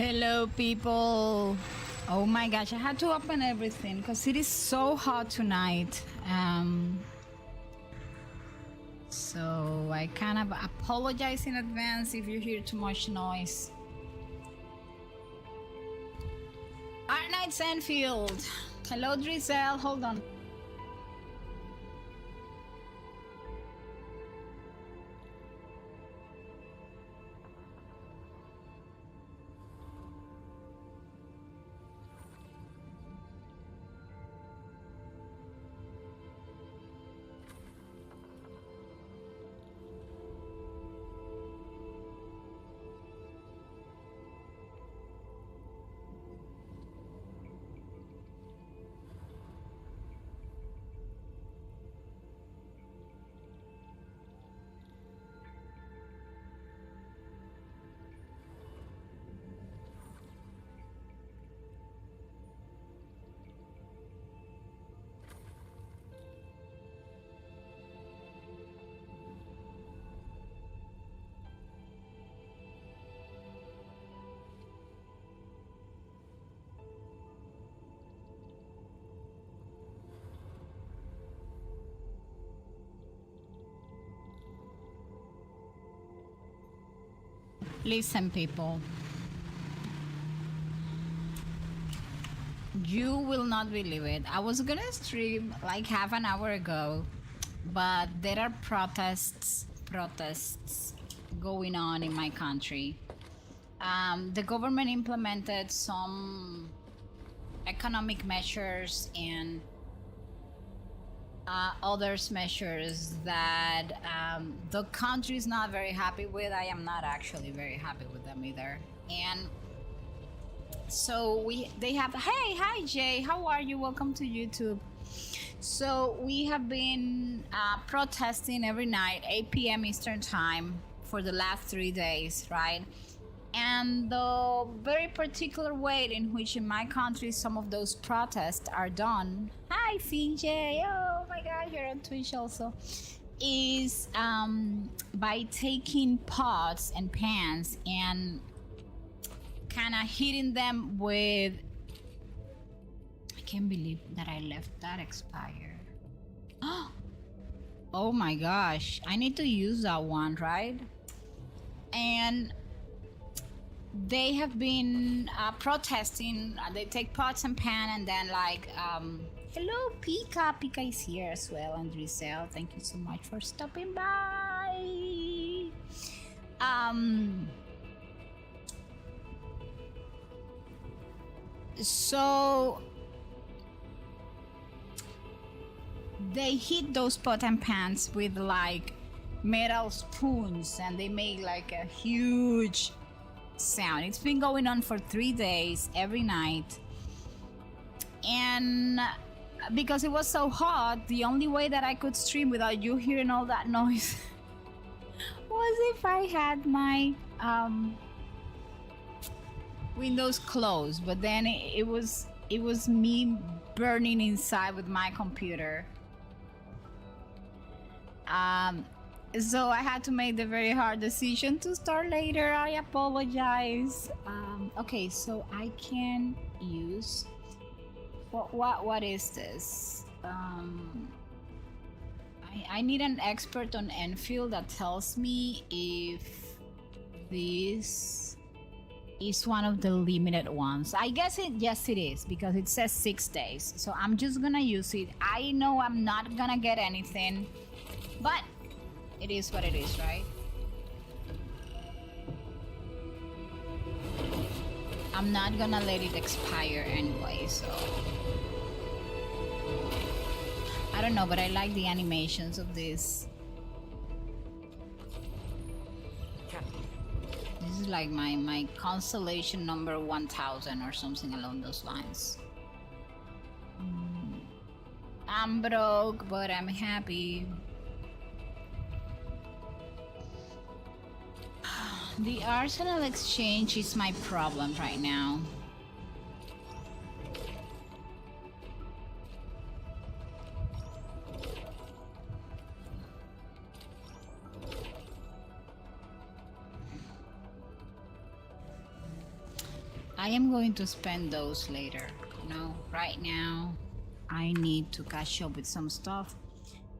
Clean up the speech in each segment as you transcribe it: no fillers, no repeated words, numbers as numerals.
Hello, people. Oh my gosh, I had to open everything because it is so hot tonight. So I kind of apologize in advance if you hear too much noise. Our night's Endfield. Hello, Drizzle. Hold on. Listen, people. You will not believe it. I was gonna stream like half an hour ago, but there are protests going on in my country. The government implemented some economic measures and others measures that the country is not very happy with. I am not actually very happy with them either. And so they have, hey, hi Jay, how are you? Welcome to YouTube. So we have been protesting every night, 8 p.m. Eastern time for the last 3 days, right? And the very particular way in which in my country some of those protests are done, hi CJ, oh my god, you're on Twitch also, is by taking pots and pans and kind of hitting them with, I can't believe that I left that expire. Oh my gosh, I need to use that one, right? And they have been protesting. They take pots and pan and then like hello Pika. Pika is here as well, and Drizzle, thank you so much for stopping by. So they hit those pot and pans with like metal spoons and they make like a huge sound. It's been going on for 3 days every night, and because it was so hot, the only way that I could stream without you hearing all that noise was if I had my windows closed, but then it was me burning inside with my computer. So I had to make the very hard decision to start later. I apologize. Okay, so I can use what is this? I need an expert on Enfield that tells me if this is one of the limited ones. I guess yes it is, because it says 6 days. So I'm just gonna use it. I know I'm not gonna get anything, but it is what it is, right? I'm not gonna let it expire anyway, so I don't know, but I like the animations of this. This is like my constellation number 1000 or something along those lines. I'm broke, but I'm happy. The Arsenal exchange is my problem right now. I am going to spend those later. No, right now I need to catch up with some stuff.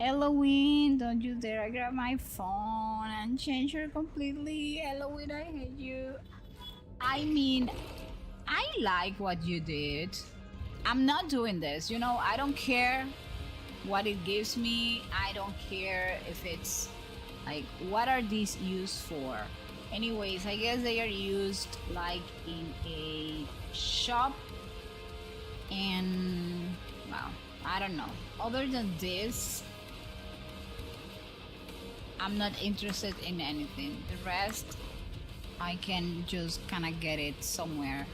Eloine, don't you dare grab my phone and change her completely. Eloine, I hate you. I mean, I like what you did. I'm not doing this. You know, I don't care what it gives me. I don't care if it's like, what are these used for? Anyways, I guess they are used like in a shop, and well, I don't know. Other than this, I'm not interested in anything. The rest, I can just kind of get it somewhere.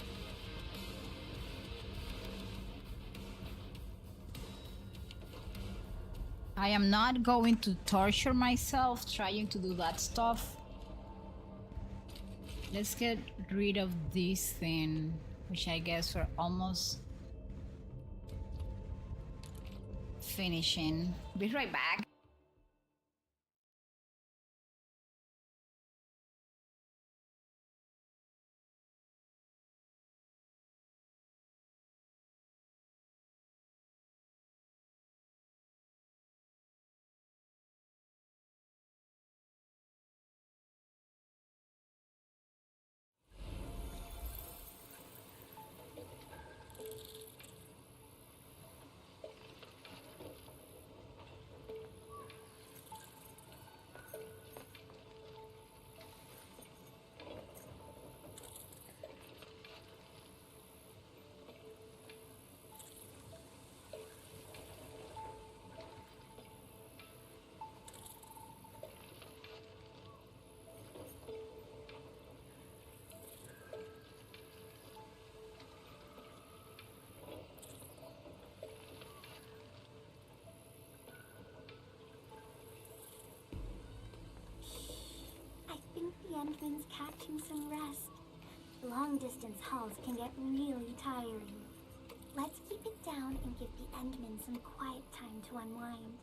I am not going to torture myself trying to do that stuff. Let's get rid of this thing, which I guess we're almost finishing. Be right back. The Endman's catching some rest. Long-distance hauls can get really tiring. Let's keep it down and give the Endman some quiet time to unwind.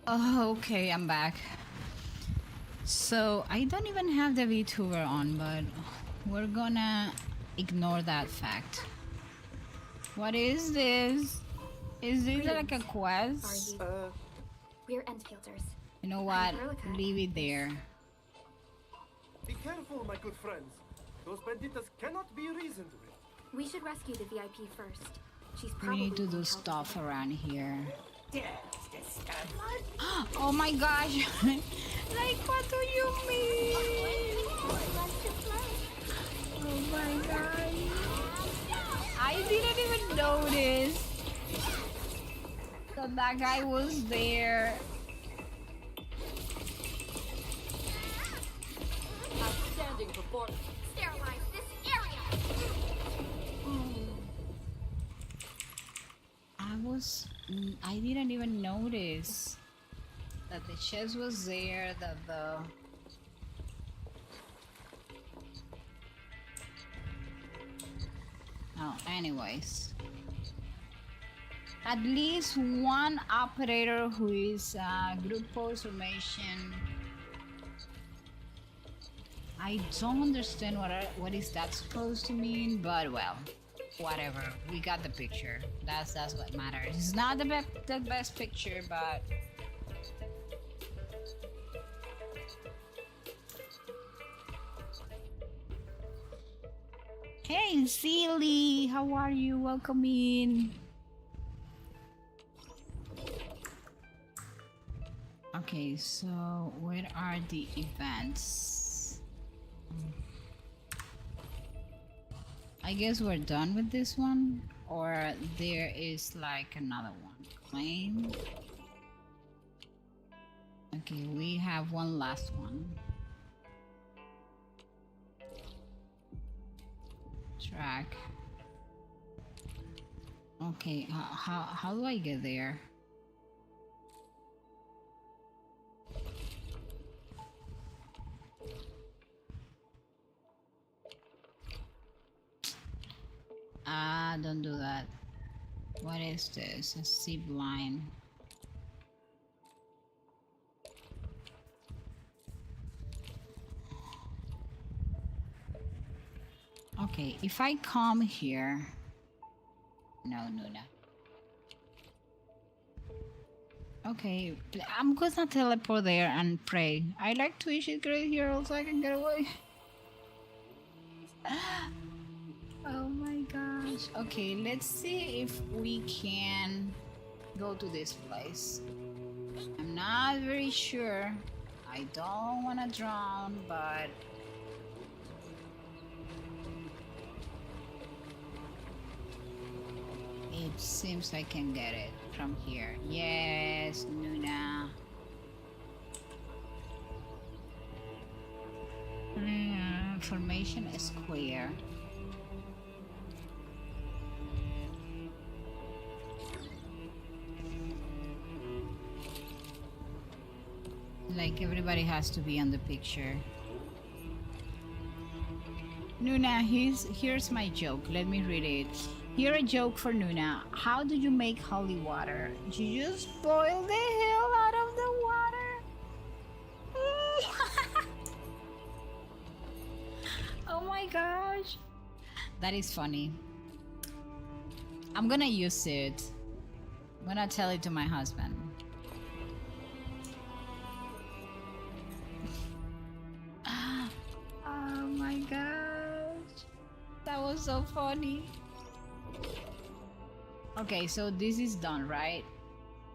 Oh, okay, I'm back. So I don't even have the VTuber on, but we're gonna ignore that fact. What is this? Is this like a quest? We're Endfielders. You know what? Leave it there. Be careful, my good friends. Those banditas cannot be reasoned with. We should rescue the VIP first. She's We probably need to do help us stuff with it. around here. Oh my gosh! Like, what do you mean? Oh my gosh! I didn't even notice that guy was there. Outstanding performance. Sterilize this area! I didn't even notice that the chest was there, that the... Oh, anyways. At least one operator who is group post formation. I don't understand what is that supposed to mean, but well, whatever. We got the picture. That's what matters. It's not the best picture, but hey, Sealy, how are you? Welcome in. Okay, so where are the events? I guess we're done with this one, or there is like another one. Claim. Okay, we have one last one. Track. Okay, how do I get there? don't do that. What is this? A zip line. Okay, if I come here... No, Nuna. Okay, I'm gonna teleport there and pray. I like to eat great here so I can get away. Oh my gosh. Okay, let's see if we can go to this place. I'm not very sure. I don't want to drown, but... it seems I can get it from here. Yes, Nuna. Formation square. Like everybody has to be on the picture. Nuna, here's my joke. Let me read it. Here a joke for Nuna. How do you make holy water? You just boil the hell out of the water. Oh my gosh. That is funny. I'm gonna use it. I'm gonna tell it to my husband. Oh my gosh. That was so funny. Okay, so this is done, right?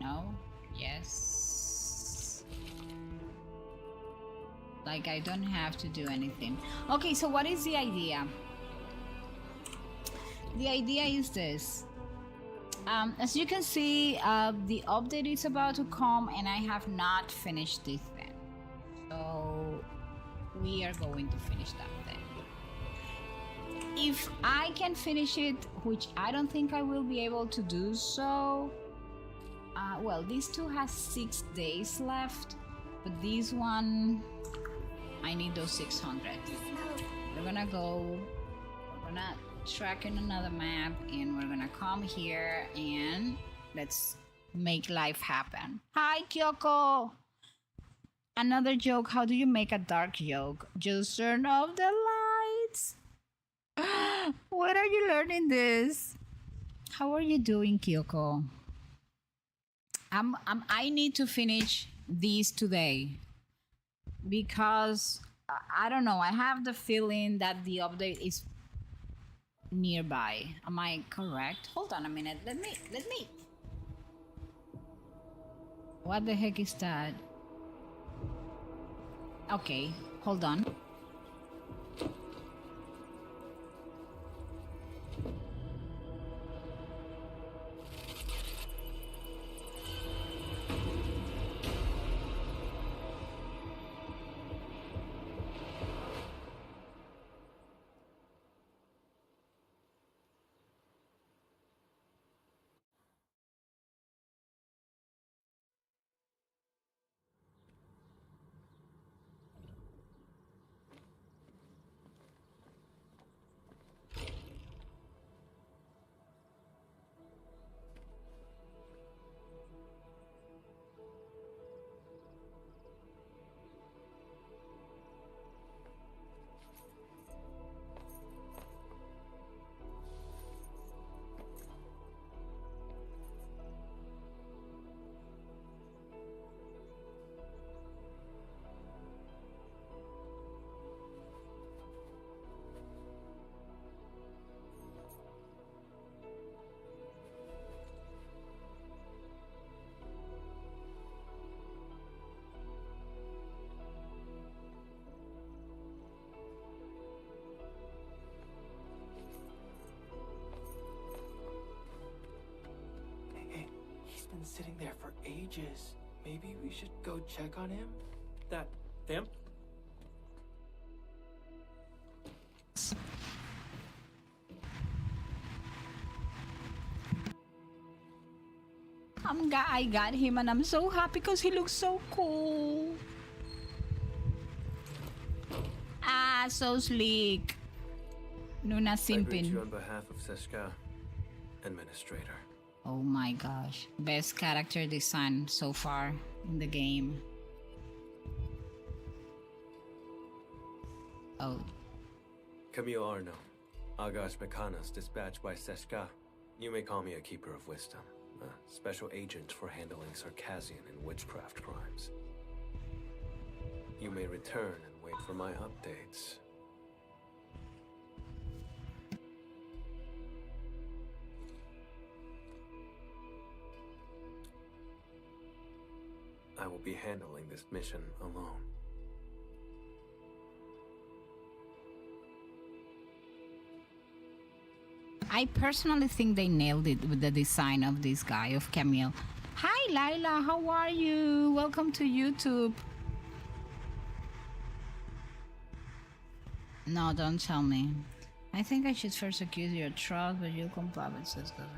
No? Yes. Like I don't have to do anything. Okay, so what is the idea? The idea is this. As you can see, the update is about to come and I have not finished this thing. So we are going to finish that thing. If I can finish it, which I don't think I will be able to do so. Well, these two has 6 days left, but this one, I need those 600. We're gonna go, we're gonna track in another map and we're gonna come here and let's make life happen. Hi, Kyoko! Another joke, how do you make a dark joke? Just turn off the lights. Where are you learning this? How are you doing, Kyoko? I need to finish these today because I don't know. I have the feeling that the update is nearby. Am I correct? Hold on a minute. Let me. What the heck is that? Okay, hold on. Been sitting there for ages. Maybe we should go check on him? That them? I got him and I'm so happy because he looks so cool. Ah, so sleek. Nuna I greet simping. you on behalf of Seshka. administrator. Oh my gosh. Best character design so far in the game. Oh. Camille Arno, Agash Mekanas, dispatched by Seshka. You may call me a keeper of wisdom, a special agent for handling Circassian and witchcraft crimes. You may return and wait for my updates. I will be handling this mission alone. I personally think they nailed it with the design of this guy, of Camille. Hi Lila, how are you? Welcome to YouTube. No, don't tell me. I think I should first accuse your trust, but you'll comply with says that.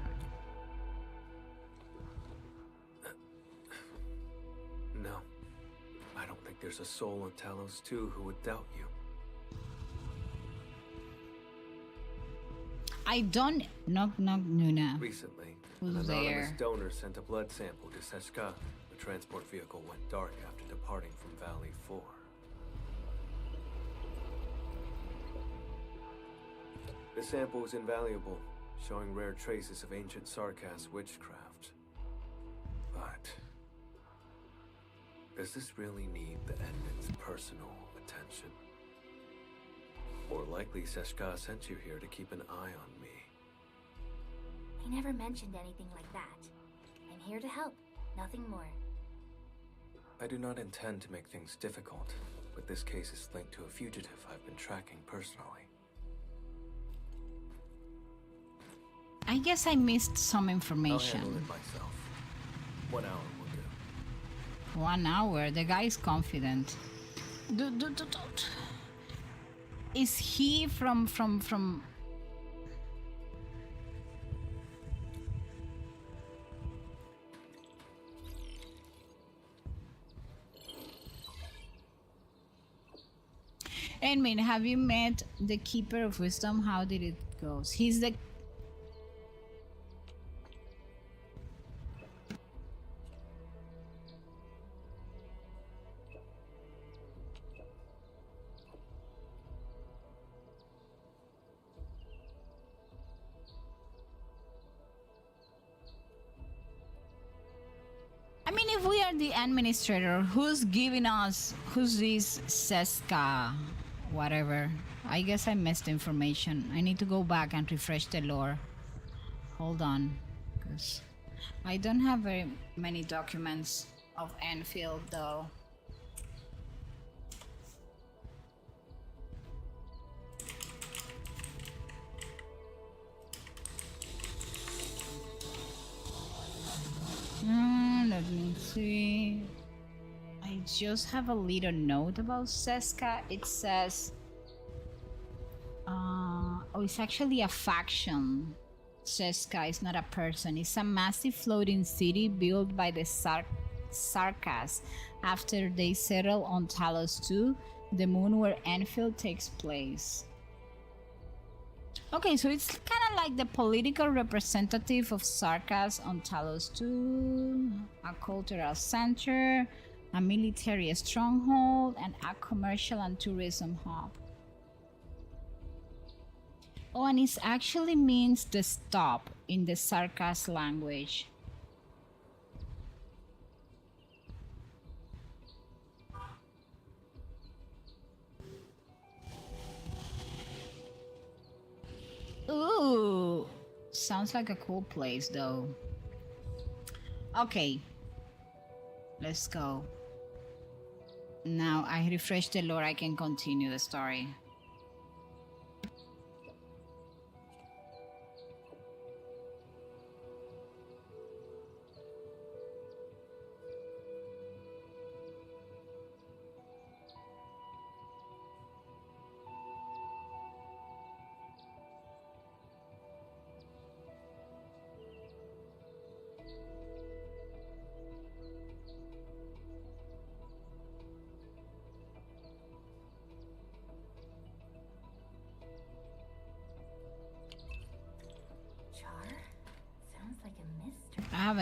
No. I don't think there's a soul on Talos 2 who would doubt you. I don't... Knock knock Nuna. Recently, Who's an anonymous there? donor sent a blood sample to Seshka. The transport vehicle went dark after departing from Valley 4. The sample was invaluable, showing rare traces of ancient Sarkas witchcraft. But... does this really need the Edmund's personal attention? More likely, Seshka sent you here to keep an eye on me. He never mentioned anything like that. I'm here to help, nothing more. I do not intend to make things difficult, but this case is linked to a fugitive I've been tracking personally. I guess I missed some I'll information. handle it myself. 1 hour will do. 1 hour. The guy is confident. Is he from? Edmund, have you met the Keeper of Wisdom? How did it go? He's the... I mean, if we are the administrator, who's giving us... Who's this Seska? Whatever. I guess I missed information. I need to go back and refresh the lore. Hold on. Because I don't have very many documents of Endfield, though. Let me see. I just have a little note about Seska. It says, oh, it's actually a faction. Seska is not a person. It's a massive floating city built by the Sarkas after they settle on Talos 2, the moon where Endfield takes place. Okay, so it's kind of like the political representative of Sarkas on Talos 2, a cultural center, a military stronghold, and a commercial and tourism hub. Oh, and it actually means the stop in the Sarkas language. Ooh, sounds like a cool place though. Okay, let's go. Now I refreshed the lore, I can continue the story.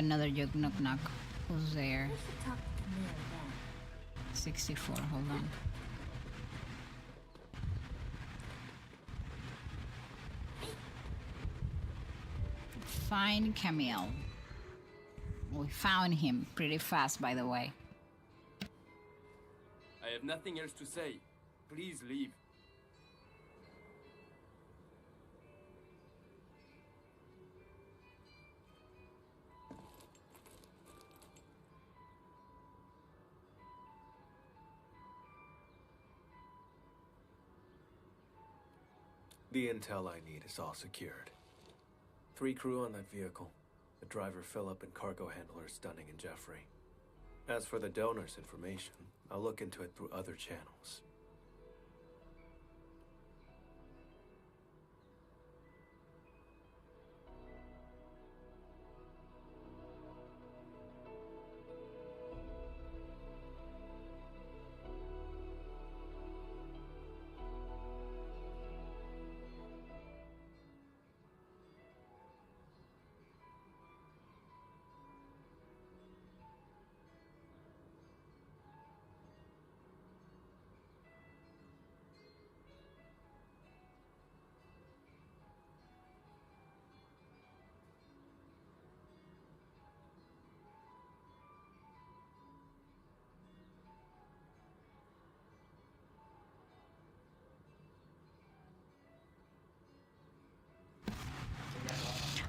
another Yuk Knock Knock. Who's there? I should talk to Camille again. 64, hold on. Find Camille. We found him pretty fast, by the way. I have nothing else to say. Please leave. The intel I need is all secured. 3 crew on that vehicle. The driver Philip and cargo handlers Dunning and Jeffrey. As for the donor's information, I'll look into it through other channels.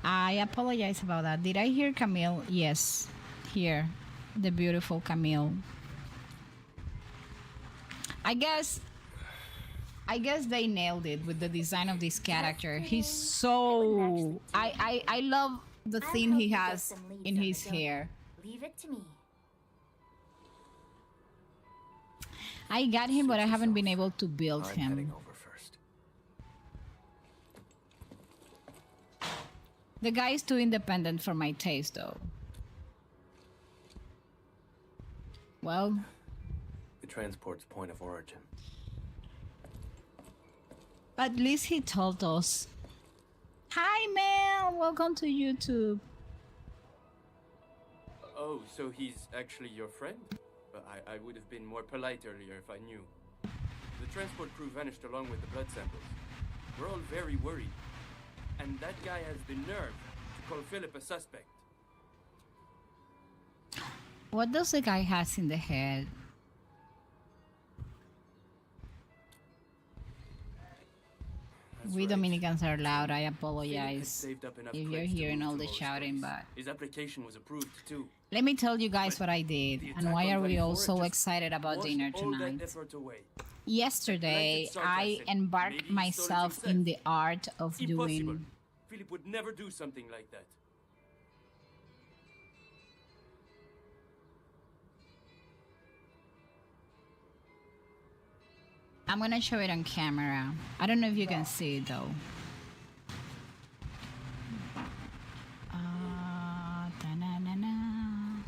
I apologize about that. Did I hear Camille? Yes, here, the beautiful Camille. I guess they nailed it with the design of this character. He's so I love the I thing hope he you get has some leads in on his the donor. hair. Leave it to me. I got him, but I Suit haven't been yourself. able to build I'm him. heading over first. The guy is too independent for my taste, though. Well, The transport's point of origin. at least he told us. Hi, Mel. Welcome to YouTube. Oh, so he's actually your friend? I would have been more polite earlier if I knew. The transport crew vanished along with the blood samples. We're all very worried. And that guy has the nerve to call Philip a suspect. What does the guy has in the head? That's We right. Dominicans are loud. I Philip had apologize saved up enough if you're credits to hearing move all to the Lois shouting, Place. but His application was approved too. let me tell you guys But what I did the and attack why on are we all 24 so just excited about washed dinner all that tonight. effort away. Yesterday, Blanket sarcasm. I Maybe embarked he stole it myself himself. in the art of Impossible. doing. Philip would never do something like that. I'm gonna show it on camera. I don't know if you can see it though. Ta-na-na-na.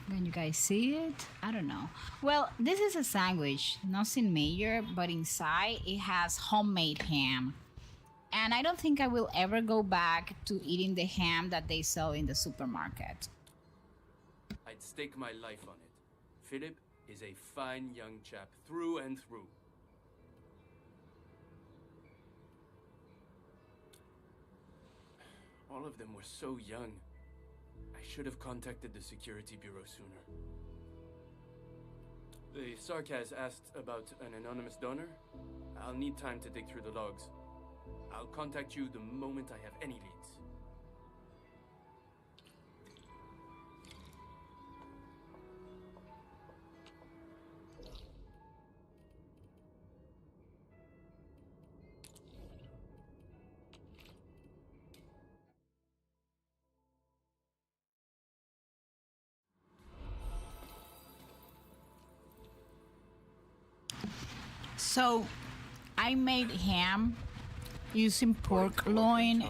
Can you guys see it? I don't know. Well, this is a sandwich, nothing major, but inside it has homemade ham. And I don't think I will ever go back to eating the ham that they sell in the supermarket. I'd stake my life on it. Philip is a fine young chap through and through. All of them were so young. I should have contacted the security bureau sooner. The Sarkaz asked about an anonymous donor. I'll need time to dig through the logs. I'll contact you the moment I have any leads. So, I made ham using pork loin,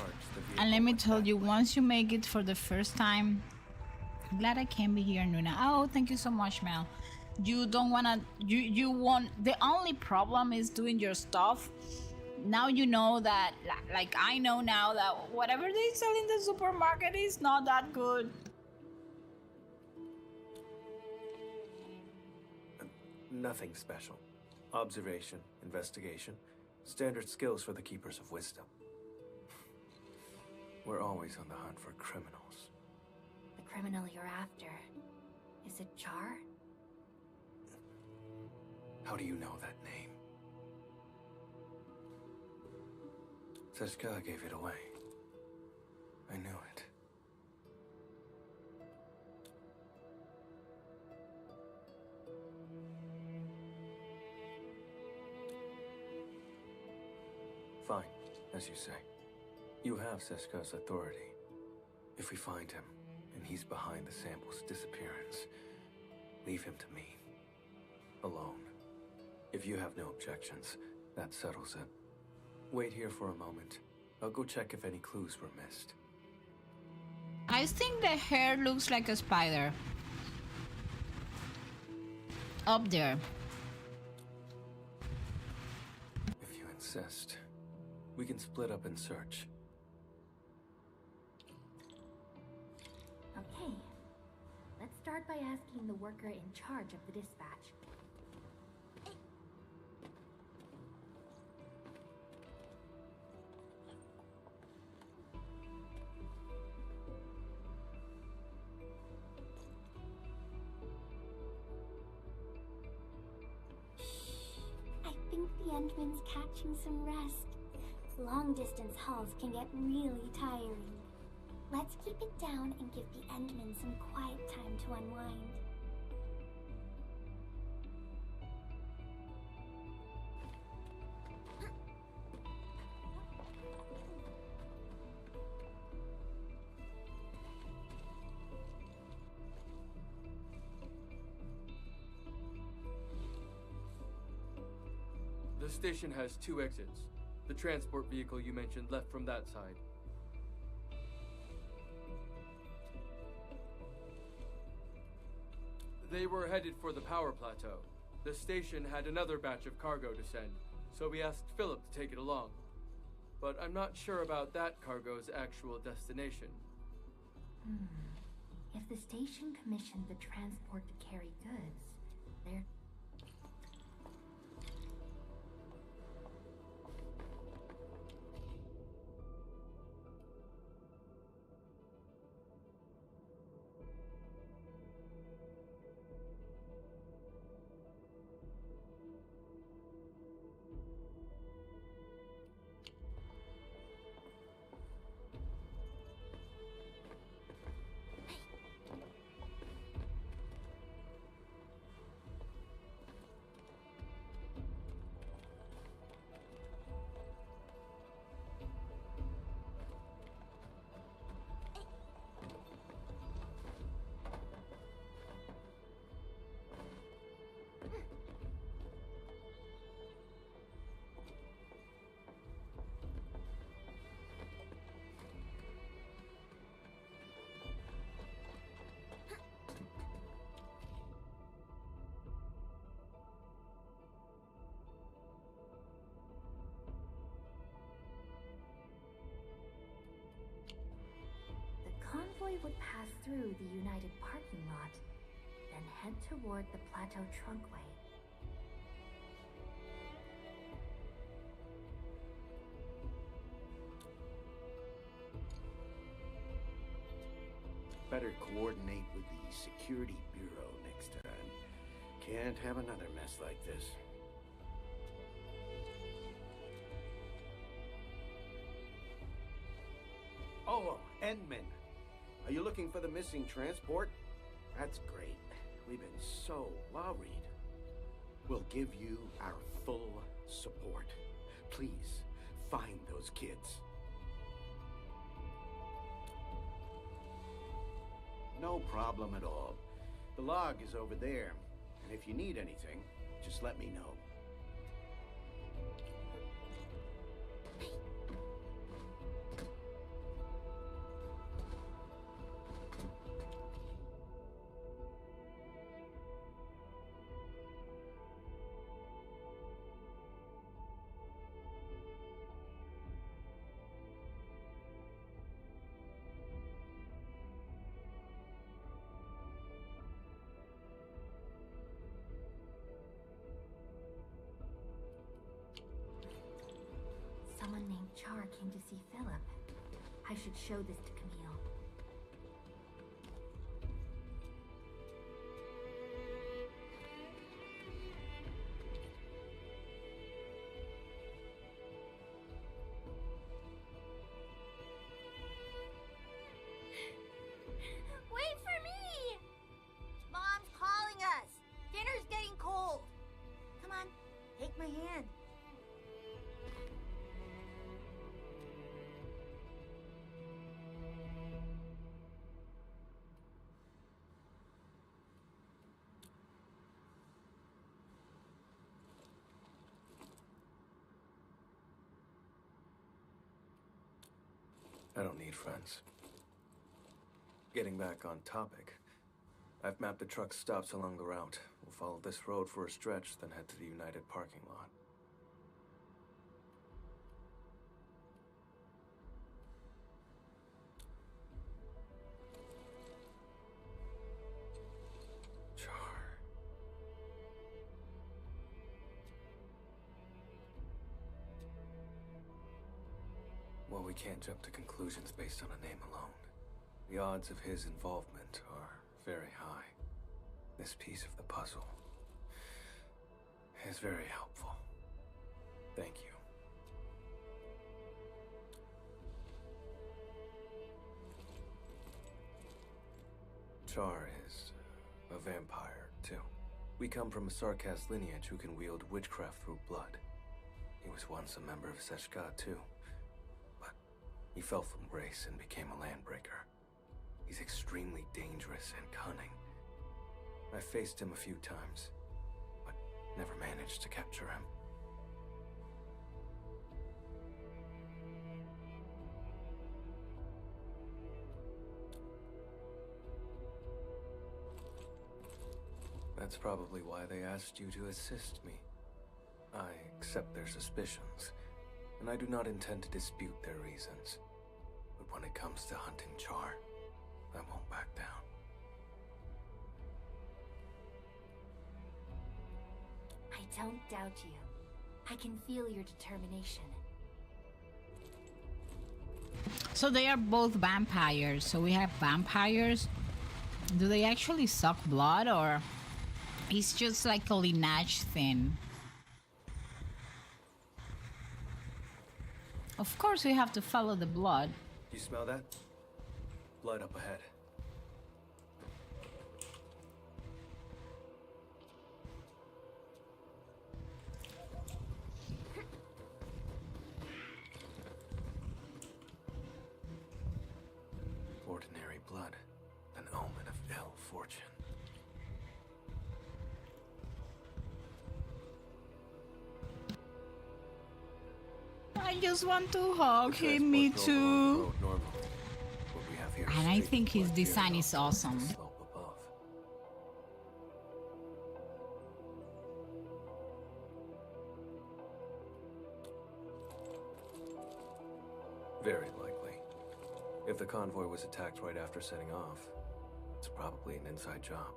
and let me tell you, once you make it for the first time, I'm glad I can be here, Nuna. Oh, thank you so much, Mel. You don't wanna, you want, the only problem is doing your stuff. Now you know that, like I know now that whatever they sell in the supermarket is not that good. Nothing special. Observation, investigation, standard skills for the Keepers of Wisdom. We're always on the hunt for criminals. The criminal you're after. Is it Char? How do you know that name? Seshka gave it away. I knew it. Fine, as you say. You have Seshka's authority. If we find him, and he's behind the sample's disappearance, leave him to me. Alone. If you have no objections, that settles it. Wait here for a moment. I'll go check if any clues were missed. I think the hair looks like a spider. Up there. If you insist, we can split up and search. Okay. Let's start by asking the worker in charge of the dispatch. I think the Endman's catching some rest. Long-distance hauls can get really tiring. Let's keep it down and give the Endman some quiet time to unwind. The station has 2 exits. The transport vehicle you mentioned left from that side. They were headed for the power plateau. The station had another batch of cargo to send, so we asked Philip to take it along. But I'm not sure about that cargo's actual destination. If the station commissioned the transport to carry goods, they're... The convoy would pass through the United parking lot, then head toward the Plateau Trunkway. Better coordinate with the Security Bureau next time. Can't have another mess like this. Oh, Endman. Are you looking for the missing transport? That's great. We've been so worried. We'll give you our full support. Please, find those kids. No problem at all. The log is over there, and if you need anything, just let me know. came to see Philip. I should show this to Camille. Wait for me! Mom's calling us. Dinner's getting cold. Come on, take my hand. I don't need friends. Getting back on topic, I've mapped the truck stops along the route. We'll follow this road for a stretch, then head to the United parking lot. Char. Well, we can't jump to conclusions based on a name alone. The odds of his involvement are very high. This piece of the puzzle is very helpful. Thank you. Char is a vampire, too. We come from a Sarkaz lineage who can wield witchcraft through blood. He was once a member of Seshka, too. But he fell from grace and became a landbreaker. He's extremely dangerous and cunning. I faced him a few times, but never managed to capture him. That's probably why they asked you to assist me. I accept their suspicions, and I do not intend to dispute their reasons. But when it comes to hunting Char, I won't back down. I don't doubt you. I can feel your determination. So they are both vampires. So we have vampires. Do they actually suck blood, or it's just like a lineage thing? Of course we have to follow the blood. You smell that? Blood up ahead. Ordinary blood, an omen of ill fortune. I just want to hug The him, me transport drove along the too. road normally. What we have here is And I straight think his blood design teardrops is along the awesome. slope above. Very likely. If the convoy was attacked right after setting off, it's probably an inside job.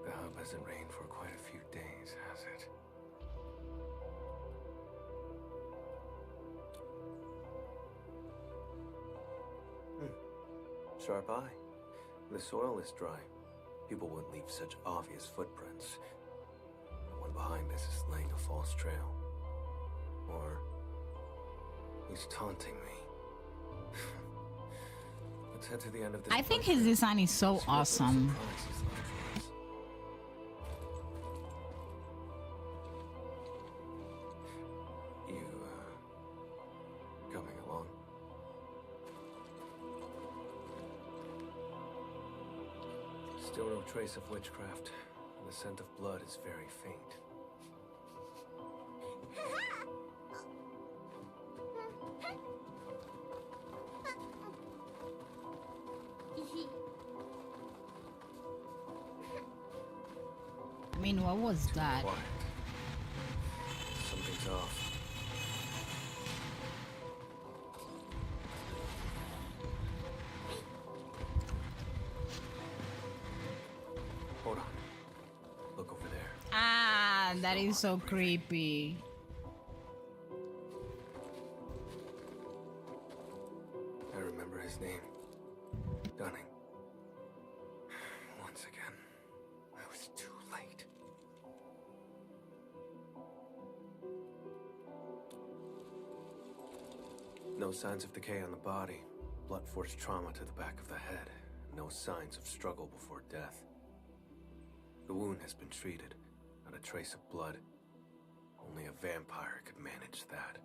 The hub hasn't rained for quite a few days, has it? Sharp eye. The soil is dry. People wouldn't leave such obvious footprints. The one behind this is laying a false trail. Or he's taunting me. Let's head to the end of this. I think blood his trail. design is so See what little awesome. surprise he's left for us. You, coming along? Still no trace of witchcraft, and the scent of blood is very faint. I mean, what was that? Quiet. Something's off. Hold on. That is so creepy. I remember his name. Dunning. Once again, I was too late. No signs of decay on the body. Blunt force trauma to the back of the head. No signs of struggle before death. The wound has been treated. Not a trace of blood. Only a vampire could manage that.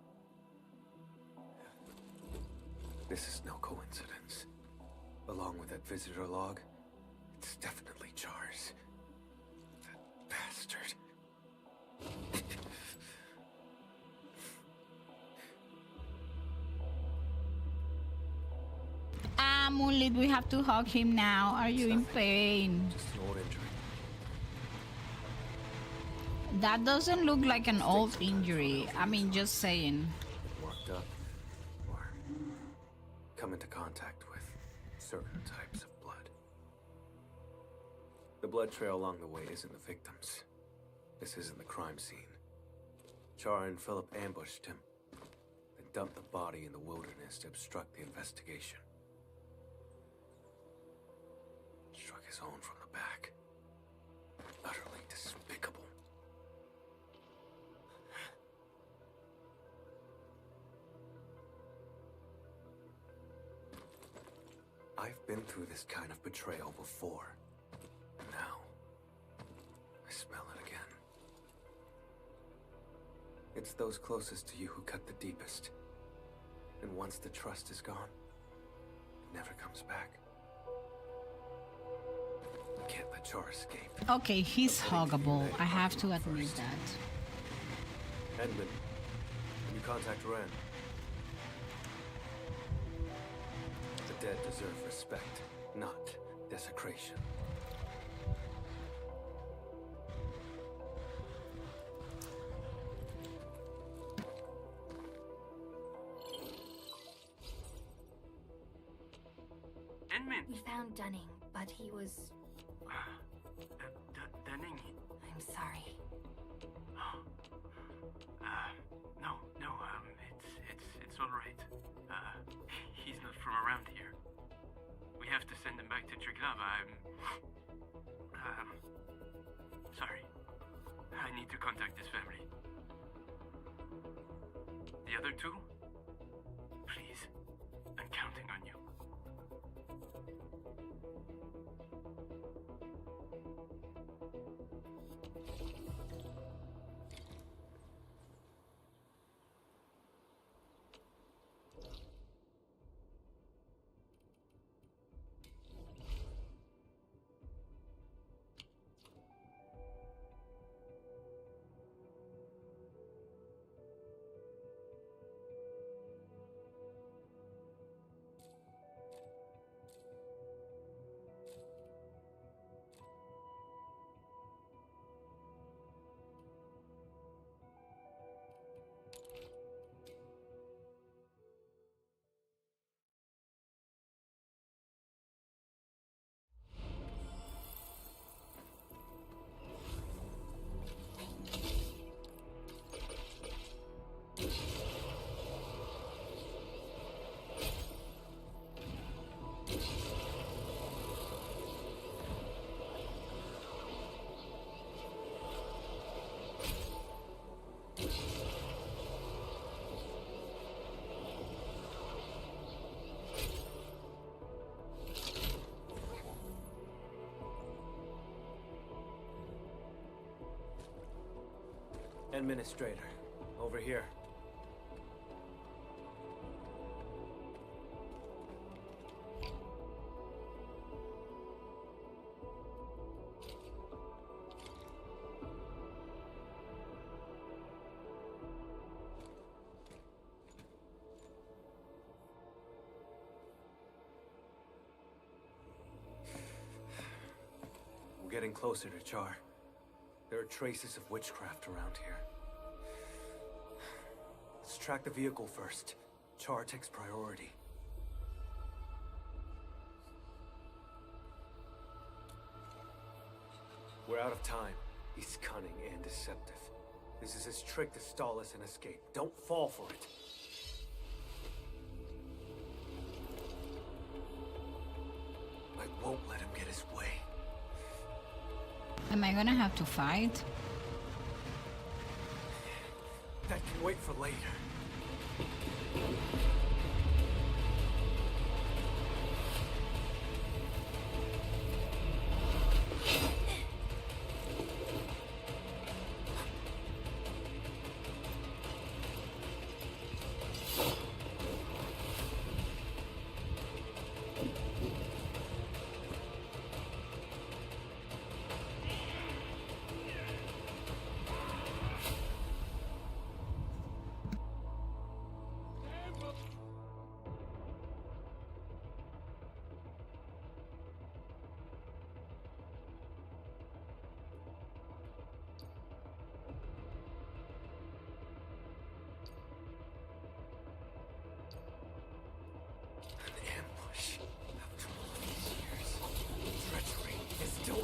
This is no coincidence. Along with that visitor log, it's definitely Char's. That bastard. Moonlit, we have to hug him now. Are you in pain? Just an old injury. That doesn't look like an old injury. I mean, just saying. Get worked up, or come into contact with certain types of blood. The blood trail along the way isn't the victim's. This isn't the crime scene. Char and Philip ambushed him, then dumped the body in the wilderness to obstruct the investigation. Struck his own from the back. Utterly despicable. I've been through this kind of betrayal before. Now, I smell it again. It's those closest to you who cut the deepest. And once the trust is gone, it never comes back. I can't let Char escape. Okay, he's huggable. I have to admit that. Edmund, can you contact Ren? The dead deserve respect, not desecration. Enman! We found Dunning, but he was... Dunning? I'm sorry. It's all right. He's not from around here. We have to send him back to Triglava. I'm sorry. I need to contact his family. The other two? Please, I'm counting on you. Administrator, over here. We're getting closer to Char. There are traces of witchcraft around here. Let's track the vehicle first. Char takes priority. We're out of time. He's cunning and deceptive. This is his trick to stall us and escape. Don't fall for it. I won't let him get his way. Am I gonna have to fight? That can wait for later.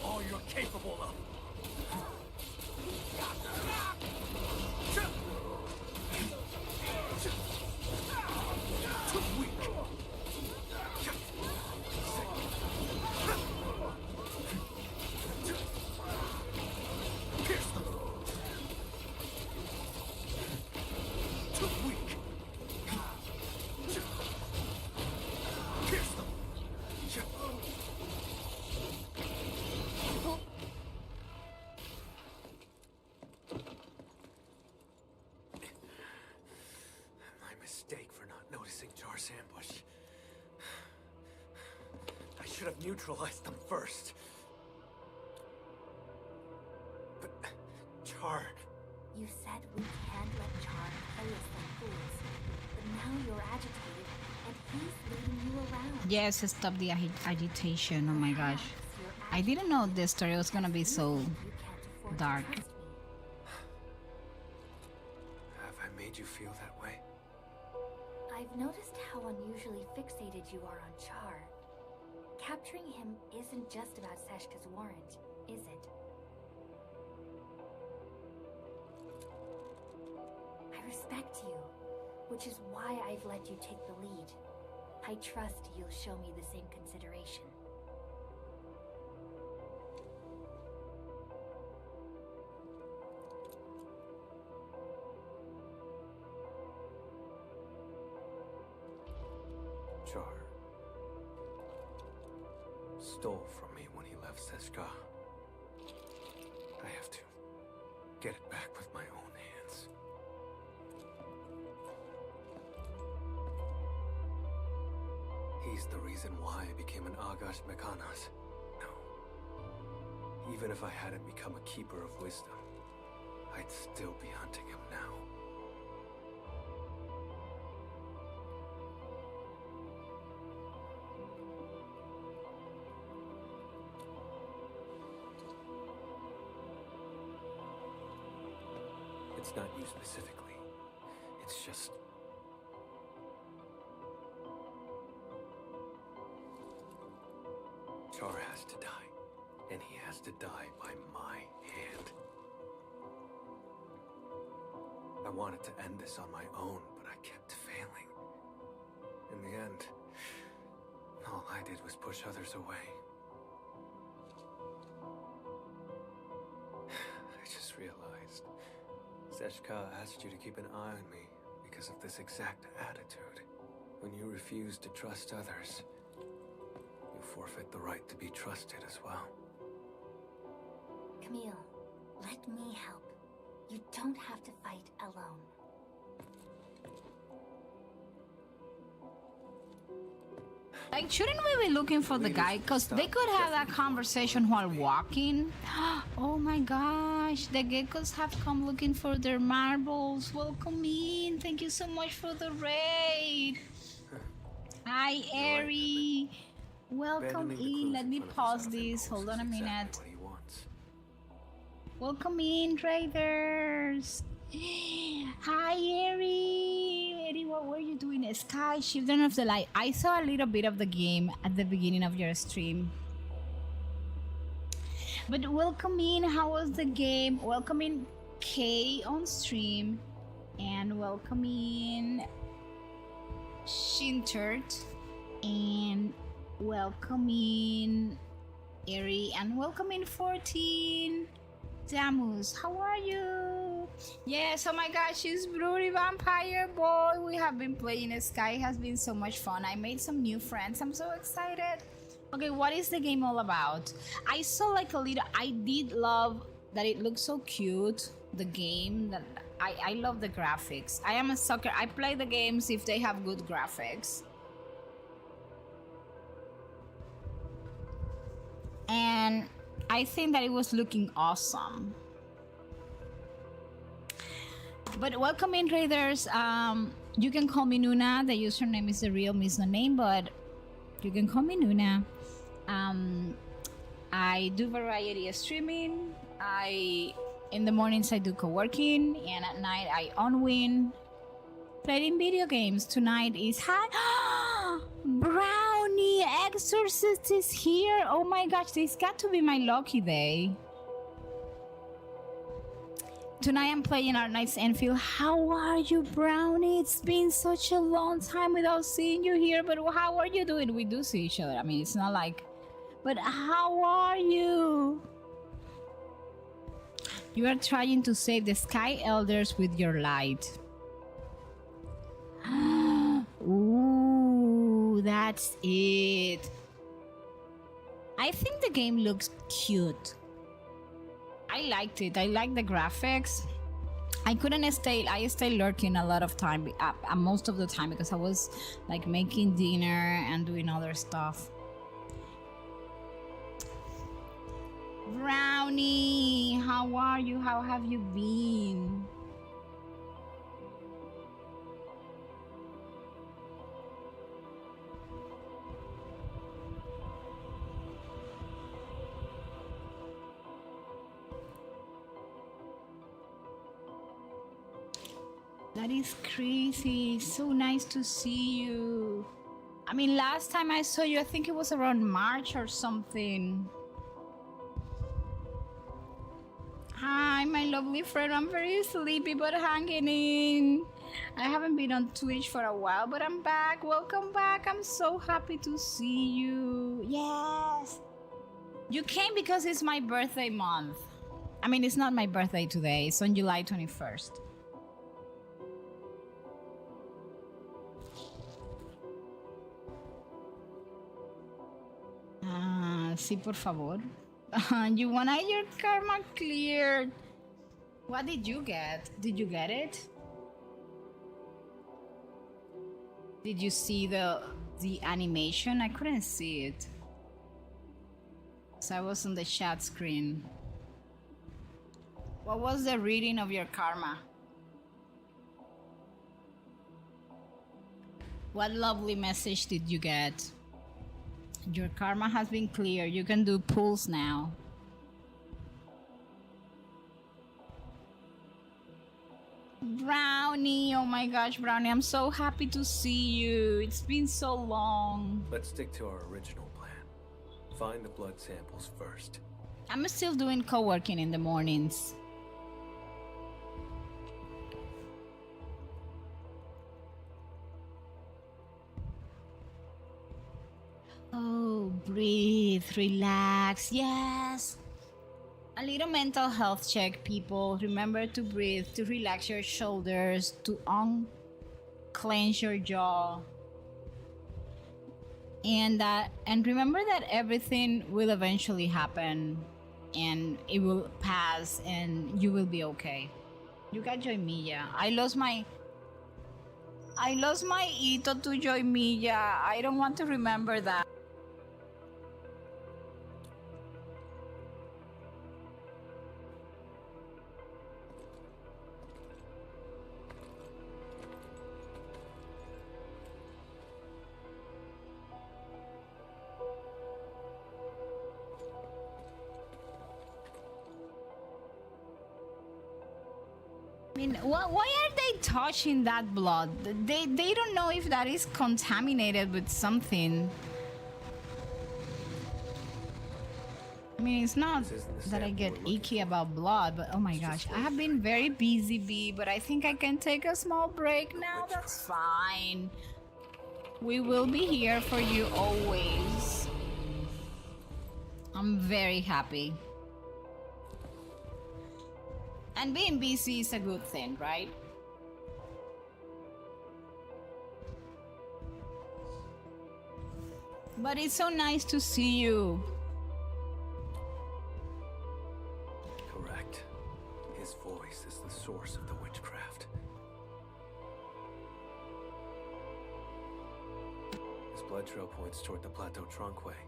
All you're capable of. Too weak. Pierce them. Too weak. Pierce them. Mistake for not noticing Jar's ambush. I should have neutralized them first. But Jar... You said we can't let Char play us like fools. But now you're agitated, and he's leading you around. Yes, stop the agitation. Oh my gosh. I didn't know this story was gonna be so dark. Have I made you feel that way? I've noticed how unusually fixated you are on Char. Capturing him isn't just about Seshka's warrant, is it? I respect you, which is why I've let you take the lead. I trust you'll show me the same consideration. Jar stole from me when he left Seshka. I have to get it back with my own hands. He's the reason why I became an Agash Mekanas. No. Even if I hadn't become a keeper of wisdom, I'd still be hunting him now. It's not you specifically. It's just... Char has to die. And he has to die by my hand. I wanted to end this on my own, but I kept failing. In the end, all I did was push others away. I just realized... Seshka asked you to keep an eye on me because of this exact attitude. When you refuse to trust others, you forfeit the right to be trusted as well. Camille, let me help. You don't have to fight alone. Like, shouldn't we be looking for the guy? Because they could have that conversation while walking. Oh my gosh, the geckos have come looking for their marbles. Welcome in. Thank you so much for the raid. Hi, Eri. Welcome in. Let me pause this. Hold on a minute. Welcome in, raiders. Hi, Eri. Eri, what were you doing? Sky, Children of the Light. I saw a little bit of the game at the beginning of your stream. But welcome in. How was the game? Welcome in Kay on stream, and welcome in Shintert, and welcome in Eri, and welcome in 14. Damus, how are you? Yes, oh my gosh, she's Broody Vampire Boy. We have been playing Sky. It has been so much fun. I made some new friends. I'm so excited. Okay, what is the game all about? I saw like a little. I did love that it looks so cute. The game that I love the graphics. I am a sucker. I play the games if they have good graphics. And I think that it was looking awesome. But welcome in, Raiders. You can call me Nuna. The username is the real Miso name, but you can call me Nuna. I do variety of streaming. In the mornings I do co-working, and at night I unwin playing video games. Tonight is Brownie Exorcist is here. Oh my gosh, this got to be my lucky day. Tonight I'm playing our Nights Endfield. How are you, Brownie? It's been such a long time without seeing you here, but how are you doing? We do see each other. I mean, it's not like... But how are you? You are trying to save the Sky Elders with your light. Ooh, that's it. I think the game looks cute. I liked it. I like the graphics. I couldn't stay. I stayed lurking a lot of time, most of the time, because I was like making dinner and doing other stuff. Brownie, how are you? How have you been? That is crazy. So nice to see you. I mean, last time I saw you, I think it was around March or something. Hi, my lovely friend. I'm very sleepy, but hanging in. I haven't been on Twitch for a while, but I'm back. Welcome back. I'm so happy to see you. Yes. You came because it's my birthday month. I mean, it's not my birthday today. It's on July 21st. Sí, por favor. You wanna your karma cleared. What did you get? Did you get it? Did you see the animation? I couldn't see it. So I was on the chat screen. What was the reading of your karma? What lovely message did you get? Your karma has been clear. You can do pulls now. Brownie, oh my gosh, Brownie, I'm so happy to see you. It's been so long. Let's stick to our original plan. Find the blood samples first. I'm still doing co-working in the mornings. Oh, breathe, relax. Yes. A little mental health check, people. Remember to breathe, to relax your shoulders, to unclench your jaw. And remember that everything will eventually happen and it will pass and you will be okay. You got Joymilla. I lost my Ito to Joymilla. I don't want to remember that. I mean, why are they touching that blood? They don't know if that is contaminated with something. mean, it's not This isn't the that I sample get we're looking icky for. about blood, but oh my It's gosh, just I have been very busy, B, but I think I can take a small break now. That's fine. We will be here for you always. I'm very happy. And being busy is a good thing, right? But it's so nice to see you. Correct. His voice is the source of the witchcraft. His blood trail points toward the Plateau Trunkway,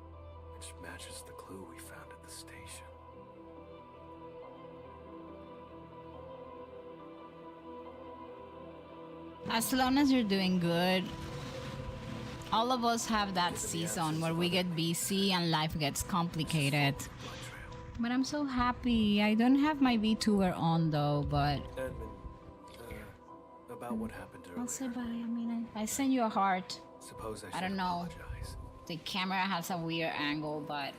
which matches the clue we found at the station. As long as you're doing good, all of us have that season where we get busy and life gets complicated. Blood trail. But I'm so happy. I don't have my VTuber on though, but Edmund, about what happened earlier. I'll say bye. I mean, I send you a heart. Suppose I I should don't know. apologize. The camera has a weird angle, but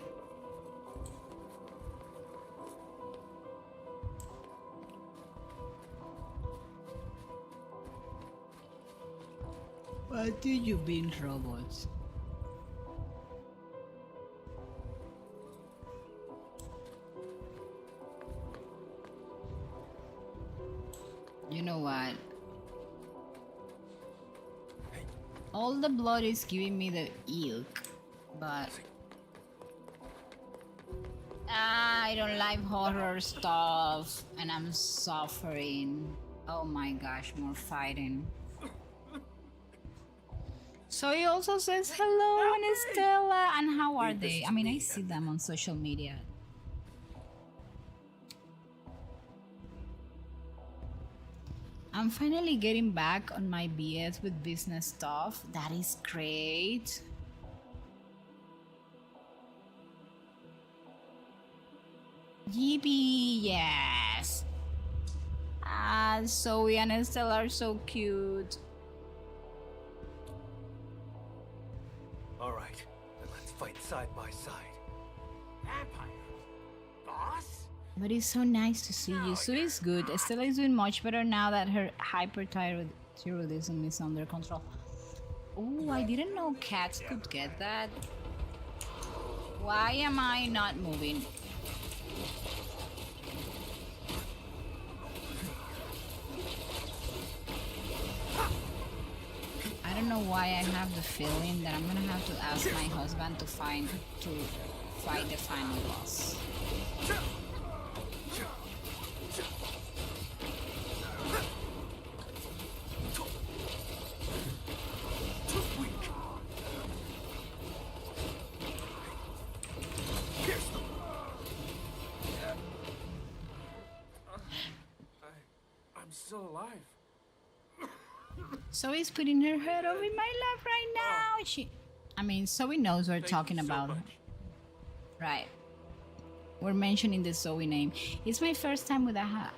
what do you mean, robots? You know what? All the blood is giving me the ick, but I don't like horror stuff and I'm suffering. Oh my gosh, more fighting. So he also says hello, Estella, and how are they? I mean, I see them on social media. I'm finally getting back on my BS with business stuff. That is great. GB, yes. Ah, Zoe and Estelle are so cute. All right, then let's fight side by side. Vampire. Boss? But it's so nice to see you. Zoe is good. Estella is doing much better now that her hyperthyroidism is under control. Oh, I didn't know cats could get that. Why am I not moving? I don't know why I have the feeling that I'm gonna have to ask my husband to fight the final boss. I'm still alive. Zoe's putting her head over my lap right now. Zoe knows we're Thank talking you so about. much. Right. We're mentioning the Zoe name. It's my first time with a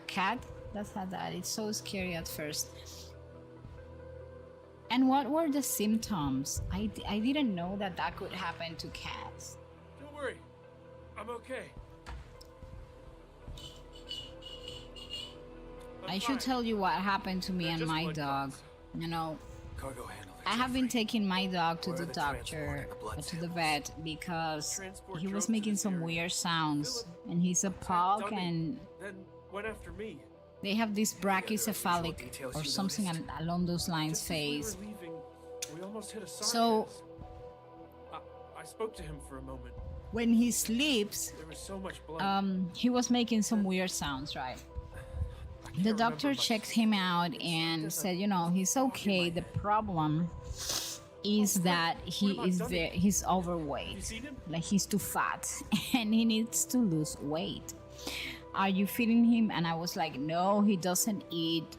cat that had that. It's so scary at first. And what were the symptoms? I didn't know that could happen to cats. Don't worry. I'm okay. I should tell you what happened to me They're and just my blood dog. clots. You know, Cargo handling. I have been taking my dog to Where the are the transport doctor, and the blood to the samples? vet, because Transport he drove was to making this some area. weird sounds. Philip And he's a pug, done it. and Then went after me. they have this unusual brachycephalic details or you something noticed? along those lines Just as we phase. were leaving, we almost hit a sign. So- I spoke to him for a moment. When he sleeps, There was so much blood. he was making some weird sounds, right? I can't The remember doctor much. checked him out and said, you know, he's okay. The problem is that he's Have overweight. you seen him? Like he's too fat and he needs to lose weight. Are you feeding him? And I was like, no, he doesn't eat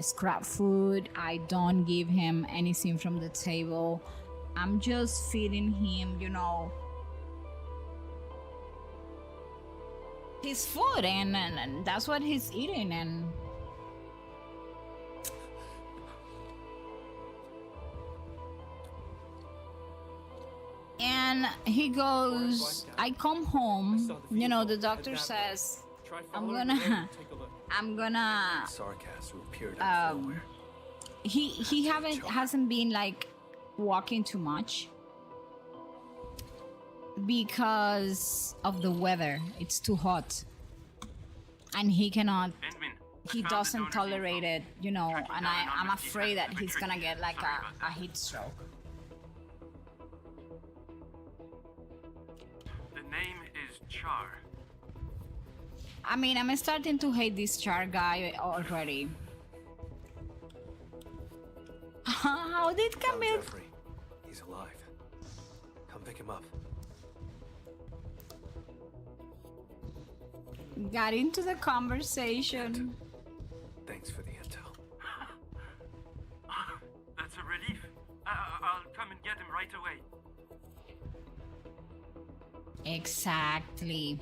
scrap food. I don't give him anything from the table. I'm just feeding him, you know, his food, and that's what he's eating. And And he goes, I come home, you know, the doctor says, Try I'm following the road gonna, and take a look. I'm gonna, Sarcasm appeared out of nowhere. he hasn't been like walking too much because of the weather. It's too hot. And he cannot, he doesn't tolerate it, you know, and I'm afraid that he's gonna get like a heat stroke. The name is Char. I mean, I'm starting to hate this Char guy already. How did Found Camille? Jeffrey. He's alive. Come pick him up. Got into the conversation. Thanks for the intel. That's a relief. I'll come and get him right away. Exactly.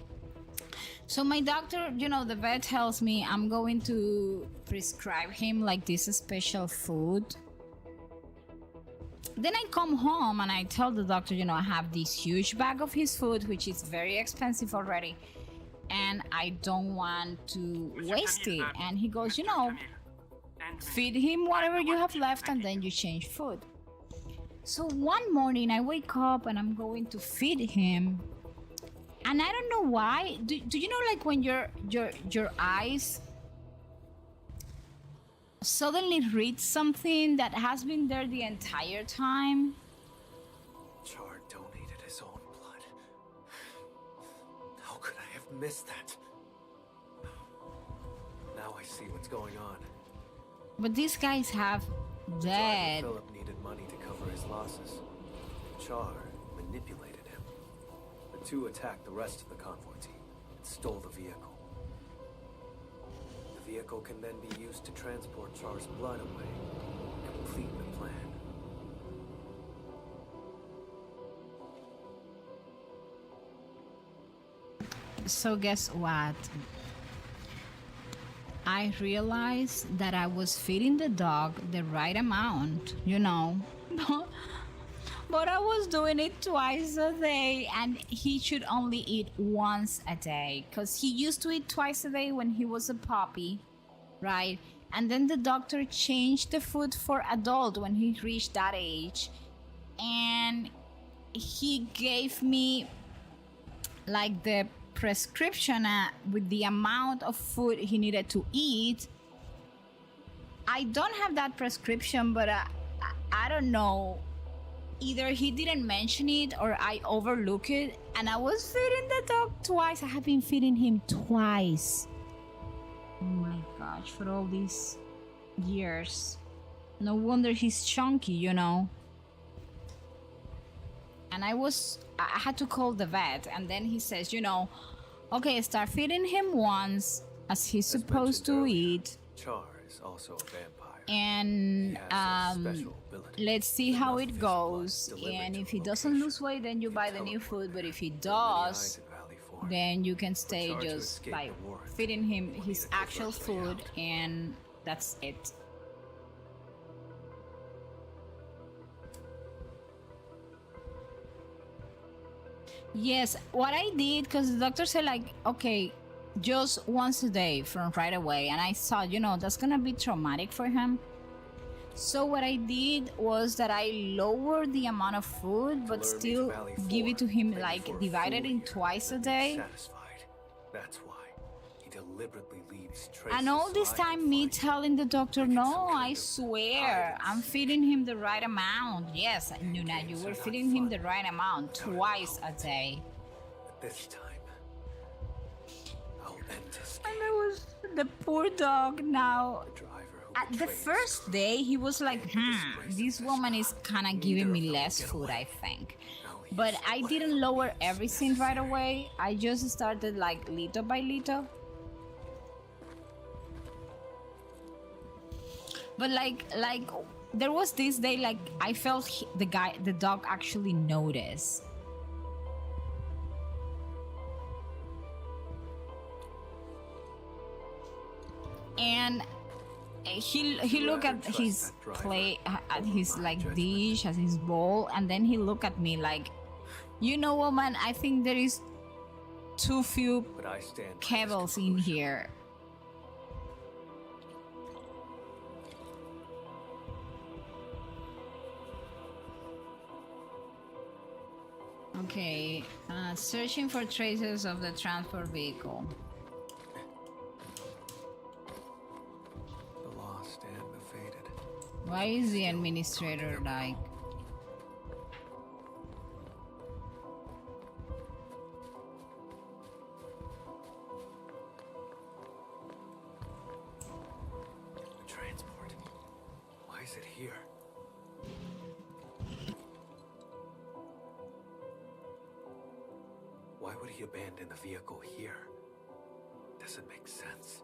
So my doctor, you know, the vet tells me I'm going to prescribe him like this special food. Then I come home and I tell the doctor, you know, I have this huge bag of his food, which is very expensive already, and I don't want to waste it. And he goes, you know, feed him whatever you have left and then you change food. So one morning I wake up and I'm going to feed him. And I don't know why. Do you know, like when your eyes suddenly read something that has been there the entire time? Char donated his own blood. How could I have missed that? Now I see what's going on. But these guys have dead. Philip needed money to cover his losses. Char manipulated him. The two attacked the rest of the convoy team and stole the vehicle. The vehicle can then be used to transport Char's blood away, complete the plan. So guess what? I realized that I was feeding the dog the right amount, you know. But I was doing it twice a day, and he should only eat once a day, because he used to eat twice a day when he was a puppy, right? And then the doctor changed the food for adult when he reached that age, and he gave me like the prescription with the amount of food he needed to eat. I don't have that prescription, but I don't know. Either he didn't mention it or I overlooked it, and I was feeding the dog twice. I have been feeding him twice. Oh my gosh, for all these years. No wonder he's chunky, you know. And I had to call the vet, and then he says, you know, okay, start feeding him once as he's supposed to eat. Char is also a vampire. And let's see how it goes. And if he doesn't lose weight, then you buy the new food. But if he does, then you can stay just by feeding him his actual food, and that's it. Yes, what I did, because the doctor said like, okay, just once a day from right away. And I thought, you know, that's gonna be traumatic for him. So what I did was that I lowered the amount of food, but still give it to him like divided in twice a day. That's why he deliberately leaves traces. And all this time me telling the doctor, no, I swear, I'm feeding him the right amount. Yes, Nuna, you were feeding him the right amount twice a day. But this time, I'll end his And I was the poor dog now. At the betrayed first day, he was like, this woman is kind of giving me less food, I think. But I didn't lower everything right away. I just started like little by little. But like there was this day, like I felt the dog actually noticed. And he looked at his plate, at his like dish, at his bowl, and then he looked at me like, You know, woman, I think there is too few But I stand by this cables in conclusion. here. Okay, searching for traces of the transport vehicle. The lost and the faded. Why is the Still administrator gone like? to the transport. Why is it here? Why would he abandon the vehicle here? Doesn't make sense.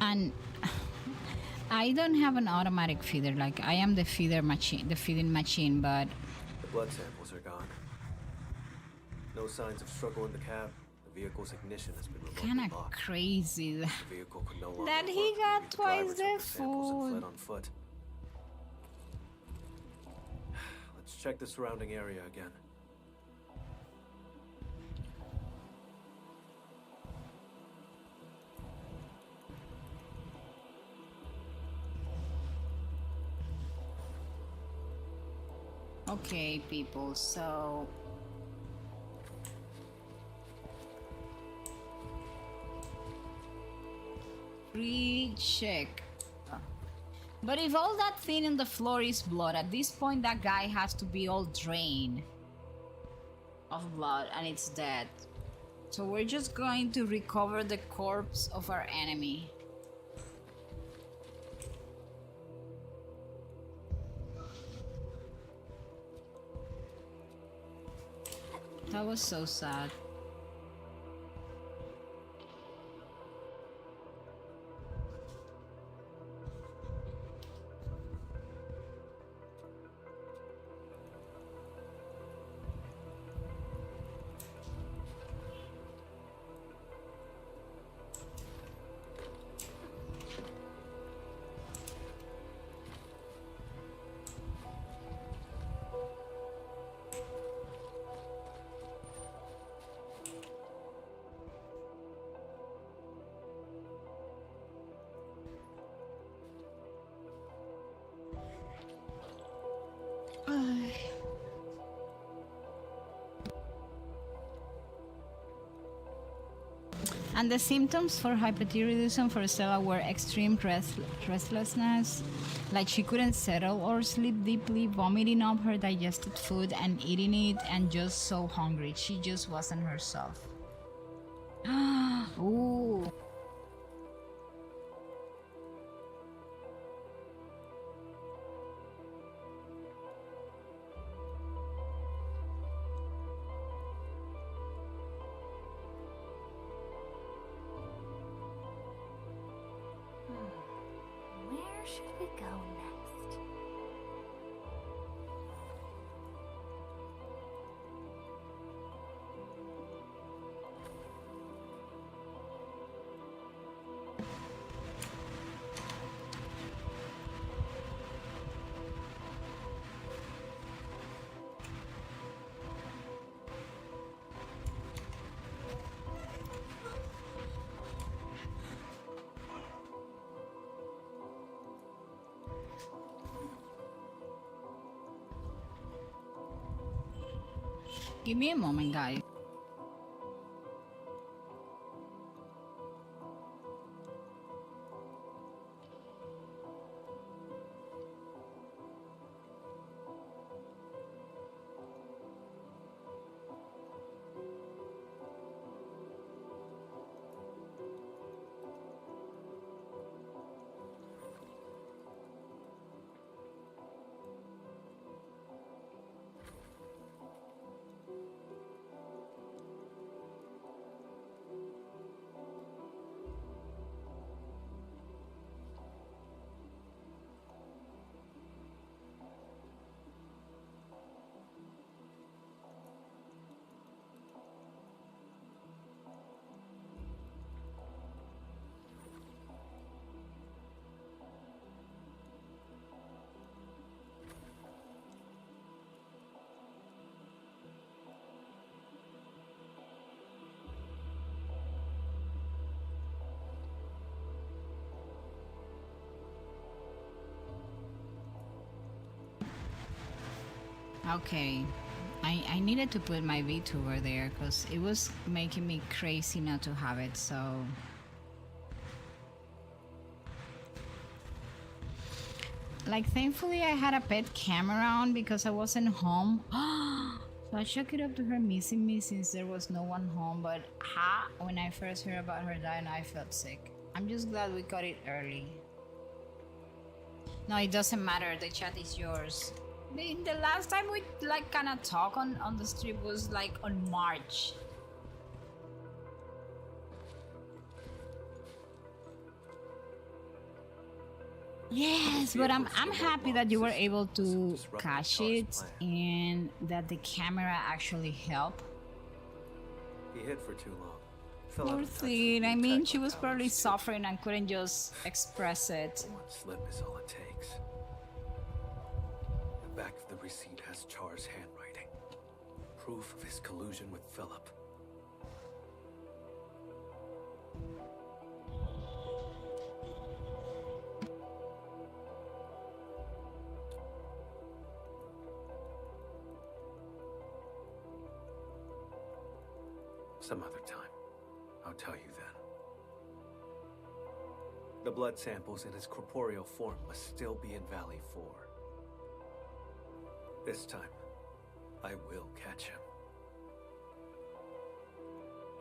And I don't have an automatic feeder. Like I am the feeding machine, but The blood samples are gone. No signs of struggle in the cab. The vehicle's ignition has been kind remotely of locked. crazy The vehicle could no longer that he work. got Maybe the twice driver the took the samples and food. fled on foot. Let's check the surrounding area again. Okay, people, so recheck. But if all that thing on the floor is blood, at this point that guy has to be all drained of blood and it's dead. So we're just going to recover the corpse of our enemy. That was so sad. And the symptoms for hypothyroidism for Stella were extreme restlessness, like she couldn't settle or sleep deeply, vomiting up her digested food and eating it, and just so hungry. She just wasn't herself. Ooh. Where should we go next? Give me a moment, guys. Okay. I needed to put my VTuber there because it was making me crazy not to have it, so... Like, thankfully I had a pet camera on because I wasn't home. So I chalk it up to her missing me since there was no one home, but when I first heard about her dying, I felt sick. I'm just glad we got it early. No, it doesn't matter, the chat is yours. The last time we like kind of talk on the stream was like on March. Yes, but I'm happy that you were able to catch it and that the camera actually helped. He hid for too long. Fell out Poor of touch with thing. the I mean, she techno was probably powers, too. suffering and couldn't just express it. One slip is all it takes. The back of the receipt has Char's handwriting. Proof of his collusion with Philip. Some other time. I'll tell you then. The blood samples in his corporeal form must still be in Valley 4. This time, I will catch him.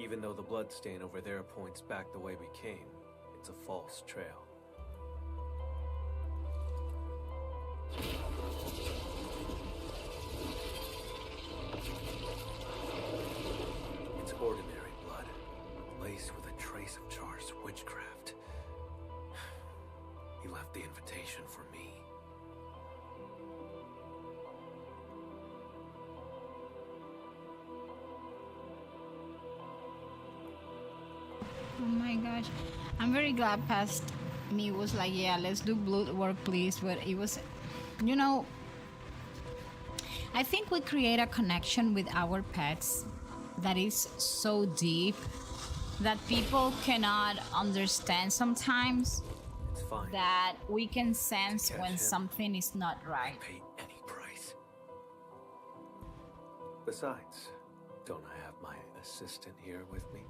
Even though the blood stain over there points back the way we came, it's a false trail. It's ordinary blood, laced with a trace of Char's witchcraft. He left the invitation for me. Oh my gosh. I'm very glad past me was like, yeah, let's do blood work, please. But it was, you know, I think we create a connection with our pets that is so deep that people cannot understand sometimes. It's fine. That we can sense catch when him, something is not right. Pay any price. Besides, don't I have my assistant here with me?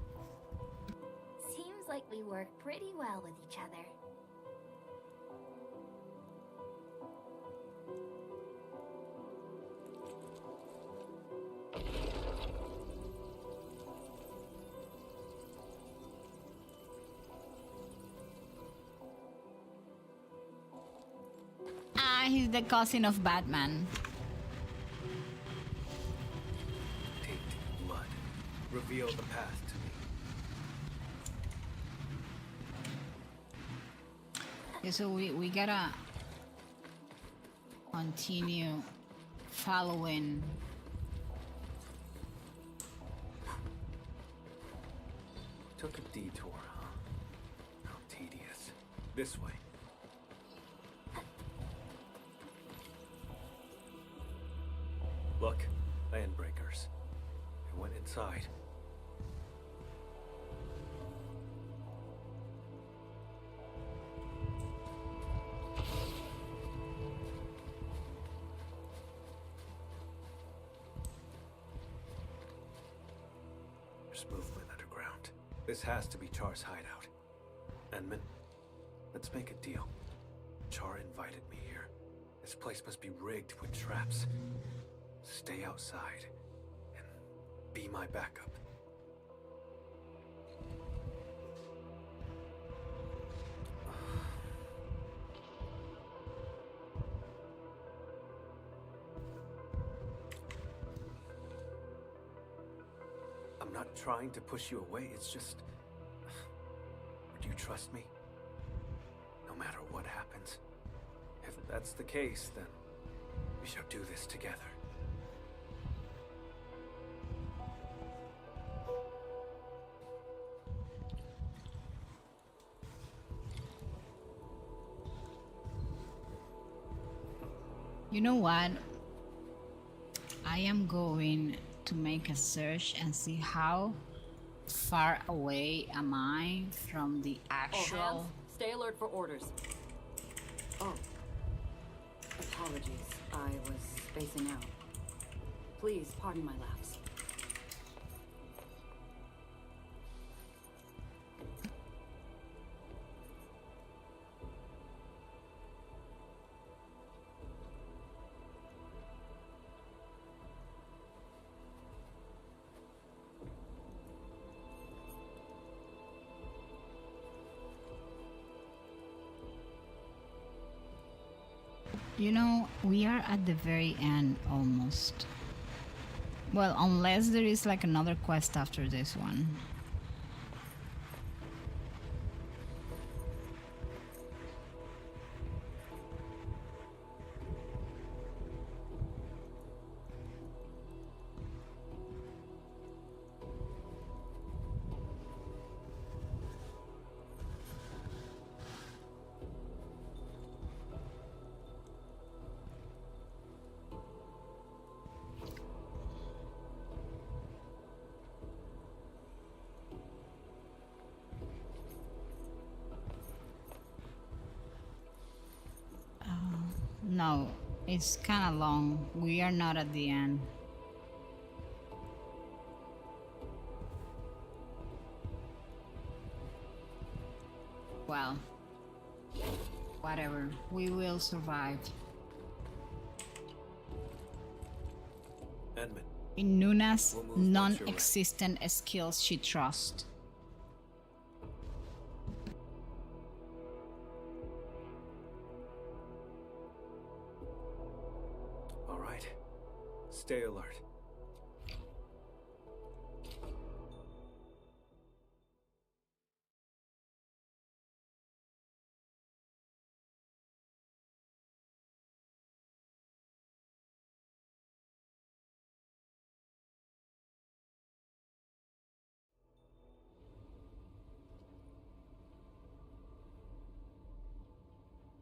Seems like we work pretty well with each other. Ah, he's the cousin of Batman. Tainted blood. Reveal the path to me. Yeah, so we gotta continue following. Took a detour, huh? How tedious. This way. Look, landbreakers. I went inside. There's movement underground. This has to be Char's hideout. Enman, let's make a deal. Char invited me here. This place must be rigged with traps. Stay outside and be my backup. I'm not trying to push you away, it's just... Would you trust me? No matter what happens. If that's the case, then we shall do this together. You know what? I am going to make a search and see how far away am I from the All actual... hands, stay alert for orders. Oh. Apologies. I was spacing out. Please, pardon my lapse. You know, we are at the very end almost. Well, unless there is like another quest after this one. No, it's kind of long. We are not at the end. Well, whatever. We will survive. Edmund, In Nuna's We'll move once you're ready. non-existent skills she trusts. all right. Stay alert.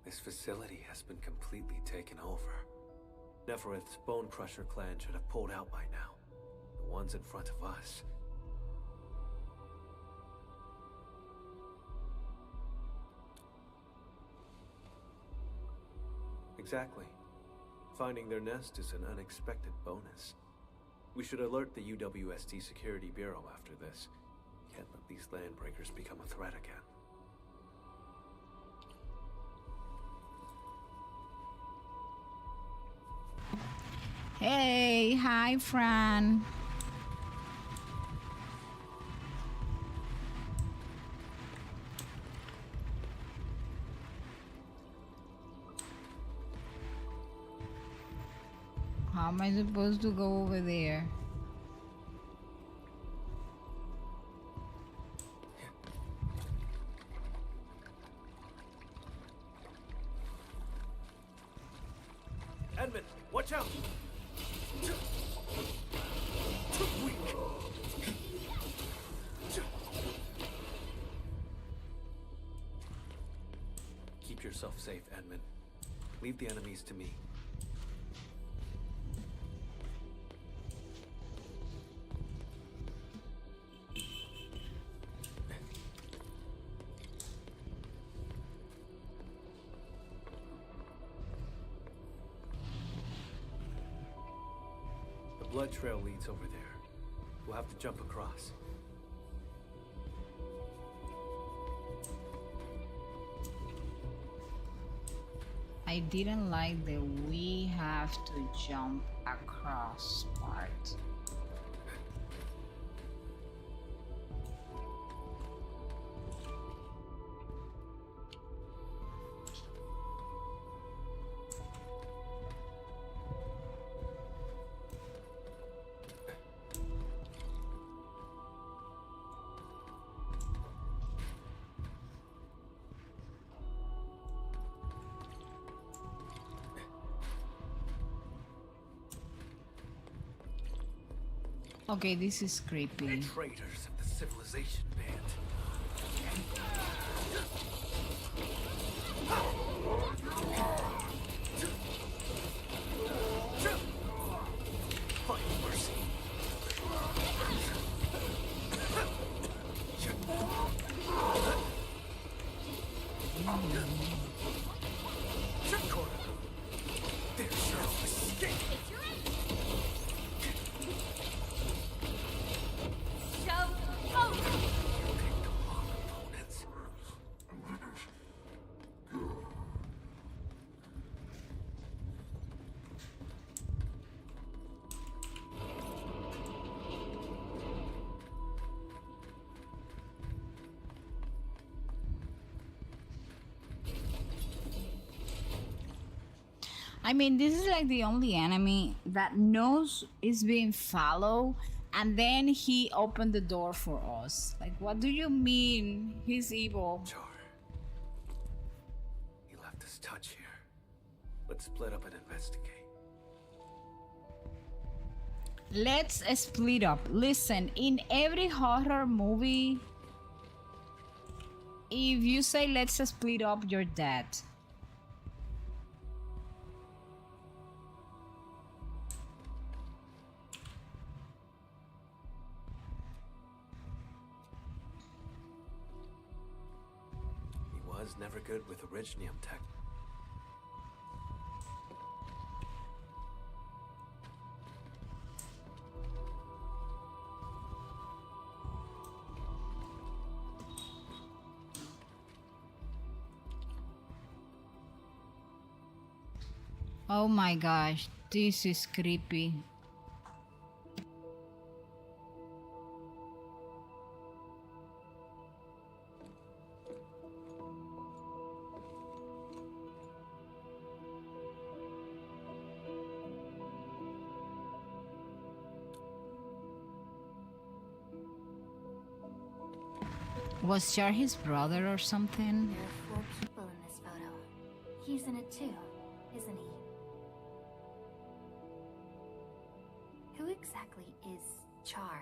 This facility has been completely taken over. Neferith's Bone Crusher clan should have pulled out by now. The ones in front of us. Exactly. Finding their nest is an unexpected bonus. We should alert the UWST Security Bureau after this. Can't let these landbreakers become a threat again. Hey, hi, Fran. How am I supposed to go over there? Edmund, watch out! Keep yourself safe, Edmund. Leave the enemies to me. The blood trail leads over there. We'll have to jump across. I didn't like the we have to jump across part. Okay, this is creepy. Traitors of the civilization band. Find mercy. There's no escape. I mean, this is like the only enemy that knows is being followed, and then he opened the door for us. Like, what do you mean he's evil? Char. He left his touch here. Let's split up and investigate. Let's split up. Listen, in every horror movie, if you say let's split up, you're dead. He was never good with originium tech. Oh my gosh, this is creepy. Was Char his brother or something? There are 4 people in this photo. He's in it too, isn't he? Who exactly is Char?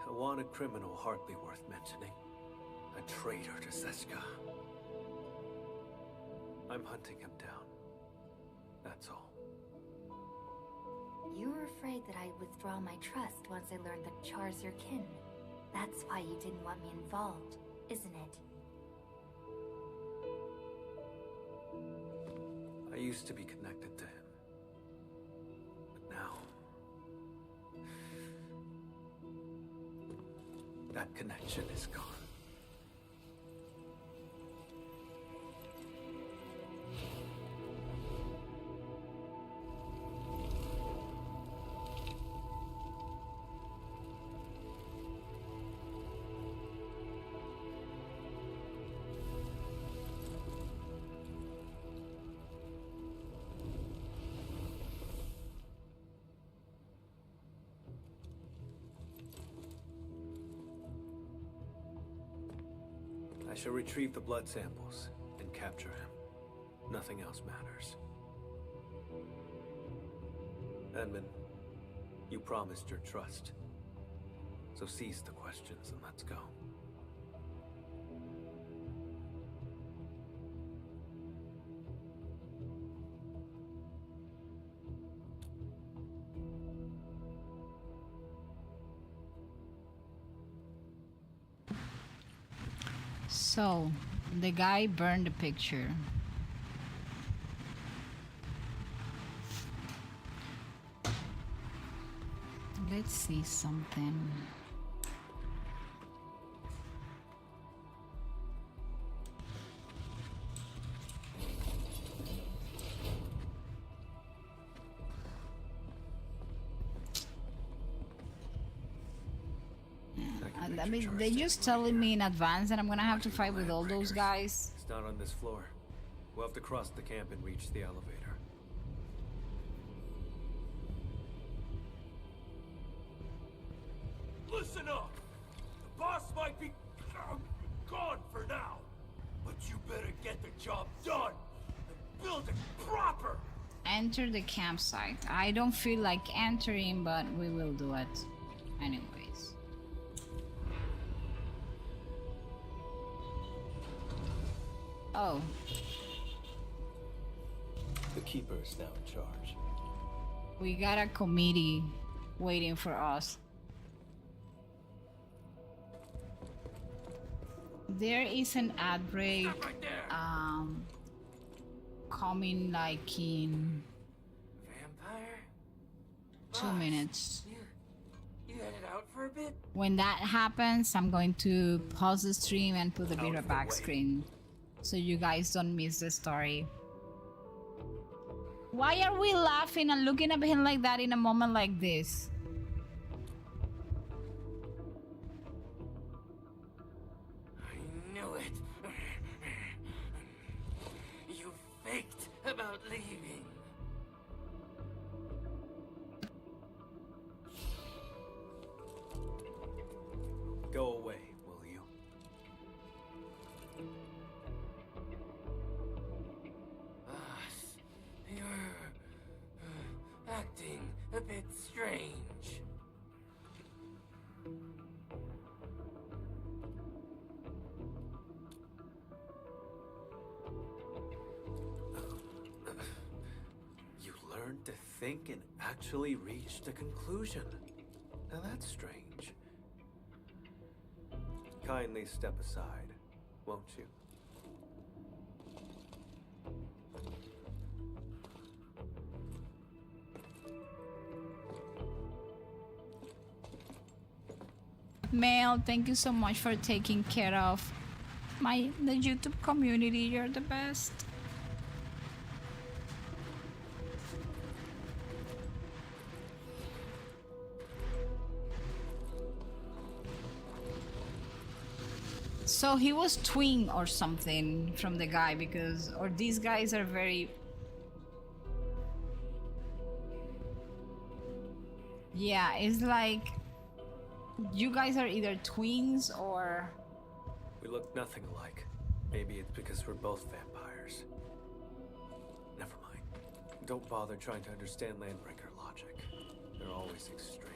A wanted criminal hardly worth mentioning. A traitor to Seska. I'm hunting him down. That's all. You were afraid that I'd withdraw my trust once I learned that Char's your kin. That's why you didn't want me involved, isn't it? I used to be connected to him. But now... that connection is gone. I shall retrieve the blood samples and capture him. Nothing else matters. Edmund, you promised your trust. So cease the questions and let's go. So, the guy burned the picture. Let's see something. I mean, they're just telling me in advance that I'm gonna have to fight with all those guys. It's not on this floor. We'll have to cross the camp and reach the elevator. Listen up! The boss might be gone for now, but you better get the job done and build it proper! Enter the campsite. I don't feel like entering, but we will do it anyways. Oh. The Keeper is now in charge. We got a committee waiting for us. There is an outbreak coming like in Vampire? 2 minutes. You headed out for a bit? When that happens, I'm going to pause the stream and put a bit of back screen so you guys don't miss the story. Why are we laughing and looking at him like that in a moment like this? I knew it. a bit strange. You learned to think and actually reached a conclusion. Now that's strange. Kindly step aside, won't you? Mel, thank you so much for taking care of the YouTube community. You're the best. So he was twin or something from the guy, because or these guys are very, yeah, it's like you guys are either twins or We look nothing alike. Maybe it's because we're both vampires. Never mind. Don't bother trying to understand Landbreaker logic. They're always extreme.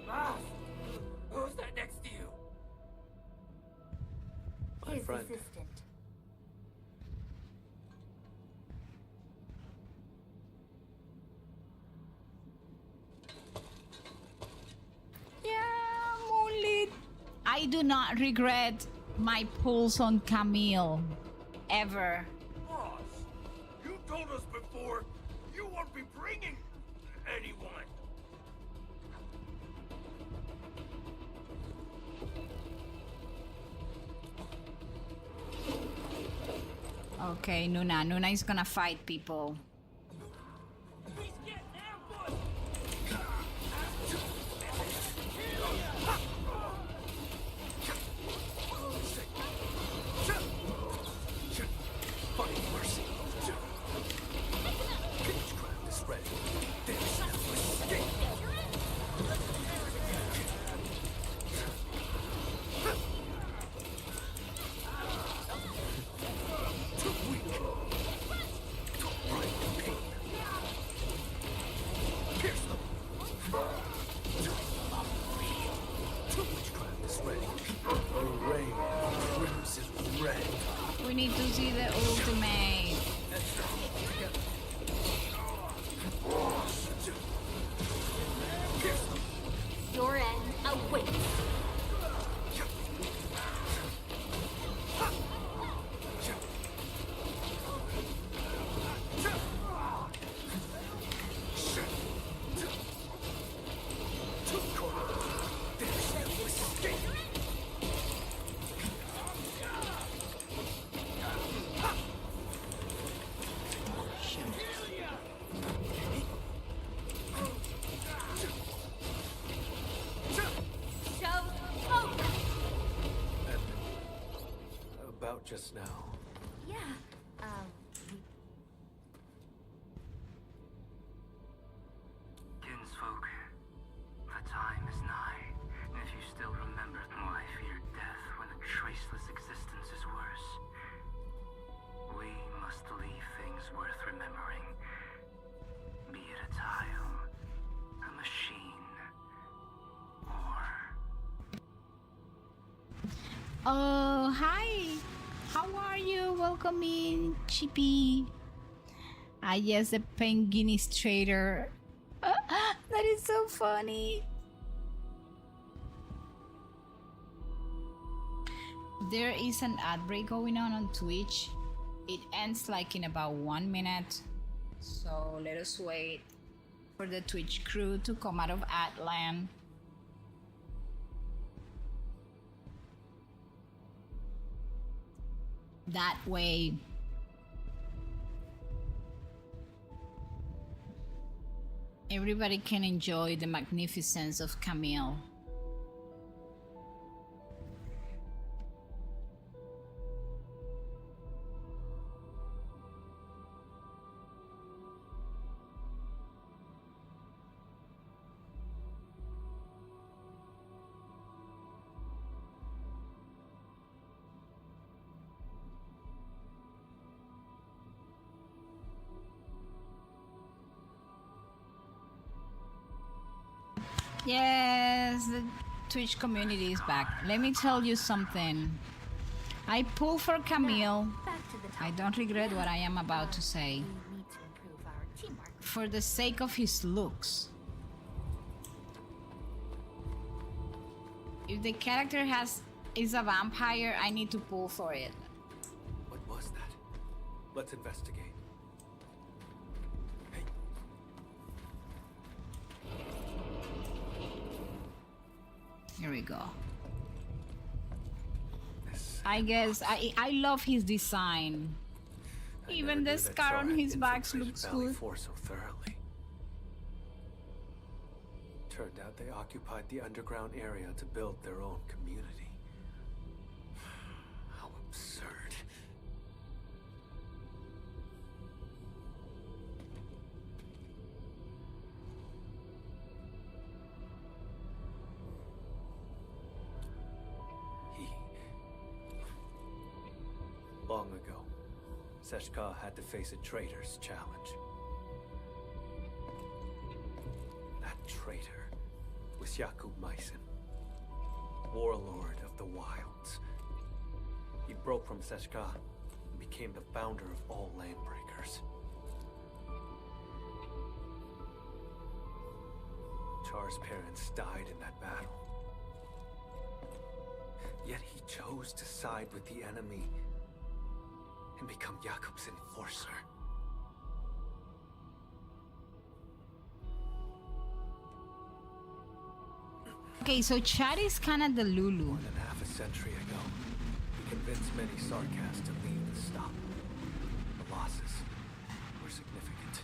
Ah! Who's that next to you? My His friend. assistant. yeah, Moonlit. I do not regret my pulls on Camille ever. Boss, you told us before you won't be bringing anyone. Okay, Nuna. Nuna is gonna fight people. He's getting ambushed. Fucking mercy. Witchcraft is ready. There's no escape. Too weak. Too bright in pain. Pierce them. Witchcraft is ready. The rain crimson red. We need to see the ultimate. Your end awaits. About just now. Yeah. Kinsfolk, the time is nigh, and if you still remember why I feared death when a traceless existence is worse, we must leave things worth remembering. Be it a tile, a machine, or... Oh, hi. How are you? Welcome in, Chippy. Ah, yes, the penguin trader. That is so funny. There is an ad break going on Twitch. It ends like in about 1 minute. So let us wait for the Twitch crew to come out of ad land. That way everybody can enjoy the magnificence of Camille. Yes, the Twitch community is back. Let me tell you something. I pull for Camille. I don't regret what I am about to say. For the sake of his looks. If the character is a vampire, I need to pull for it. What was that? Let's investigate. Hey. Here we go. I guess I love his design. Even the scar on his back looks good. So thoroughly. Turned out they occupied the underground area to build their own community. How absurd. Long ago, Seshka had to face a traitor's challenge. That traitor was Jakub Meissen, warlord of the wilds. He broke from Seshka and became the founder of all Landbreakers. Char's parents died in that battle. Yet he chose to side with the enemy and become Jakub's enforcer. Okay, so Chad is kind of the Lulu. More than half a century ago, he convinced many Sarkas to leave the stop. The losses were significant.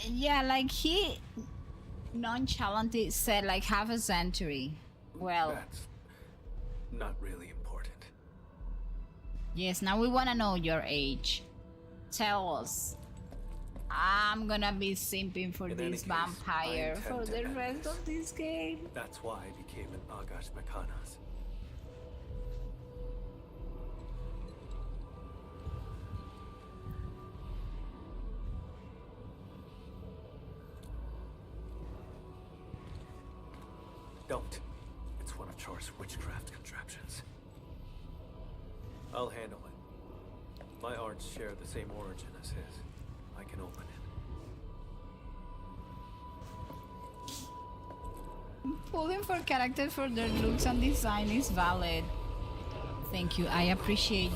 Yeah, like he nonchalantly said like half a century. Well, that's not really important. Yes, now we want to know your age. Tell us. I'm gonna be simping for this vampire for the rest of this game. That's why I became an Agash Mekanas. Don't. It's one of Char's witchcraft contraptions. I'll handle it. My arts share the same origin as his. I can open it. Pulling for characters for their looks and design is valid. Thank you. I appreciate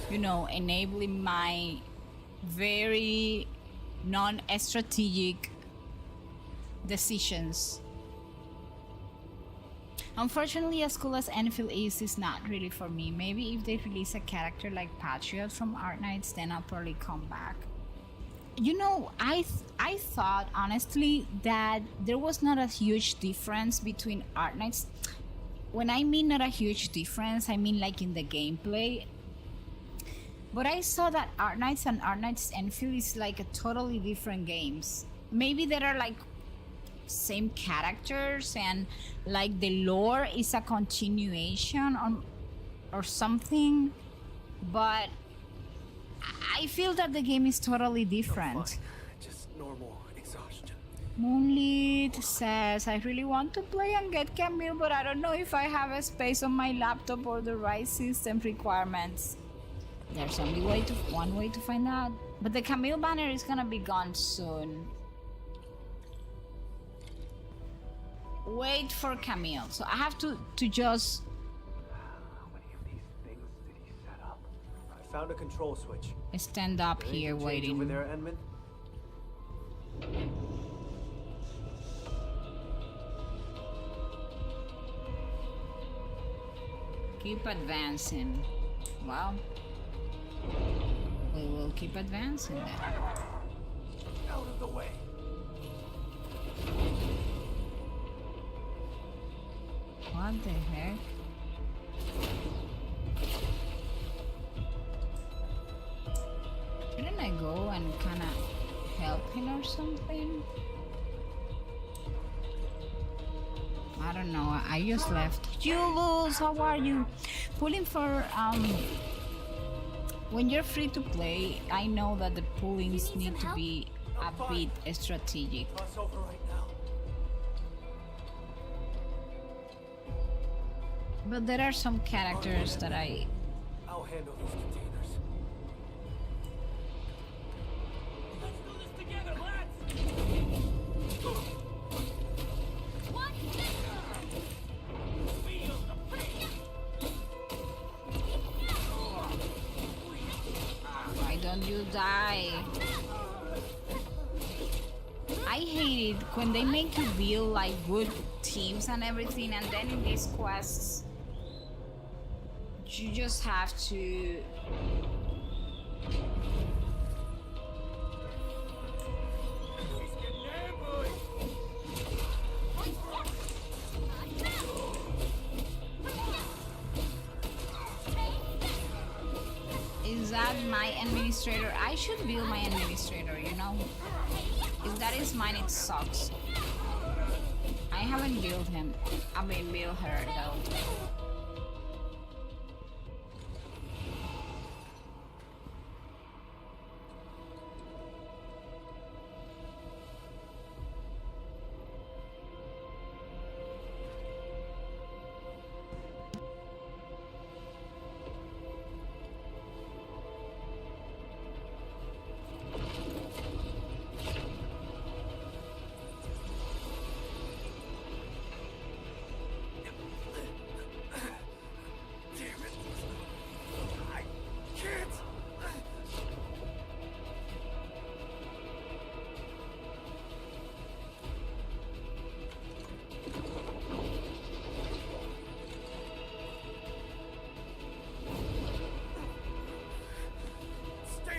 you know, enabling my very non-strategic decisions. Unfortunately, as cool as Endfield is, it's not really for me. Maybe if they release a character like Patriot from Art Knights, then I'll probably come back. You know, I thought, honestly, that there was not a huge difference between Art Knights. When I mean not a huge difference, I mean like in the gameplay. But I saw that Art Knights and Art Knights Endfield is like a totally different games. Maybe there are like same characters and like the lore is a continuation on or something, but I feel that the game is totally different. Just normal exhaustion. Moonlit says, I really want to play and get Camille, but I don't know if I have a space on my laptop or the right system requirements. There's only one way to find out. But the Camille banner is gonna be gone soon. Wait for Camille. So I have to just... How many of these things did he set up? I found a control switch. stand up here waiting. Over there, Edmund? Keep advancing. Well, we will keep advancing then. Out of the way. What the heck? Shouldn't I go and kind of help him or something? I I don't know. I just left. You lose. How are you? Pulling for when you're free to play, I know that the pullings need to be a bit strategic. Bus over right now. But there are some characters that I'll handle these containers. Let's do this together, lads! Why don't you die? I hate it when they make you build like good teams and everything, and then in these quests you just have to Is that my administrator? I should build my administrator, you know? If that is mine, it sucks. I haven't built him. I mean, build her though.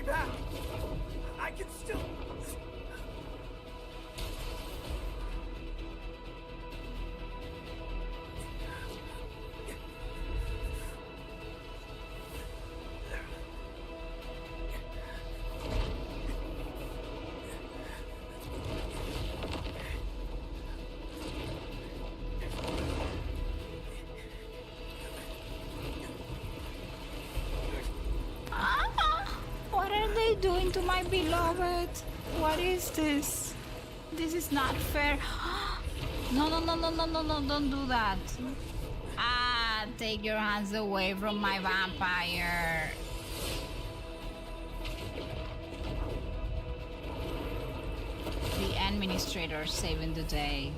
back! I can still... What are they doing to my beloved? What is this? This is not fair. No, no, no, no, no, no, no, don't do that. Ah, take your hands away from my vampire. The administrator saving the day.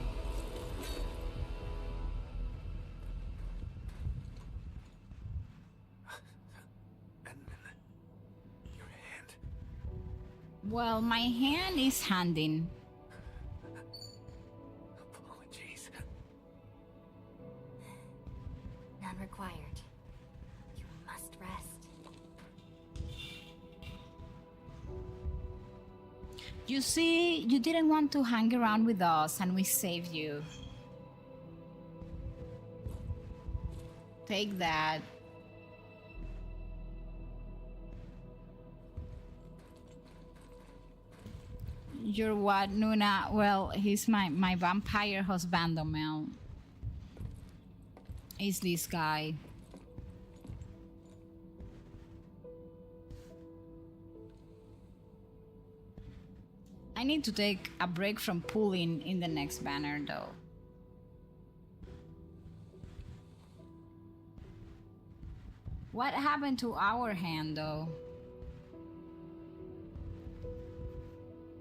Well, my hand is handing. Apologies. None required. You must rest. You see, you didn't want to hang around with us and we saved you. Take that. You're what, Nuna? Well, he's my vampire husband, Mel. Is this guy. I need to take a break from pulling in the next banner, though. What happened to our hand, though?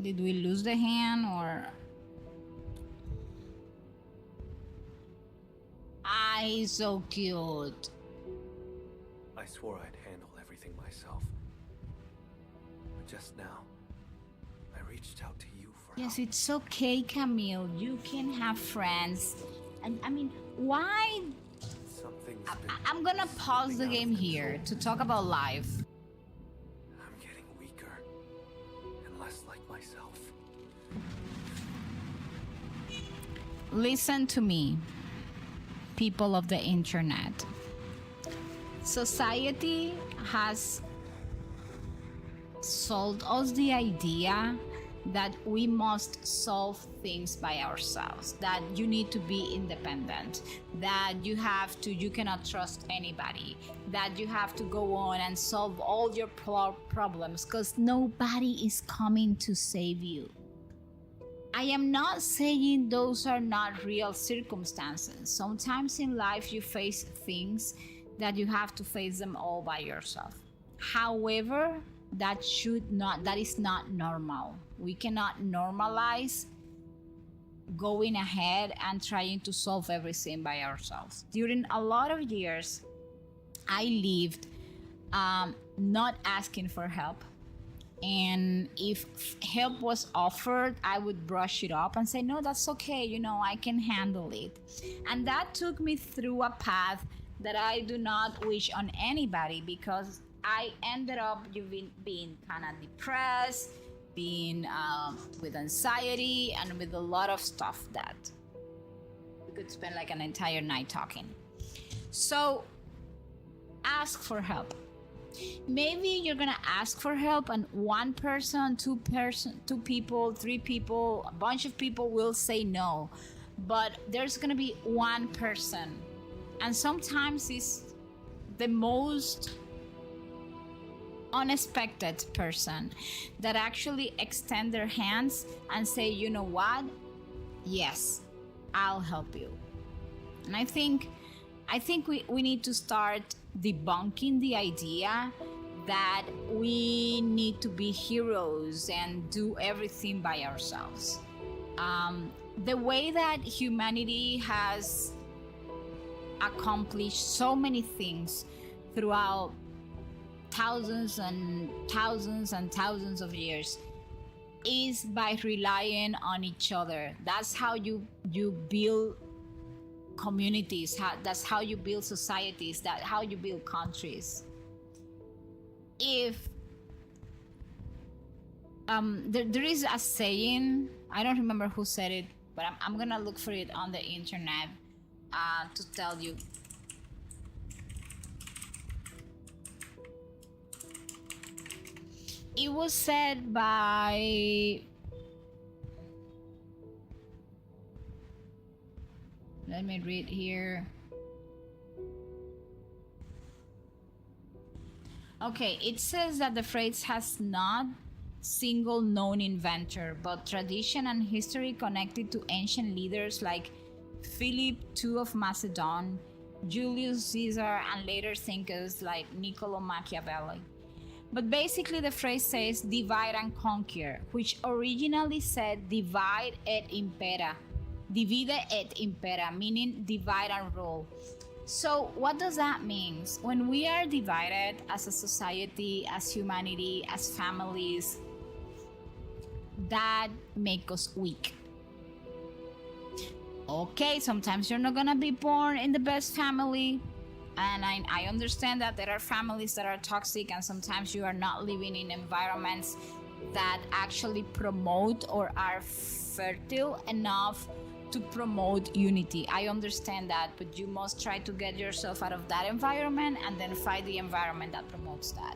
Did we lose the hand, or... Ah, he's so cute. I swore I'd handle everything myself. But just now, I reached out to you for Yes, help. it's okay, Camille. You can have friends. And I mean, why... Something's I'm gonna pause the game here to talk about life. I'm getting weaker and less like myself. Listen to me, people of the internet. Society has sold us the idea that we must solve things by ourselves, that you need to be independent, that you cannot trust anybody, that you have to go on and solve all your problems because nobody is coming to save you. I am not saying those are not real circumstances. Sometimes in life you face things that you have to face them all by yourself. However, that is not normal. We cannot normalize going ahead and trying to solve everything by ourselves. During a lot of years, I lived not asking for help. And if help was offered, I would brush it up and say, no, that's okay, I can handle it. And that took me through a path that I do not wish on anybody, because I ended up being kind of depressed, being with anxiety, and with a lot of stuff that we could spend like an entire night talking. So ask for help. Maybe you're gonna ask for help and one person, two people, three people, a bunch of people will say no, but there's gonna be one person, and sometimes it's the most unexpected person that actually extend their hands and say, you know what, yes, I'll help you. And I think we need to start debunking the idea that we need to be heroes and do everything by ourselves. The way that humanity has accomplished so many things throughout thousands and thousands and thousands of years is by relying on each other. That's how you build communities, that's how you build societies, that's how you build countries. If there is a saying, I don't remember who said it, but I'm gonna look for it on the internet to tell you. It was said by, let me read here. Okay, it says that the phrase has not single known inventor, but tradition and history connected to ancient leaders like Philip II of Macedon, Julius Caesar, and later thinkers like Niccolo Machiavelli. But basically the phrase says divide and conquer, which originally said divide et impera. Divide et impera, meaning divide and rule. So what does that mean? When we are divided as a society, as humanity, as families, that makes us weak. Okay, sometimes you're not gonna be born in the best family, and I understand that there are families that are toxic, and sometimes you are not living in environments that actually promote or are fertile enough to promote unity. I understand that, but you must try to get yourself out of that environment and then find the environment that promotes that.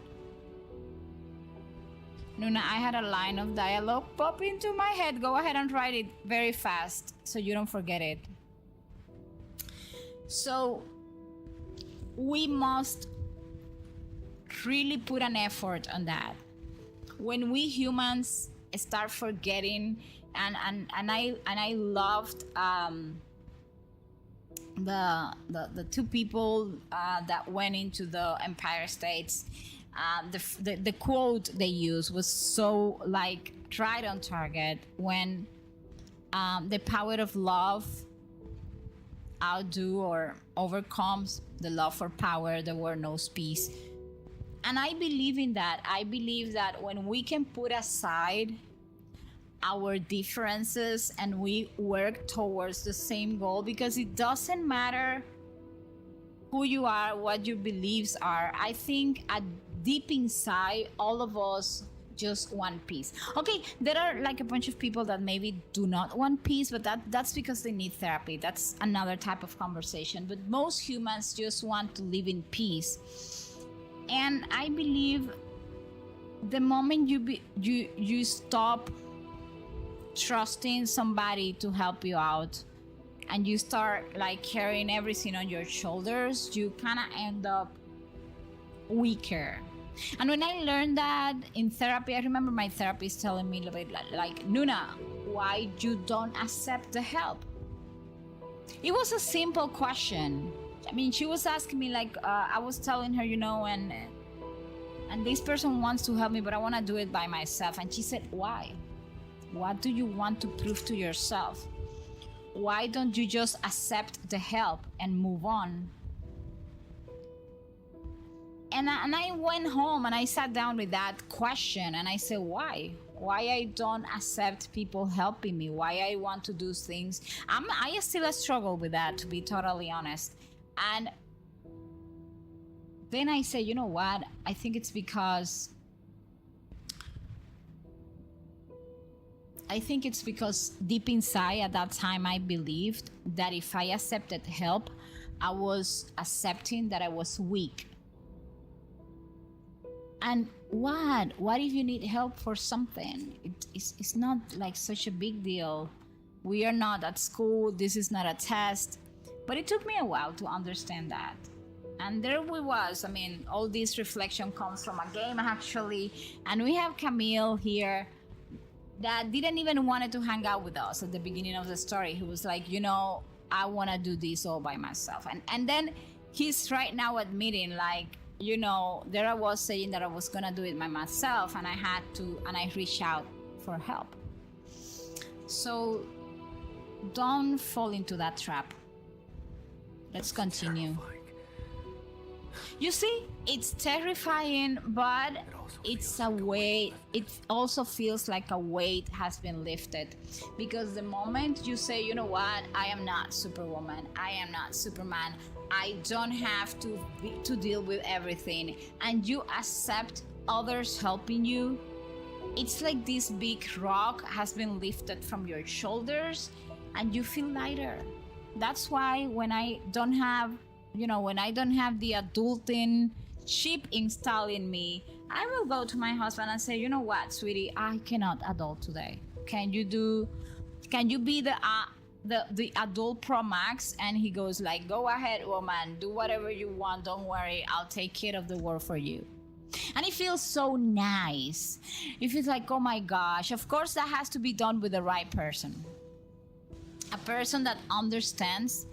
Nuna, I had a line of dialogue pop into my head. Go ahead and write it very fast so you don't forget it. So we must really put an effort on that. When we humans start forgetting, and I loved the two people that went into the Empire States. The quote they used was so like right on target, when the power of love outdo or overcomes the love for power, the world knows peace. And I believe in that. I believe that when we can put aside our differences and we work towards the same goal, because it doesn't matter who you are, what your beliefs are. I think at deep inside, all of us just want peace. Okay, there are like a bunch of people that maybe do not want peace, but that's because they need therapy. That's another type of conversation. But most humans just want to live in peace. And I believe the moment you stop trusting somebody to help you out and you start like carrying everything on your shoulders, you kind of end up weaker. And when I learned that in therapy, I remember my therapist telling me like, Nuna, why you don't accept the help? It was a simple question. I mean, she was asking me like, I was telling her, you know, and this person wants to help me, but I want to do it by myself. And she said, why? What do you want to prove to yourself? Why don't you just accept the help and move on? And I went home and I sat down with that question and I said, why? Why I don't accept people helping me? Why I want to do things? I still struggle with that, to be totally honest. And then I said, you know what? I think it's because deep inside at that time I believed that if I accepted help, I was accepting that I was weak. And what if you need help for something? It's not like such a big deal. We are not at school, this is not a test. But it took me a while to understand that. And there we was. I mean, all this reflection comes from a game actually. And we have Camille here that didn't even want to hang out with us at the beginning of the story. He was like, you know, I want to do this all by myself. And then he's right now admitting like, you know, there I was saying that I was gonna do it by myself and I reached out for help. So don't fall into that trap. Let's continue. You see, it's terrifying, but it's a weight. It also feels like a weight has been lifted, because the moment you say, you know what, I am not Superwoman, I am not Superman, I don't have to deal with everything, and you accept others helping you, it's like this big rock has been lifted from your shoulders and you feel lighter. That's why when I don't have the adulting chip installed in me, I will go to my husband and say, you know what, sweetie, I cannot adult today. Can you be the adult pro max? And he goes like, go ahead, woman, do whatever you want, don't worry, I'll take care of the world for you. And it feels so nice. It feels like, oh my gosh. Of course that has to be done with the right person, a person that understands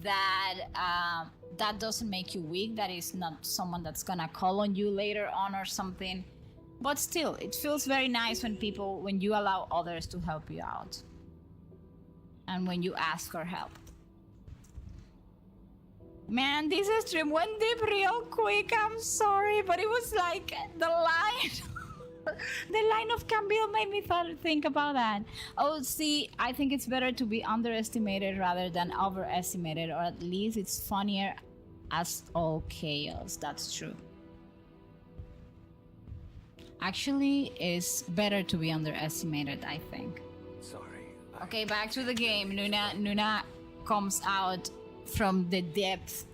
that that doesn't make you weak, that is not someone that's gonna call on you later on or something. But still, it feels very nice when you allow others to help you out and when you ask for help. Man, this stream went deep real quick. I'm sorry, but it was like the line of Camille made me think about that. Oh, see, I think it's better to be underestimated rather than overestimated, or at least it's funnier as all chaos. That's true. Actually, it's better to be underestimated, I think. Sorry. Okay, back to the game. Nuna comes out from the depth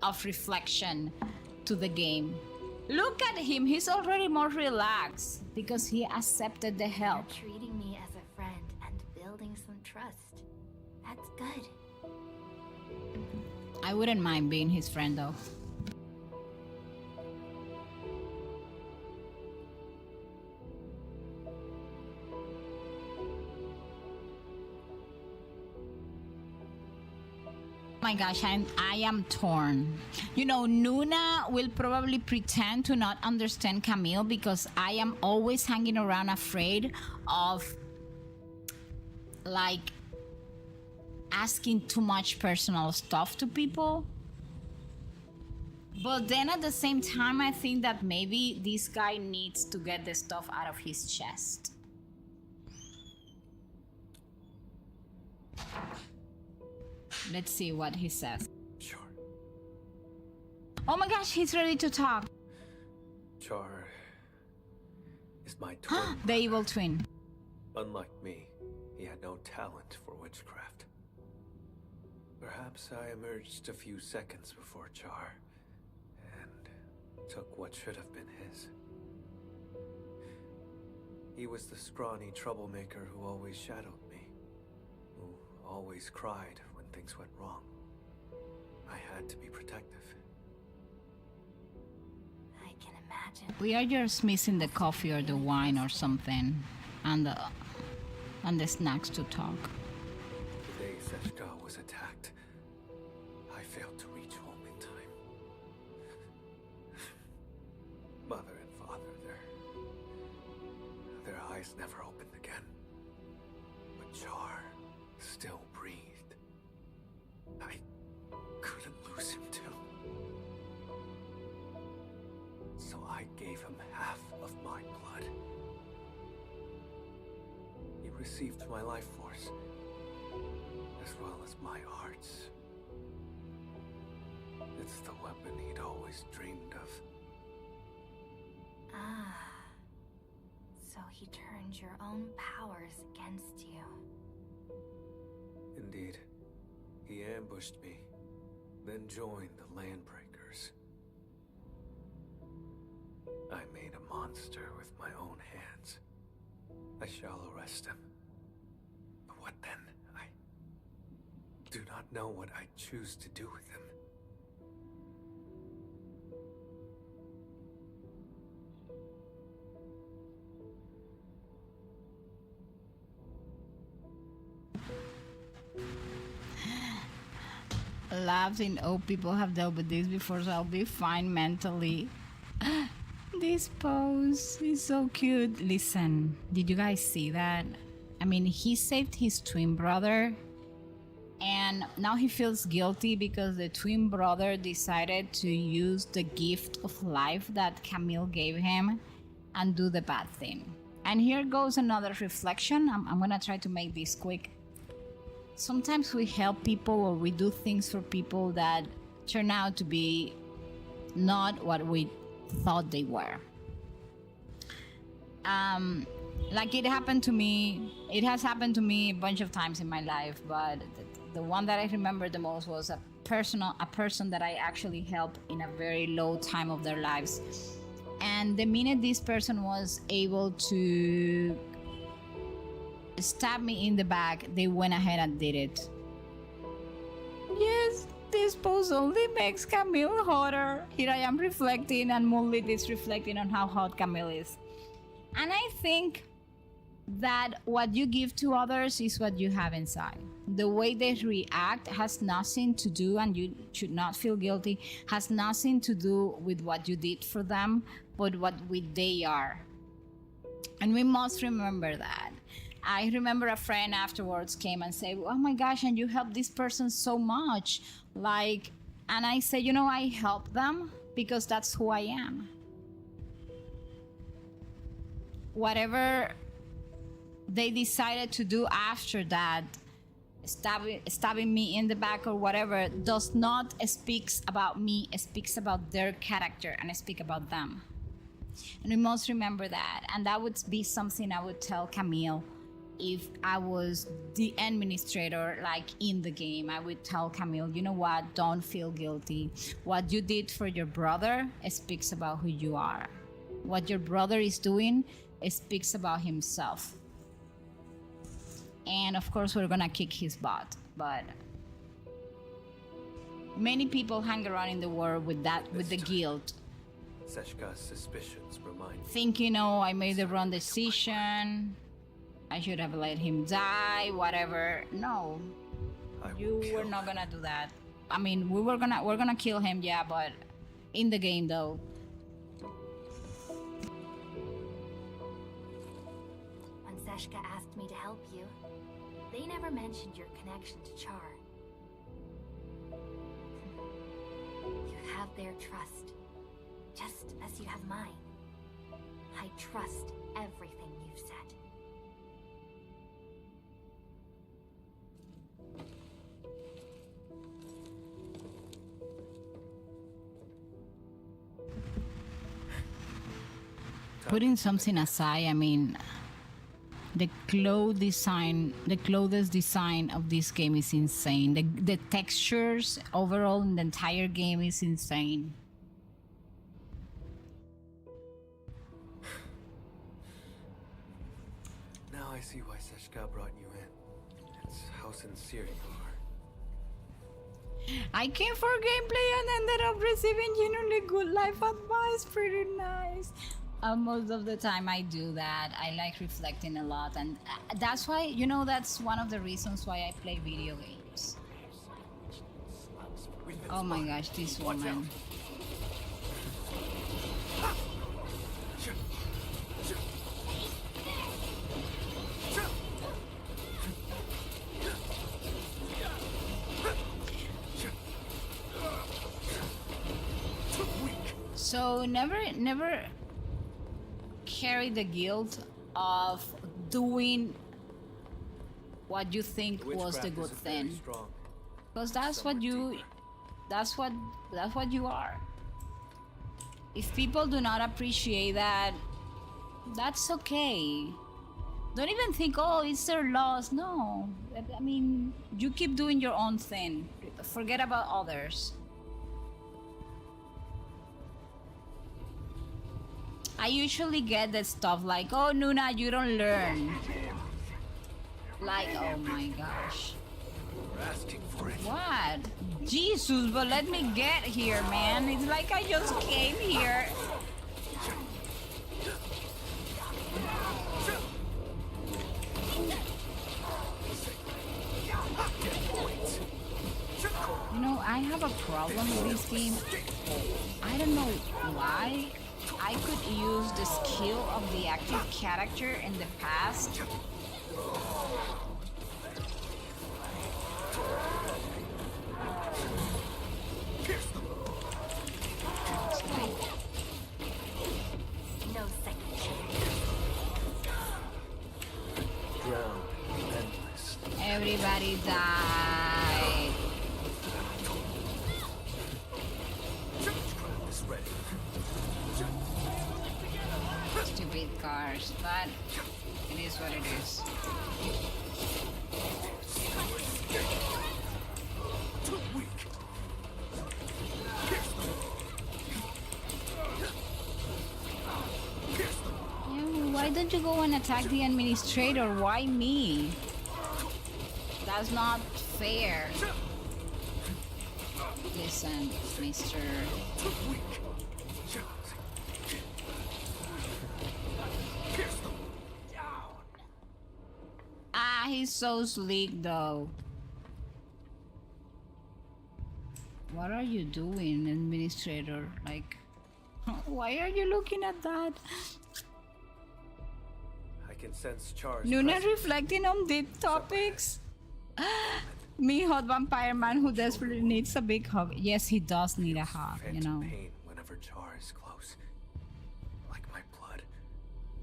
of reflection to the game. Look at him, he's already more relaxed because he accepted the help. You're treating me as a friend and building some trust. That's good. I wouldn't mind being his friend though. Oh my gosh, I am torn. You know, Nuna will probably pretend to not understand Camille because I am always hanging around afraid of like asking too much personal stuff to people. But then at the same time, I think that maybe this guy needs to get the stuff out of his chest. Let's see what he says. Sure. Oh my gosh, he's ready to talk. Char is my twin. The evil twin. Unlike me, he had no talent for witchcraft. Perhaps I emerged a few seconds before Char and took what should have been his. He was the scrawny troublemaker who always shadowed me, who always cried when things went wrong. I had to be protective. I can imagine. We are just missing the coffee or the wine or something, and the snacks to talk. The day Seshka was attacked, I failed to reach home in time. Mother and father, their eyes never opened again. But Char still breathed. I couldn't lose him too. So I gave him half of my blood. He received my life force, as well as my arts. It's the weapon he'd always dreamed of. Ah. So he turned your own powers against you. Indeed. He ambushed me, then joined the Landbreakers. I made a monster with my own hands. I shall arrest him. But what then? I do not know what I choose to do with him. Laughing, oh, people have dealt with this before, so I'll be fine mentally. This pose is so cute. Listen, did you guys see that? I mean, he saved his twin brother, and now he feels guilty because the twin brother decided to use the gift of life that Camille gave him and do the bad thing. And here goes another reflection. I'm gonna try to make this quick. Sometimes we help people or we do things for people that turn out to be not what we thought they were. Like it happened to me, it has happened to me a bunch of times in my life, but the one that I remember the most was a person that I actually helped in a very low time of their lives. And the minute this person was able to stab me in the back, they went ahead and did it. Yes, this pose only makes Camille hotter. Here I am reflecting, and Moonlit is reflecting on how hot Camille is. And I think that what you give to others is what you have inside. The way they react has nothing to do, and you should not feel guilty, has nothing to do with what you did for them, but what they are. And we must remember that. I remember a friend afterwards came and said, oh my gosh, and you helped this person so much. Like, and I said, you know, I help them because that's who I am. Whatever they decided to do after that, stabbing me in the back or whatever, does not speaks about me, it speaks about their character, and I speak about them. And we must remember that. And that would be something I would tell Camille if I was the administrator, like in the game. I would tell Camille, you know what, don't feel guilty. What you did for your brother, it speaks about who you are. What your brother is doing, it speaks about himself. And of course we're gonna kick his butt, but many people hang around in the world with that, with the guilt. Seshka's suspicions remind Thinking, oh, I made the wrong decision, I should have let him die, whatever. No, you were not gonna do that. I mean, we're gonna kill him, yeah, but in the game though. When Seshka asked me to help you, they never mentioned your connection to Char. You have their trust, just as you have mine. I trust everything you've said. Putting something aside, I mean, the clothes design of this game is insane. The textures overall in the entire game is insane. I see why Seshka brought you in. It's how sincere you are. I came for gameplay and ended up receiving genuinely good life advice. Pretty nice. Most of the time I do that. I like reflecting a lot, and that's why, you know, that's one of the reasons why I play video games. Oh my gosh, this woman. So never carry the guilt of doing what you think was the good thing, because that's what you are. If people do not appreciate that, that's okay. Don't even think, oh, it's their loss. No, I mean, you keep doing your own thing. Forget about others. I usually get that stuff like, oh, Nuna, you don't learn. Like, oh my gosh. We're asking for it. What? Jesus, but let me get here, man. It's like I just came here. You know, I have a problem with this game. I don't know why. I could use the skill of the active character in the past. No second chance. Drown, endless. Everybody died. Is ready. Stupid cars, but it is what it is. Too weak. Yeah, why don't you go and attack the administrator? Why me? That's not fair. Listen, mister. Ah, he's so sleek though. What are you doing, administrator? Like, why are you looking at that? I can sense Char's Nuna presence. reflecting on deep topics. Me, hot vampire man who desperately needs a big hug. Yes, he does need a hug, you know. Pain whenever Char is close. Like my blood,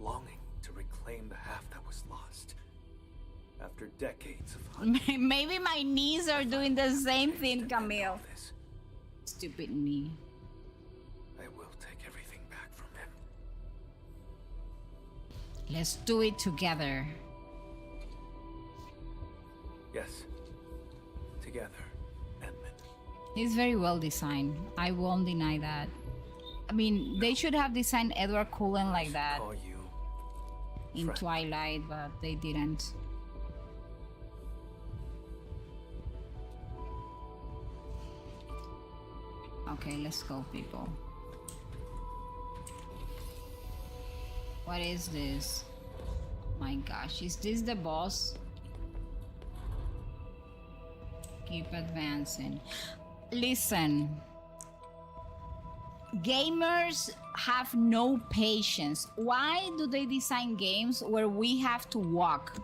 longing to reclaim the half that was lost. After decades of hunting, Maybe my knees are doing the same thing, Camille. this, Stupid knee. I will take everything back from him. Let's do it together. Yes. Together, Edmund. He's very well designed. I won't deny that. I mean, they should have designed Edward Cullen like that Call you in friend. Twilight, but they didn't. Okay, let's go, people. What is this? My gosh, is this the boss? Keep advancing. Listen. Gamers have no patience. Why do they design games where we have to walk?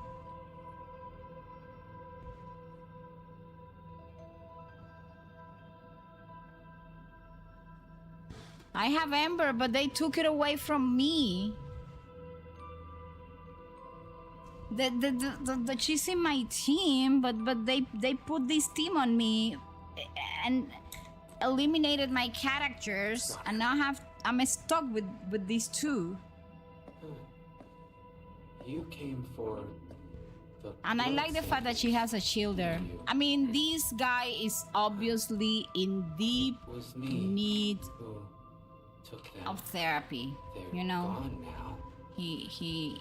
I have Ember, but they took it away from me. She's in my team, but they put this team on me and eliminated my characters, and now I'm stuck with these two. You came for the And I like the fact that she has a shielder. I mean, this guy is obviously in deep was me need who took them. of therapy. They're You know, gone now. he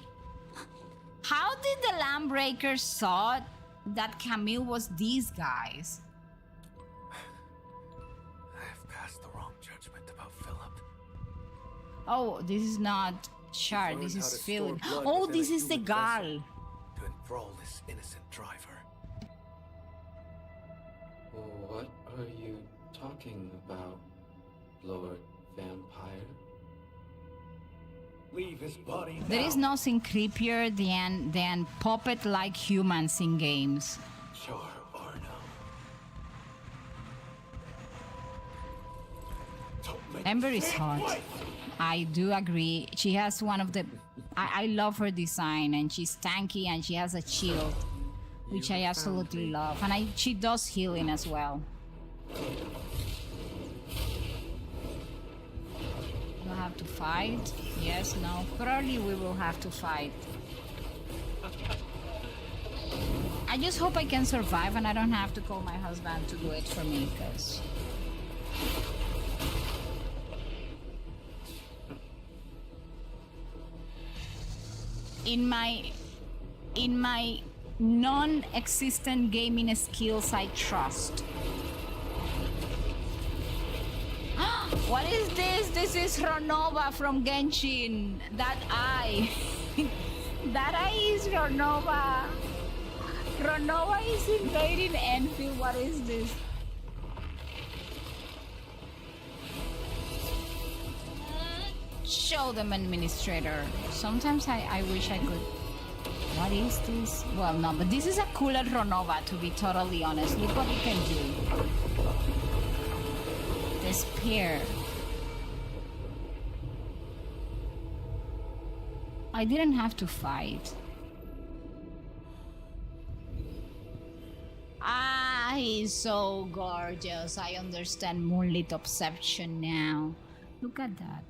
How did the Landbreakers thought that Camille was these guys? I've passed the wrong judgment about Philip. Oh, this is not Char, this is Philip. Oh, this is the girl. To enthrall this innocent driver. What are you talking about, Lord Vampire? Leave his body now. There is nothing creepier than puppet-like humans in games. Char Arno. Ember is hot. I do agree. She has one of the... I love her design, and she's tanky, and she has a shield, which I absolutely love. And she does healing as well. Do I have to fight? Yes, no. Probably we will have to fight. I just hope I can survive and I don't have to call my husband to do it for me, because... In my non-existent gaming skills, I trust. What is this? This is Ronova from Genshin. That eye. That eye is Ronova. Ronova is invading Enfield. What is this? Show them, administrator. Sometimes I wish I could. What is this? Well, no, but this is a cooler Ronova, to be totally honest. Look what it can do. The spear. I didn't have to fight. Ah, he's so gorgeous. I understand Moonlit Obsession now. Look at that.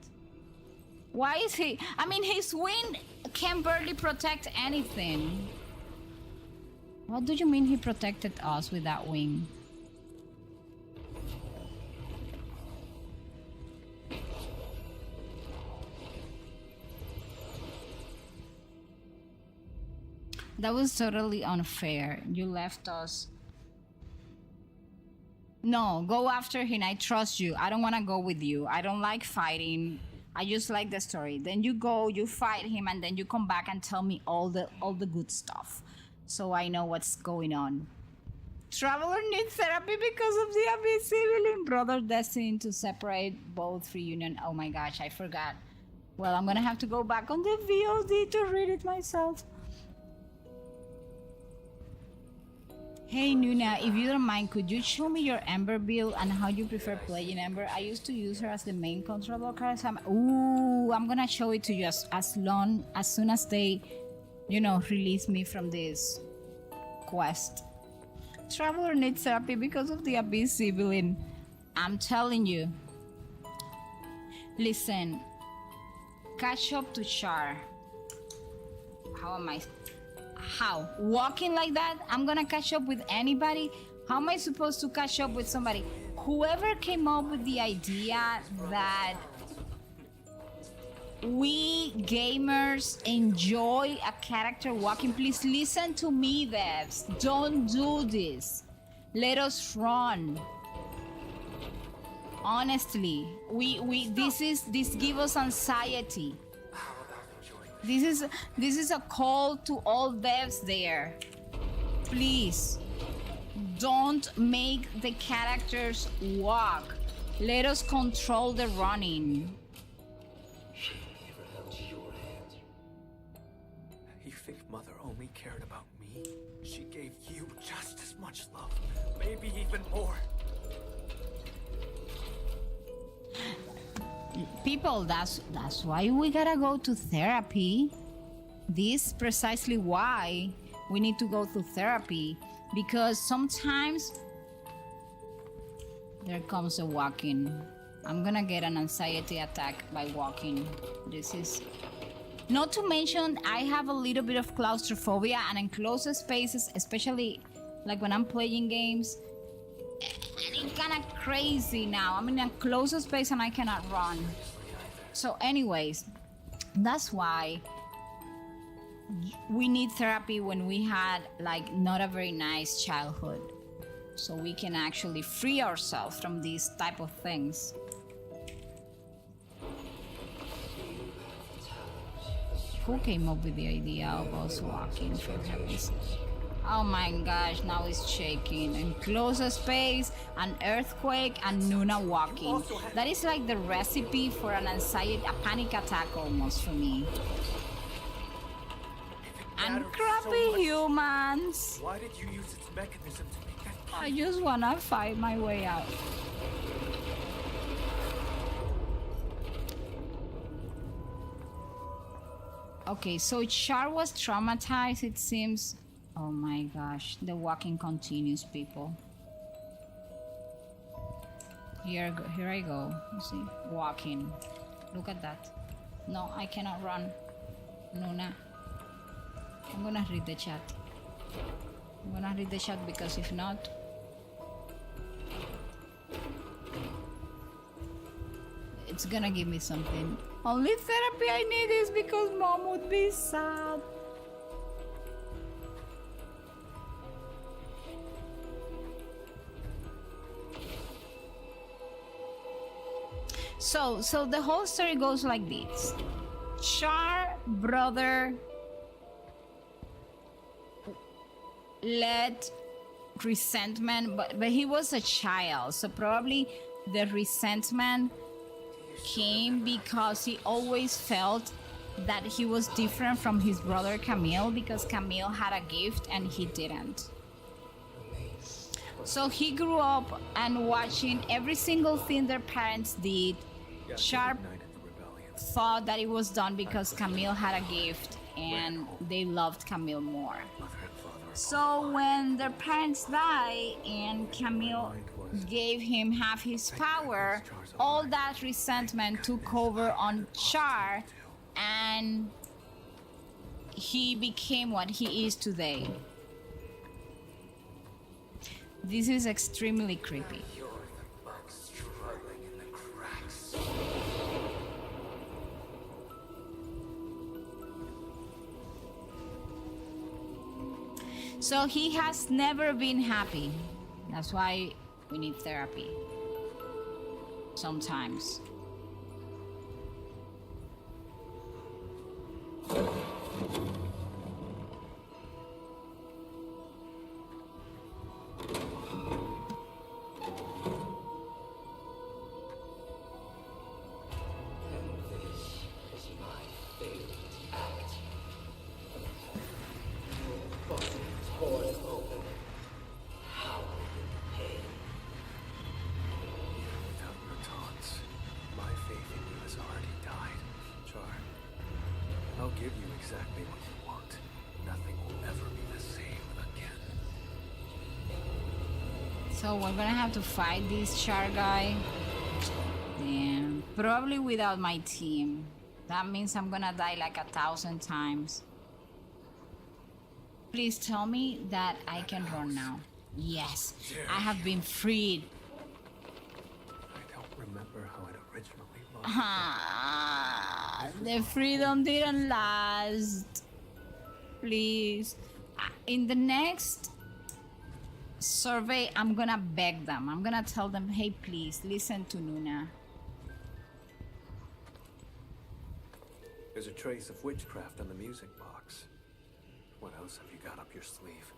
Why is he... I mean, his wing can barely protect anything. What do you mean he protected us with that wing? That was totally unfair. You left us... No, go after him. I trust you. I don't want to go with you. I don't like fighting. I just like the story. Then you go, you fight him, and then you come back and tell me all the good stuff, so I know what's going on. Traveler needs therapy because of the abyss sibling. Brother destined to separate, both reunion. Oh my gosh, I forgot. Well, I'm gonna have to go back on the VOD to read it myself. Hey Nuna, if you don't mind, could you show me your Ember build and how you prefer playing Ember? I used to use her as the main controller card. So I'm gonna show it to you as soon as they, release me from this quest. Traveler needs therapy because of the abyss sibling. I'm telling you. Listen, catch up to Char. How am I? How? Walking like that? I'm gonna catch up with anybody? How am I supposed to catch up with somebody? Whoever came up with the idea that we gamers enjoy a character walking, please listen to me, devs. Don't do this. Let us run. Honestly, this gives us anxiety. This is a call to all devs there. Please, don't make the characters walk. Let us control the running. You think Mother only cared about me? She gave you just as much love, maybe even more. People, that's why we gotta go to therapy. This is precisely why we need to go to therapy, because sometimes there comes a walking. I'm gonna get an anxiety attack by walking. This is not to mention I have a little bit of claustrophobia, and in closed spaces, especially like when I'm playing games, and it's kind of crazy now. I'm in a closed space and I cannot run. So anyways, that's why we need therapy when we had like not a very nice childhood, so we can actually free ourselves from these type of things. Who came up with the idea of us walking, for heaven's sake? Oh my gosh, now it's shaking. Enclose a space, an earthquake, and Nuna walking. That is like the recipe for an anxiety, a panic attack almost for me. And crappy humans. Why did you use its mechanism to make that? I just wanna fight my way out. Okay, so Char was traumatized, it seems. Oh my gosh, the walking continues, people. Here I go. You see, walking. Look at that. No, I cannot run. Nuna. I'm gonna read the chat. I'm gonna read the chat because if not, it's gonna give me something. Only therapy I need is because mom would be sad. So the whole story goes like this. Char brother let resentment, but he was a child, so probably the resentment came because he always felt that he was different from his brother Camille, because Camille had a gift and he didn't. So he grew up and watching every single thing their parents did. Sharp thought that it was done because Camille had a gift and they loved Camille more. So when their parents died and Camille gave him half his power, all that resentment took over on Char and he became what he is today. This is extremely creepy. So he has never been happy. That's why we need therapy. Sometimes. So we're gonna have to fight this Char guy. Damn. Probably without my team. That means I'm gonna die like 1,000 times. Please tell me that I can run now. Yes, I have been freed. I don't remember how it originally looked. The freedom didn't last. Please. In the next survey, I'm gonna beg them. I'm gonna tell them, hey, please, listen to Nuna. There's a trace of witchcraft on the music box. What else have you got up your sleeve?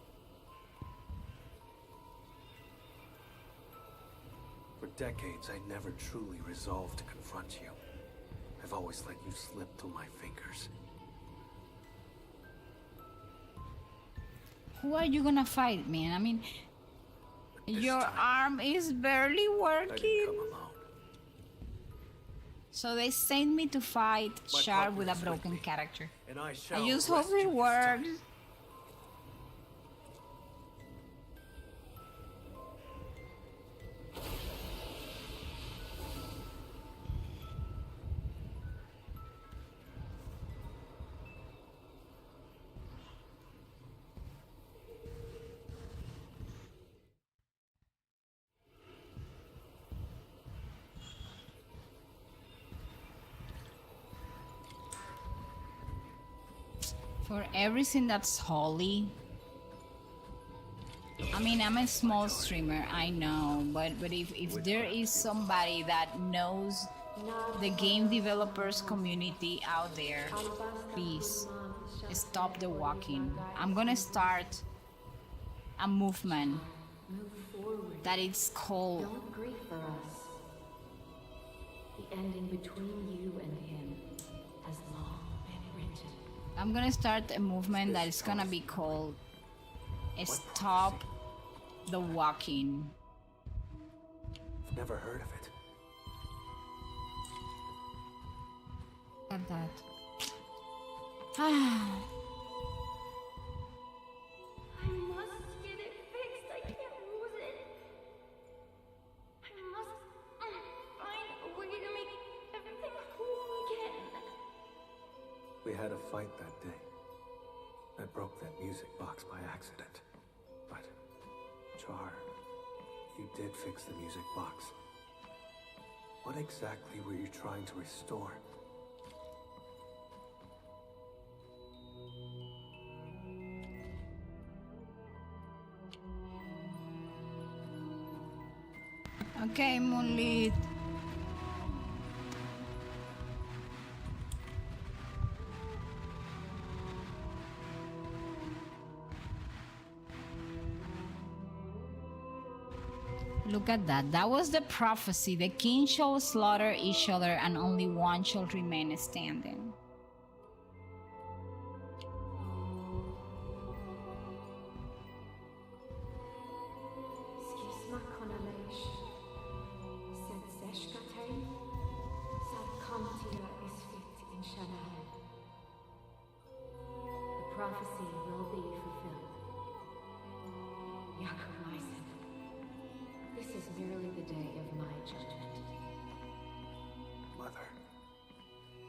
For decades, I never truly resolved to confront you. I've always let you slip through my fingers. Who are you gonna fight, man? I mean, your arm is barely working. So they sent me to fight Char with a broken character. I just hope it works. For everything that's holy. I mean, I'm a small streamer, I know, but if there is somebody that knows the game developers community out there, please stop the walking. I'm gonna start a movement that it's called Don't grieve for us. The ending between you and him has long been written. I'm gonna start a movement that is gonna be called Stop the Walking. I've never heard of it. Look at that. Ah. I must get it fixed. I can't lose it. I must find a way to make everything whole again. We had a fight that day. I broke that music box by accident. But, Char, you did fix the music box. What exactly were you trying to restore? Okay, Moonlit. Look at that. That was the prophecy. The king shall slaughter each other, and only one shall remain standing. Skisma konalesh. Sed seshkatein. Sad comtia is fit in Shanai. The prophecy will be fulfilled. Yaakov Myson. This is merely the day of my judgment. Mother,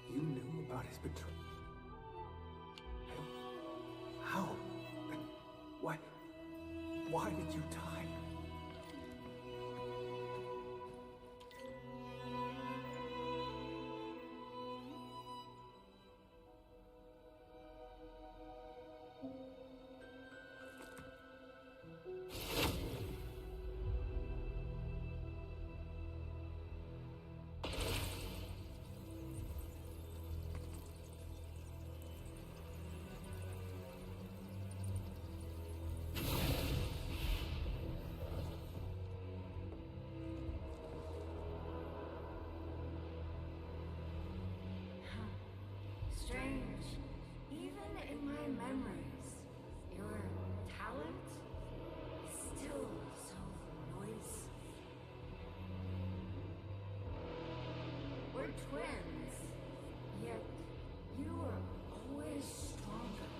you knew about his betrayal. How? And why? Why did you die? Strange. Even in my memories, your talent is still so noisy. We're twins, yet you are always stronger,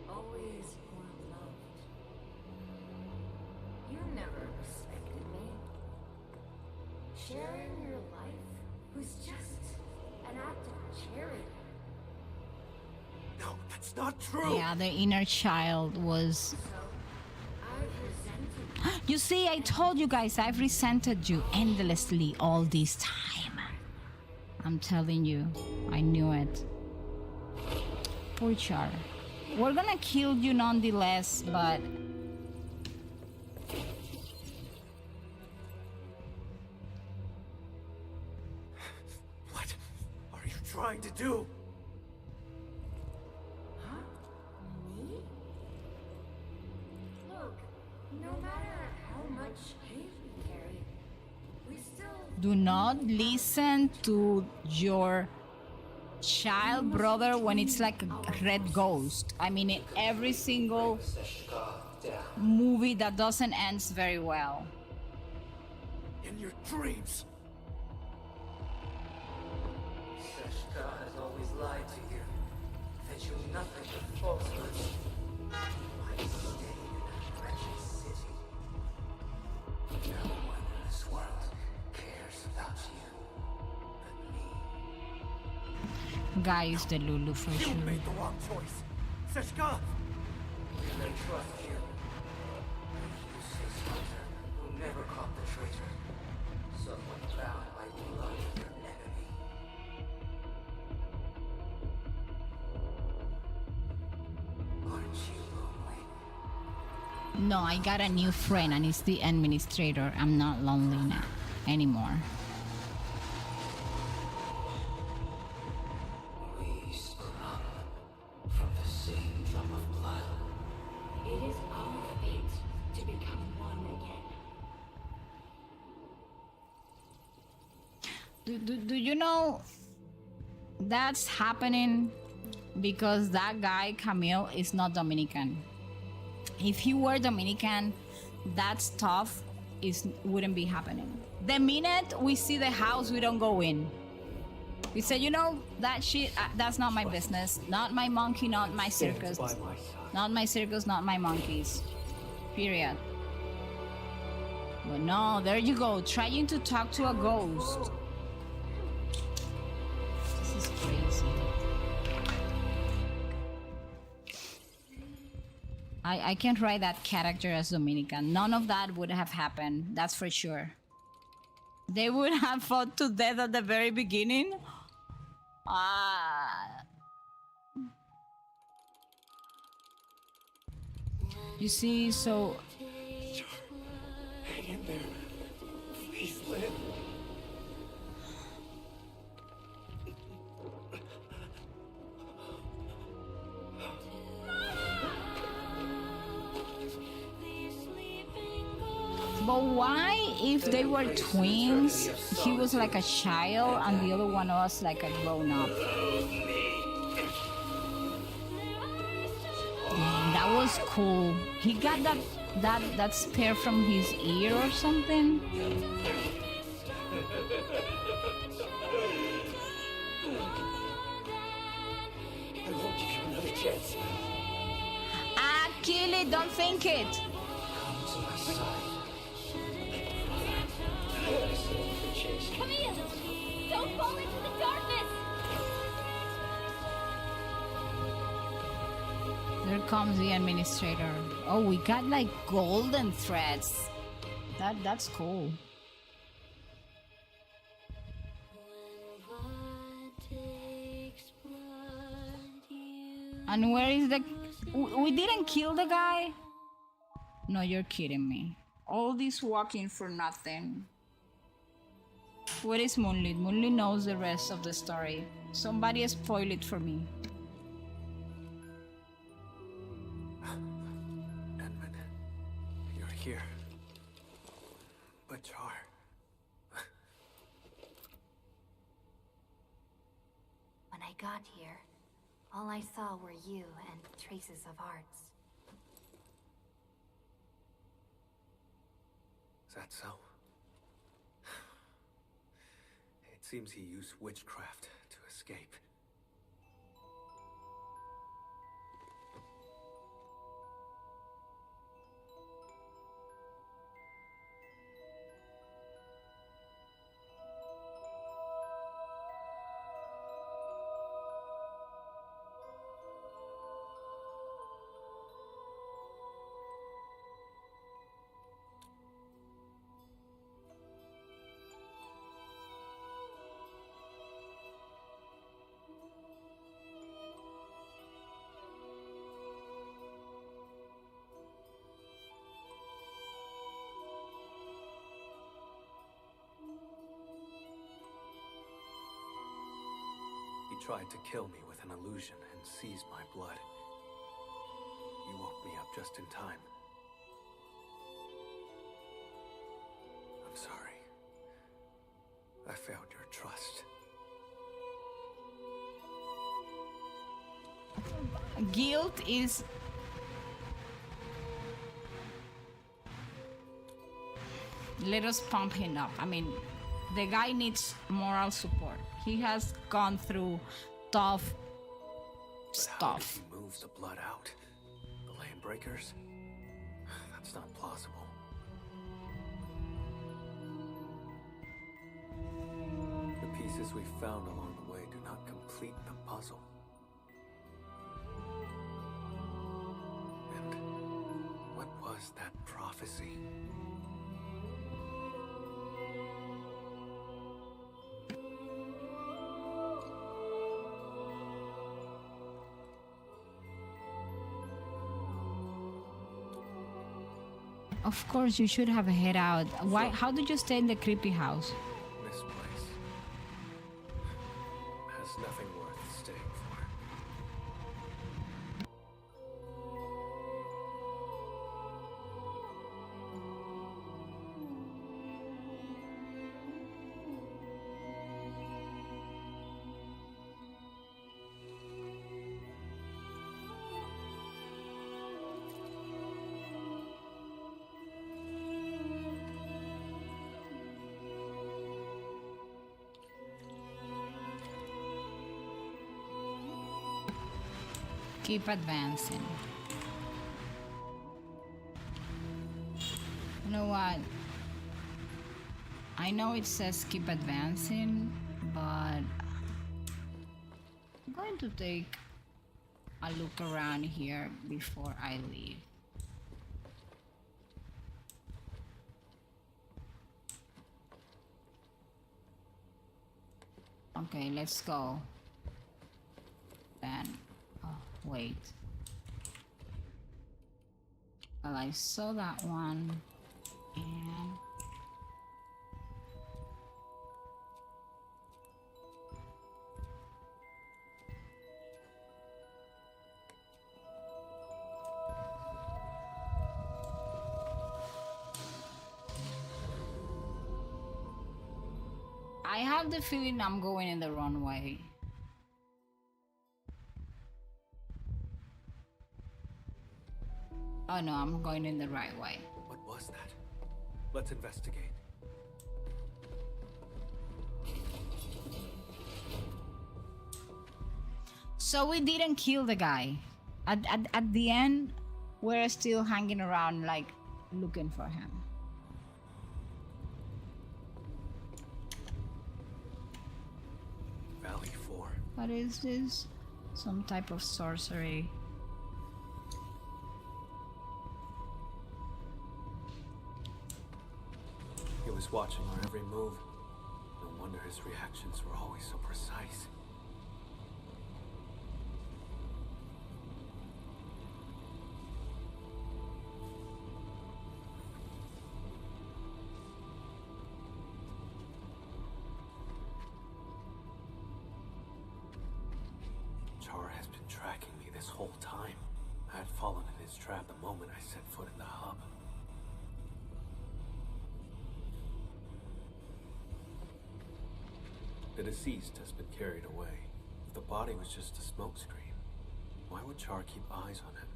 always more loved. You never respected me. Sharing your life was just an act of charity. No, that's not true! Yeah, the inner child was... You see, I told you guys, I've resented you endlessly all this time. I'm telling you, I knew it. Poor Char. We're gonna kill you nonetheless, but... What are you trying to do? Look, no matter how much hate we carry, we still Do not listen to your child brother when it's like a red ghost. I mean, in every single movie that doesn't end very well. In your dreams. Seshka has always lied to you. Fed you nothing but falsehoods. Why stay in a wretched city? No one in this world cares about you but me. Guy is the Lulu for sure. You made the wrong choice. Seshka! We may trust you. A useless hunter who never caught the traitor. Someone bound by blood of your enemy. No, I got a new friend and it's the administrator. I'm not lonely now anymore. We sprung from the same drum of blood. It is our fate to become one again. Do you know that's happening because that guy Camille is not Dominican? If he were Dominican, that stuff wouldn't be happening. The minute we see the house, we don't go in. We say, you know, that shit, that's not my business. Not my monkey, not my circus. Not my circus, not my monkeys. Period. But no, there you go, trying to talk to a ghost. This is crazy. I can't write that character as Dominican. None of that would have happened, that's for sure. They would have fought to death at the very beginning. You see, so... Hang in there. Please live. But why, if they were twins, he was like a child and the other one was like a grown-up? That was cool. He got that spear from his ear or something. I won't give you another chance. Kill it, don't think it. Come to my side. Camille! Don't fall into the darkness! There comes the administrator. Oh, we got like golden threads. That's cool. And where is the... We didn't kill the guy? No, you're kidding me. All this walking for nothing. Where is Moonlit? Moonlit knows the rest of the story. Somebody spoil it for me. Edmund, you're here. But Char... When I got here, all I saw were you and traces of hearts. Is that so? It seems he used witchcraft to escape. He tried to kill me with an illusion and seize my blood. You woke me up just in time. I'm sorry. I failed your trust. Guilt is... Let us pump him up. I mean, the guy needs moral support. He has gone through tough stuff. How did he move the blood out? The land breakers? That's not plausible. The pieces we found along the way do not complete the puzzle. And what was that prophecy? Of course, you should have head out. Why? How did you stay in the creepy house? This place has nothing worth staying for. Keep advancing. You know what? I know it says keep advancing, but I'm going to take a look around here before I leave. Okay, let's go. Then, oh, wait. Well, I saw that one, and I have the feeling I'm going in the wrong way. Oh no, I'm going in the right way. What was that? Let's investigate. So we didn't kill the guy. At the end, we're still hanging around, like, looking for him. Valley 4. What is this? Some type of sorcery. He was watching our every move. No wonder his reactions were always so precise. Char has been tracking me this whole time. I had fallen in his trap the moment I set foot in the hub. The deceased has been carried away. If the body was just a smokescreen, why would Char keep eyes on him?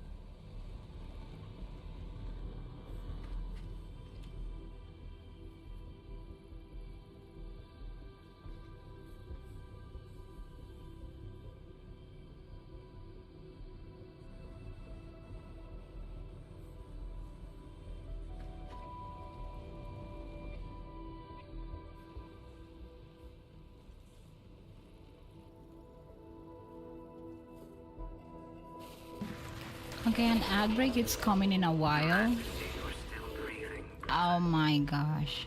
Okay, an outbreak is coming in a while. Oh my gosh.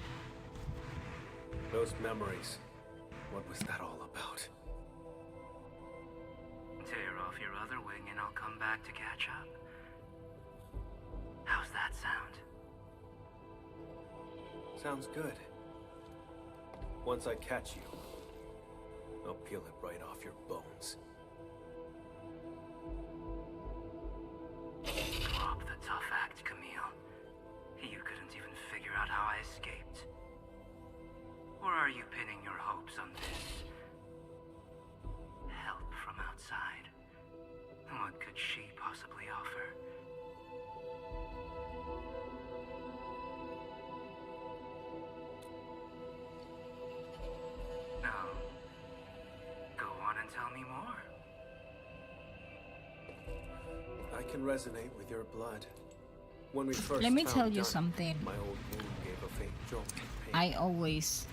Those memories. What was that all about? Tear off your other wing and I'll come back to catch up. How's that sound? Sounds good. Once I catch you, I'll peel it right off your bones. Drop the tough act, Camille. You couldn't even figure out how I escaped. Or are you pinning your hopes on this? Help from outside. What could she possibly offer? No. Go on and tell me more. I can resonate with your blood. When we first Let me found tell you Dunn, something. My old wound gave a faint jolt of pain. I always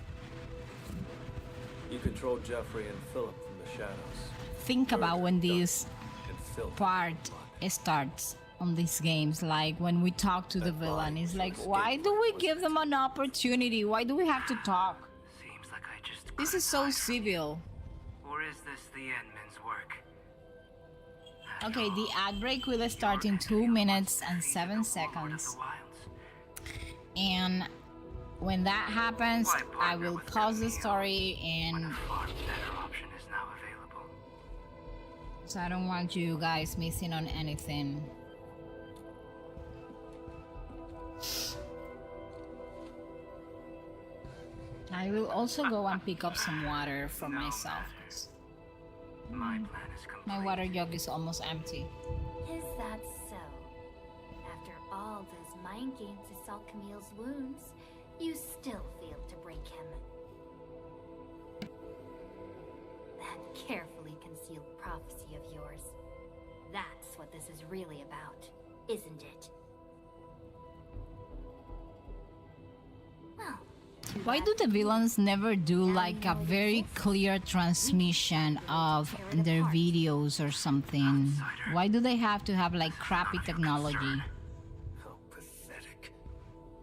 You controlled Jeffrey and Philip from the shadows. think about when this And filth part starts on these games, like when we talk to the villain. It's like, why do we give them an opportunity? Why do we have to talk? Seems like I just This is so civil. Or is this the Endman's work? Okay, the ad break will start in 2 minutes and 7 seconds. And when that happens, I will pause the story and so I don't want you guys missing on anything. I will also go and pick up some water for myself. My plan is complete. My water jug is almost empty. Is that so? After all those mind games to salt Camille's wounds, you still failed to break him. That carefully concealed prophecy of yours. That's what this is really about, isn't it? Well, Why do the villains never do like a very clear transmission of their videos or something? Why do they have to have like crappy technology? How pathetic.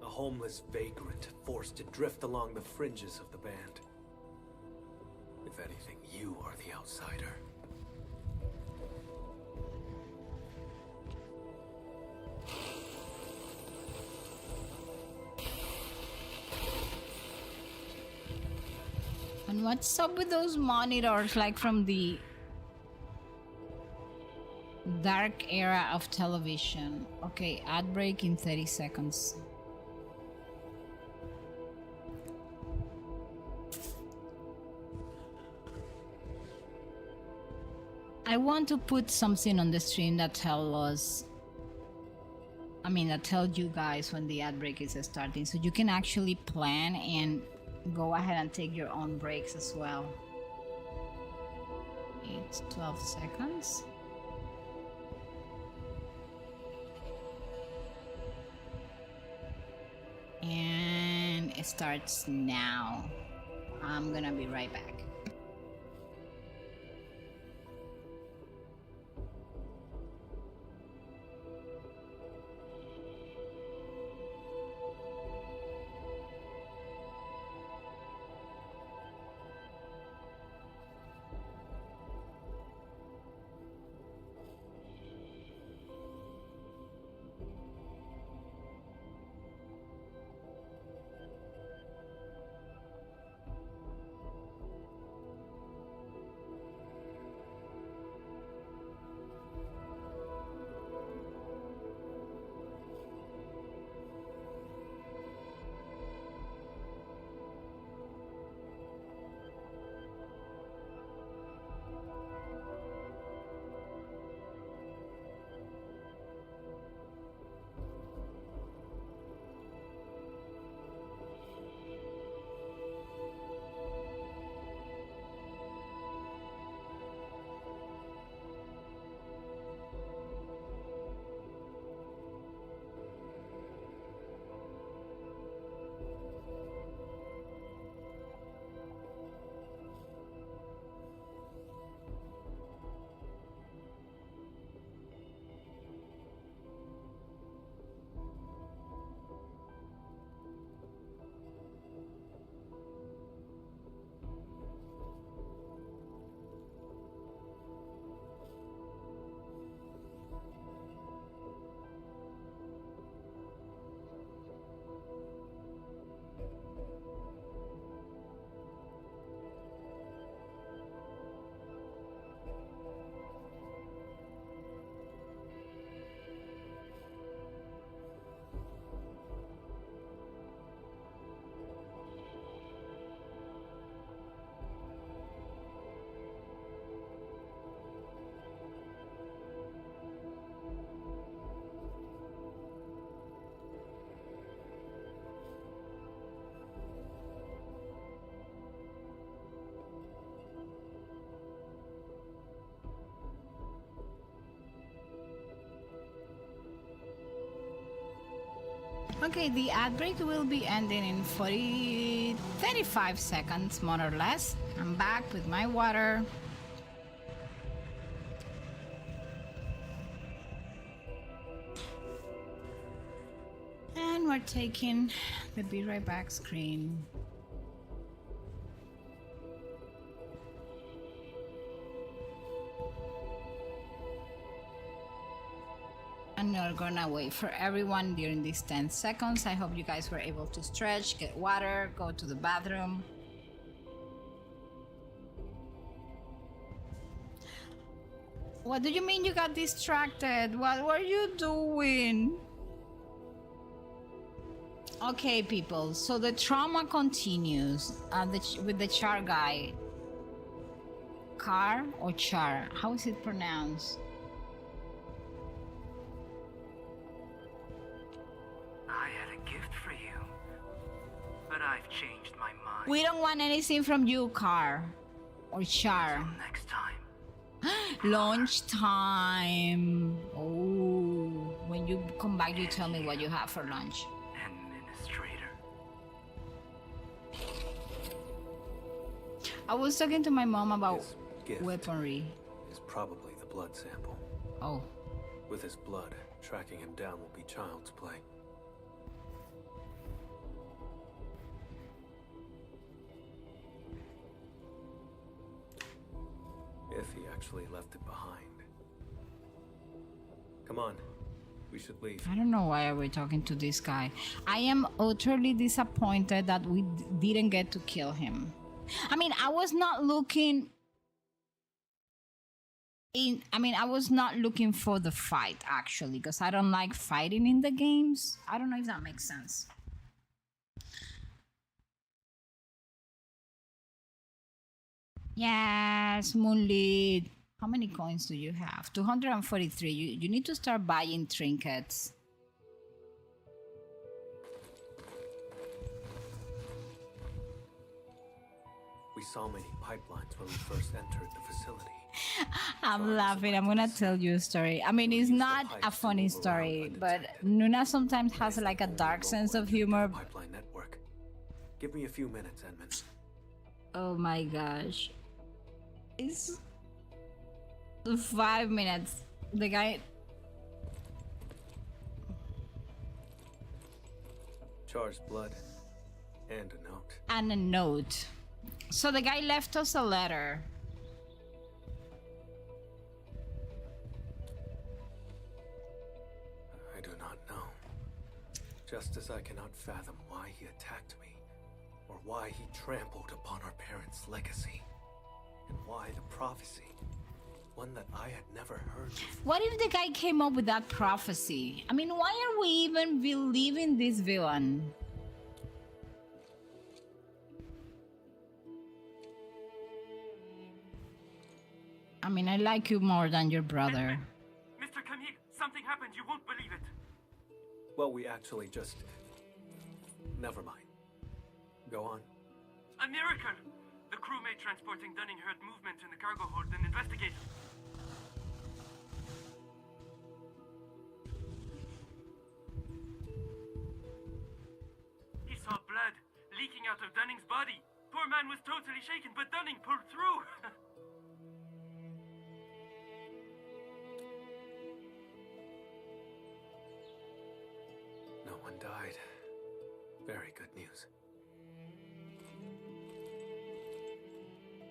A homeless vagrant forced to drift along the fringes of the band. If anything, you are the outsider. And what's up with those monitors like from the dark era of television? Okay, ad break in 30 seconds. I want to put something on the stream that tells you guys when the ad break is starting, so you can actually plan and go ahead and take your own breaks as well. It's 12 seconds. And it starts now. I'm gonna be right back. Okay, the ad break will be ending in 35 seconds, more or less. I'm back with my water. And we're taking the Be Right Back screen. And are gonna wait for everyone during these 10 seconds. I hope you guys were able to stretch, get water, go to the bathroom. What do you mean you got distracted? What were you doing? Okay, people, so the trauma continues with the Char guy. Car or Char? How is it pronounced? I had a gift for you, but I've changed my mind. We don't want anything from you, Car or Char. Until next time. Lunch time. Oh, when you come back, you tell me what you have for lunch. Administrator. I was talking to my mom about His gift weaponry. is probably the blood sample. Oh. With his blood, tracking him down will be child's play. If he actually left it behind. Come on, we should leave. I don't know why we're talking to this guy. I am utterly disappointed that we didn't get to kill him. I mean, I was not looking for the fight, actually, because I don't like fighting in the games. I don't know if that makes sense. Yes, Moonlit. How many coins do you have? 243. You need to start buying trinkets. We saw many pipelines when we first entered the facility. I'm laughing. I'm gonna tell you a story. I mean, it's not a funny story, but Nuna sometimes has like a dark sense of humor. Pipeline network. Give me a few minutes, Edmund. Oh my gosh. It's 5 minutes. The guy... Char's blood. And a note. And a note. So the guy left us a letter. I do not know. Just as I cannot fathom why he attacked me, or why he trampled upon our parents' legacy, and why the prophecy, one that I had never heard before. What if the guy came up with that prophecy? I mean, why are we even believing this villain? I mean, I like you more than your brother. Mr. Camille, something happened. You won't believe it. Well, we actually just... Never mind. Go on. A miracle! The crewmate transporting Dunning heard movement in the cargo hold and investigated. He saw blood leaking out of Dunning's body. Poor man was totally shaken, but Dunning pulled through. No one died. Very good news.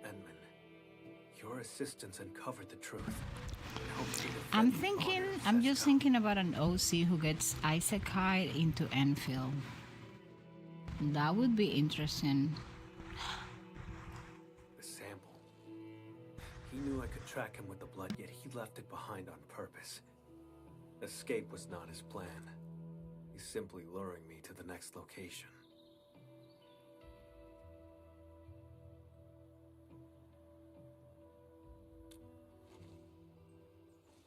Edmund, your assistance uncovered the truth. I'm just thinking about an OC who gets isekai into Enfield. That would be interesting. The sample. He knew I could track him with the blood, yet he left it behind on purpose. Escape was not his plan. He's simply luring me to the next location.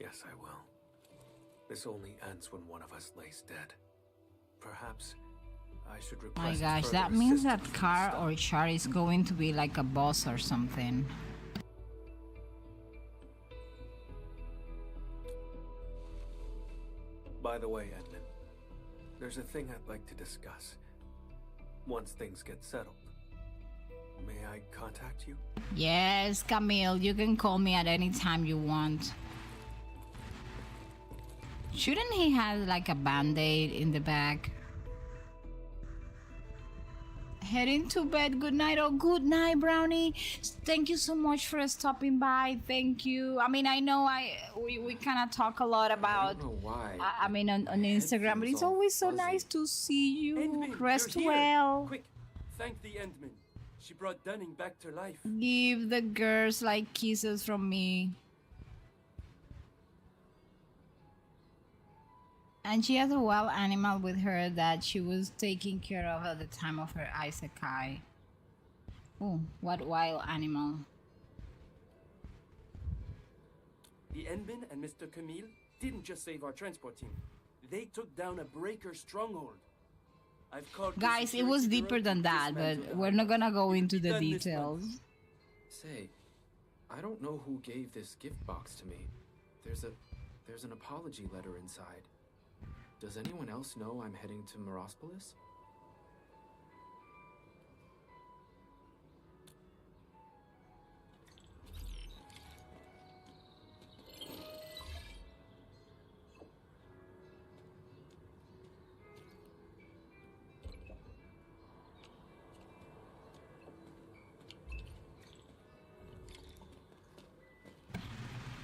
Yes, I will. This only ends when one of us lays dead. Perhaps I should request. My gosh, that means that Car or Char is going to be like a boss or something. By the way, Edmund, there's a thing I'd like to discuss. Once things get settled, may I contact you? Yes, Camille, you can call me at any time you want. Shouldn't he have like a band-aid in the back? heading to bed. Good night. Oh, good night, Brownie. Thank you so much for stopping by. Thank you. I mean, I know we kind of talk a lot about. I don't know why. I mean, on Instagram, but it's always so nice to see you. Endman, Rest you're here. well. Quick, thank the Endman. She brought Dunning back to life. Give the girls like kisses from me. And she has a wild animal with her that she was taking care of at the time of her isekai. Oh, what wild animal. The Endman and Mr. Camille didn't just save our transport team. They took down a breaker stronghold. I've called Guys, it was deeper than that, but we're not gonna go into the details. Say, I don't know who gave this gift box to me. There's an apology letter inside. Does anyone else know I'm heading to Morospolis?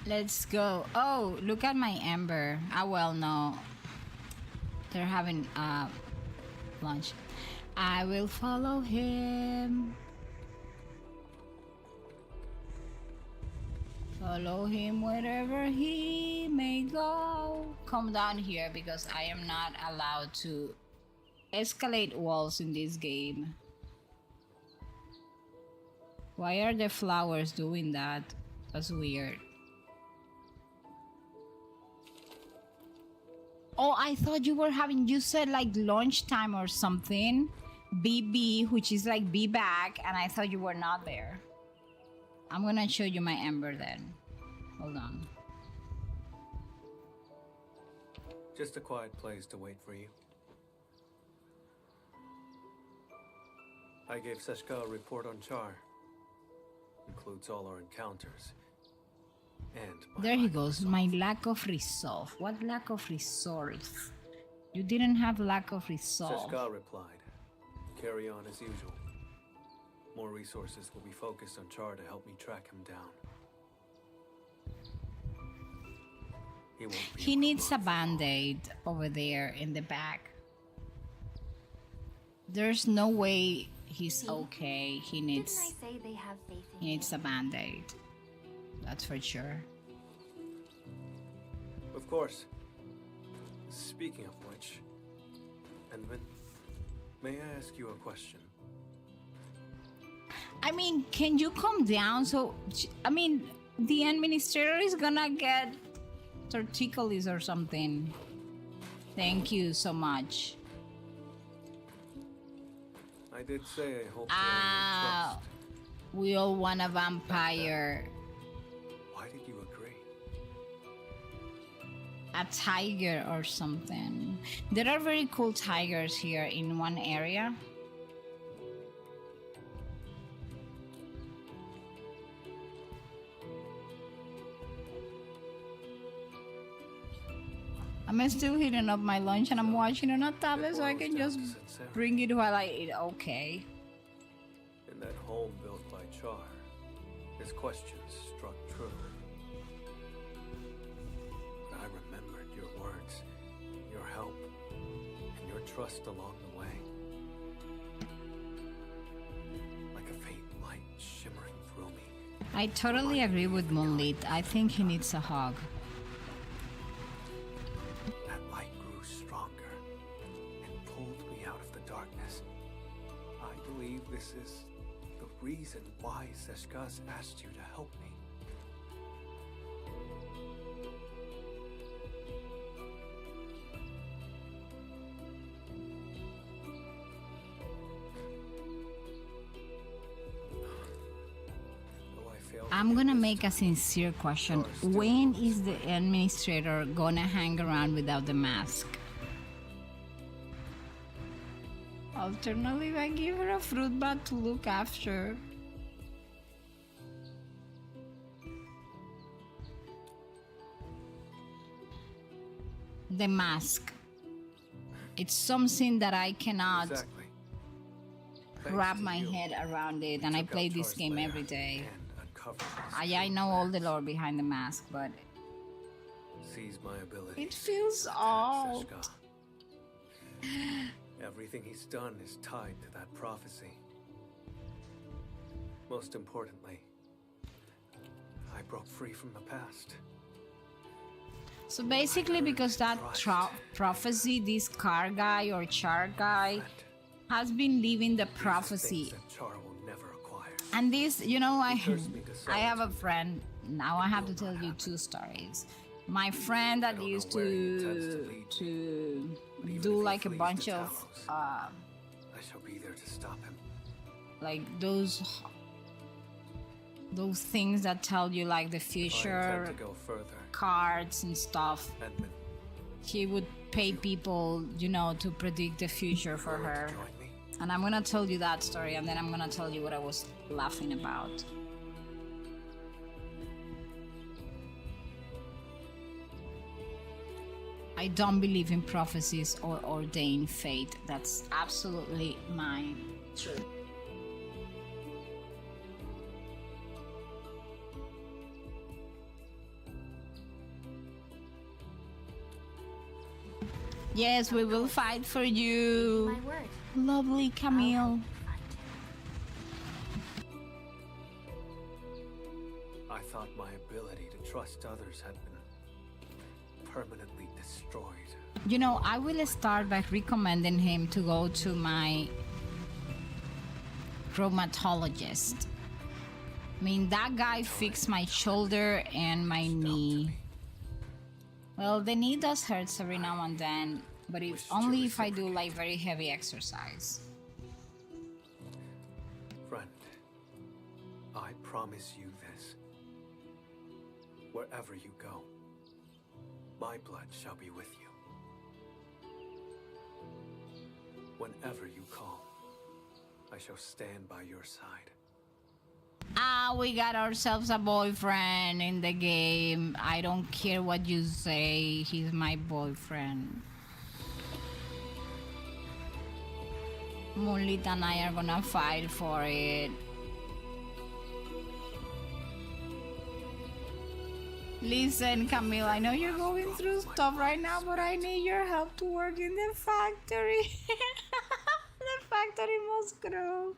Let's go. Oh, look at my Ember. Ah, well, no. They're having lunch. I will follow him. Follow him wherever he may go. Come down here because I am not allowed to escalate walls in this game. Why are the flowers doing that? That's weird. Oh, I thought you were having, you said like lunchtime or something. BB, which is like be back, and I thought you were not there. I'm gonna show you my Ember then. Hold on. Just a quiet place to wait for you. I gave Seshka a report on Char. Includes all our encounters. And there he goes. My lack of resolve. What lack of resource? You didn't have lack of resolve. Seshka replied, carry on as usual. More resources will be focused on Char to help me track him down. He needs a band-aid over there in the back. There's no way he's okay. He needs. Didn't I say they have faith in He needs a band-aid. That's for sure. Of course. Speaking of which, Endman, may I ask you a question? I mean, can you calm down? So, I mean, the administrator is gonna get torticolis or something. Thank you so much. I did say I hope to earn your trust. We all want a vampire. Why did you agree? A tiger or something. There are very cool tigers here in one area. I'm still heating up my lunch and I'm watching on a tablet so I can just bring it while I eat. Okay. In that home built by Char, his questions struck true. But I remembered your words, your help, and your trust along the way. Like a faint light shimmering through me. I totally agree with Moonlit. I think he needs a hug. That light grew stronger and pulled me out of the darkness. I believe this is the reason why Seshka's asked you to help me. I'm gonna make a sincere question. When is the administrator gonna hang around without the mask? Alternatively, I give her a fruit bat to look after. The mask. It's something that I cannot wrap my head around it, and I play this game every day. I know all the lore behind the mask, but Sees my ability. it feels old. Everything he's done is tied to that prophecy. Most importantly, I broke free from the past. So basically, because that prophecy, this car guy or char guy has been living the prophecy. And this, you know, I have a friend. Now I have to tell you two stories. My friend that used to do like a bunch of I shall be there to stop him. like those things that tell you like the future cards and stuff. He would pay people, you know, to predict the future for her. And I'm gonna tell you that story, and then I'm gonna tell you what I was laughing about. I don't believe in prophecies or ordained fate. That's absolutely my truth. Yes, we will fight for you. My word. Lovely Camille. I thought my ability to trust others had been permanently destroyed. You know, I will start by recommending him to go to my rheumatologist. I mean, that guy fixed my shoulder and my knee. Well, the knee does hurt every now and then, but it's only if I do like very heavy exercise. Friend, I promise you this. Wherever you go, my blood shall be with you. Whenever you call, I shall stand by your side. Ah, we got ourselves a boyfriend in the game. I don't care what you say, he's my boyfriend. Moonlit and I are gonna fight for it. Listen, Camille, I know you're going through stuff right now, but I need your help to work in the factory. The factory must grow.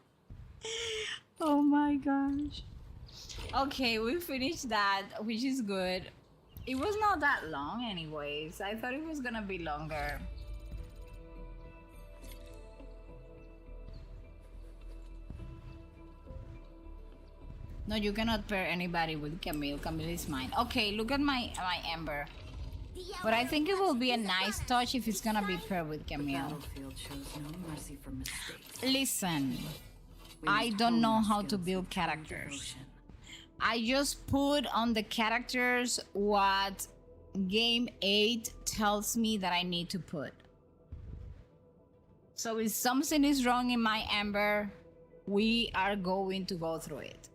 Oh my gosh. Okay, we finished that, which is good. It was not that long anyways. I thought it was gonna be longer. No, you cannot pair anybody with Camille. Camille is mine. Okay, look at my Ember. But I think it will be a nice touch if it's gonna be paired with Camille. Listen, I don't know how to build characters. I just put on the characters what game 8 tells me that I need to put. So if something is wrong in my Ember, we are going to go through it.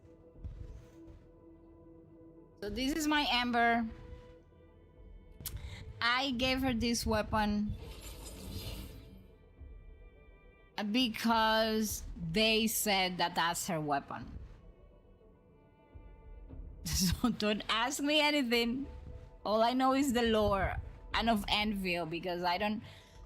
So this is my Ember. I gave her this weapon because they said that that's her weapon. So don't ask me anything. All I know is the lore and of Endfield, because I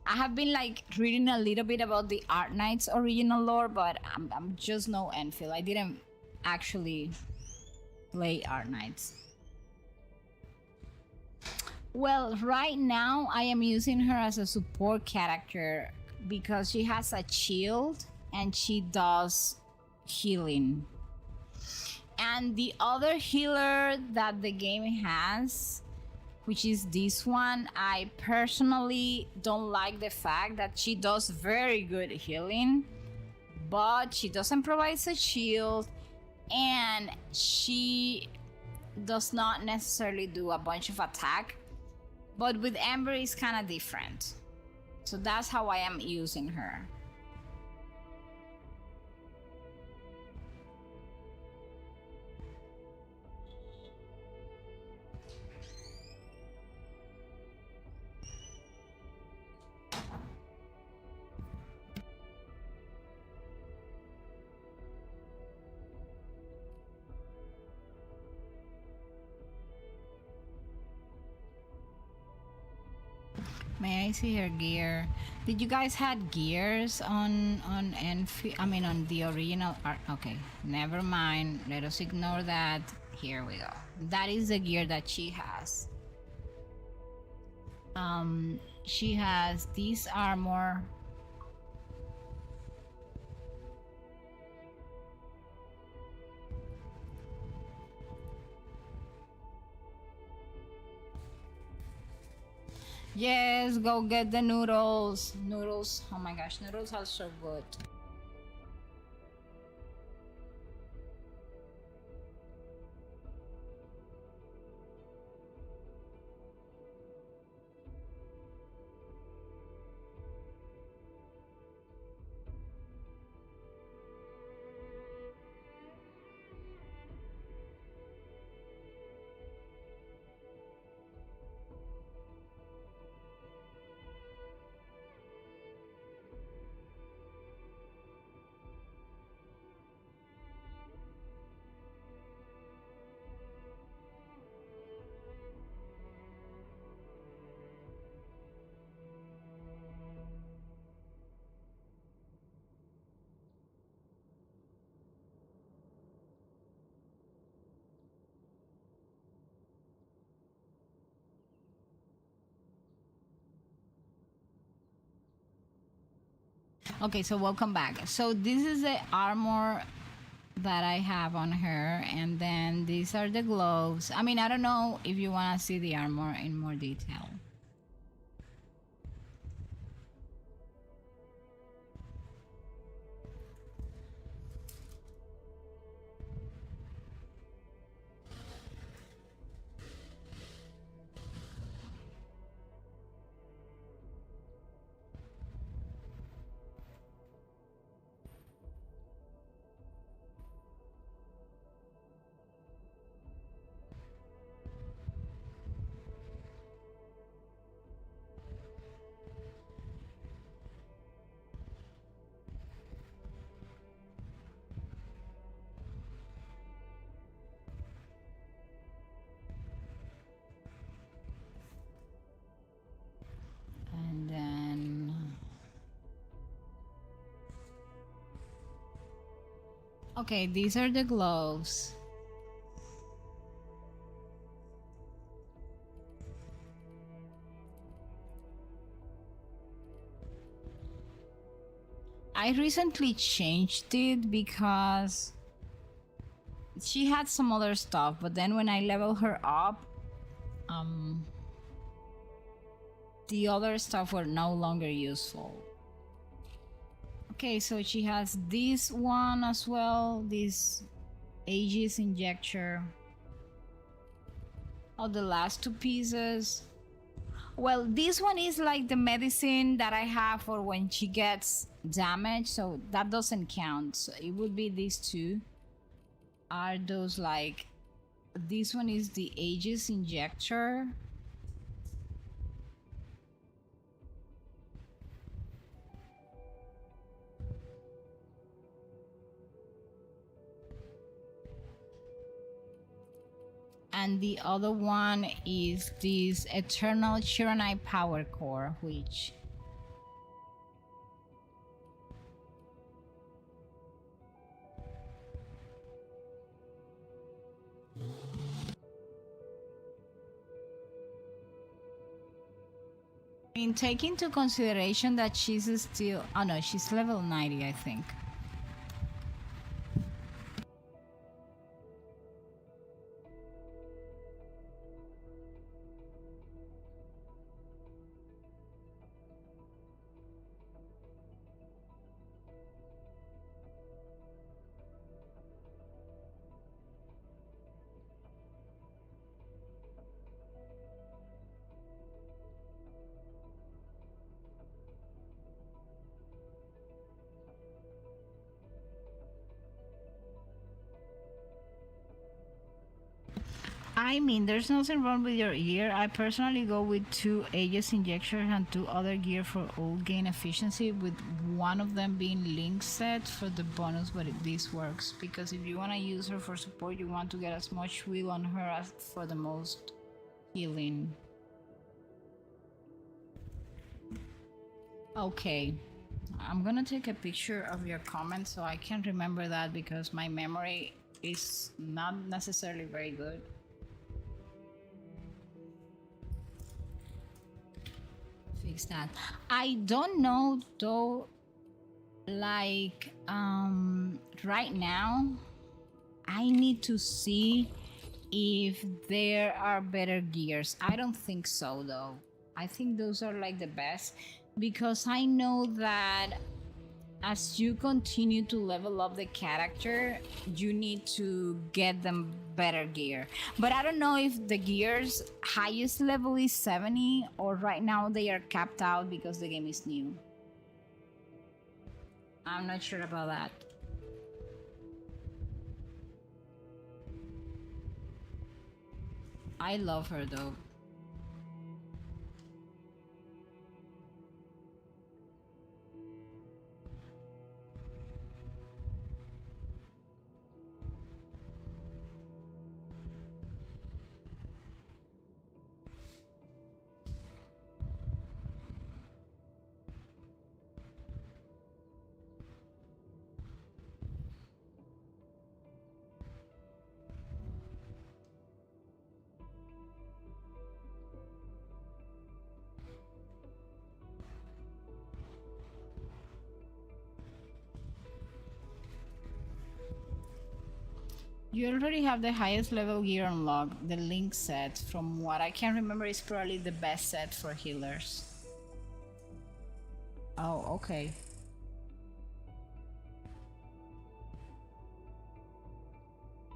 have been like reading a little bit about the Art Knight's original lore, but I'm just no Endfield. I didn't actually play Art Knights. Well, right now I am using her as a support character because she has a shield and she does healing. And the other healer that the game has, which is this one, I personally don't like the fact that she does very good healing, but she doesn't provide a shield and she does not necessarily do a bunch of attack. But with Ember it's kind of different. So that's how I am using her. May I see her gear? Did you guys had gears on Enfield? I mean on the original art. Okay, never mind. Let us ignore that. Here we go. That is the gear that she has. She has this armor. Yes, go get the noodles. Noodles. Oh my gosh, noodles are so good. Okay, so welcome back. So this is the armor that I have on her, and then these are the gloves. I mean, I don't know if you want to see the armor in more detail. And then okay, these are the gloves. I recently changed it because she had some other stuff, but then when I level her up, the other stuff were no longer useful. Okay, so she has this one as well, this Aegis injector. Oh, the last two pieces. Well, this one is like the medicine that I have for when she gets damaged, so that doesn't count. So it would be these two. Are those like, this one is the Aegis injector. And the other one is this Eternal Chironite Power Core, which in take into consideration that she's still, oh no, she's level 90, I think. I mean, there's nothing wrong with your gear. I personally go with 2 Aegis injectors and 2 other gear for ult gain efficiency, with one of them being link set for the bonus, but this works because if you want to use her for support, you want to get as much wheel on her as for the most healing. Okay. I'm gonna take a picture of your comment so I can remember that because my memory is not necessarily very good. Fix that. I don't know though, like right now I need to see if there are better gears. I don't think so though. I think those are like the best because I know that as you continue to level up the character, you need to get them better gear. But I don't know if the gear's highest level is 70 or right now they are capped out because the game is new. I'm not sure about that. I love her though. You already have the highest level gear unlocked. The Link set, from what I can remember, is probably the best set for healers. Oh, okay.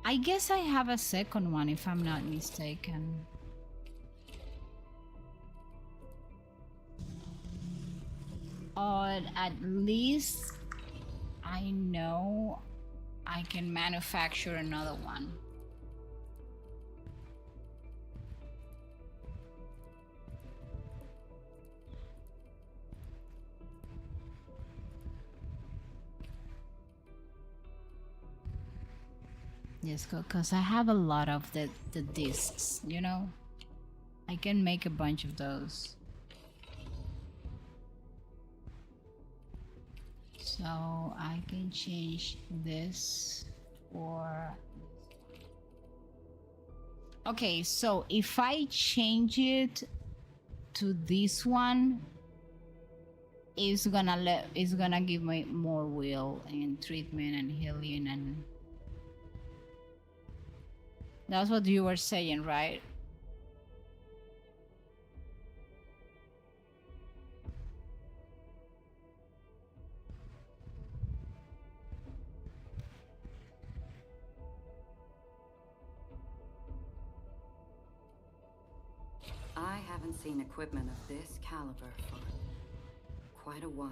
I guess I have a second one if I'm not mistaken. Or at least I know I can manufacture another one. Yes, because I have a lot of the discs, you know? I can make a bunch of those. So I can change this for... Okay, so if I change it to this one, it's gonna give me more will and treatment and healing, and that's what you were saying, right? I haven't seen equipment of this caliber for quite a while.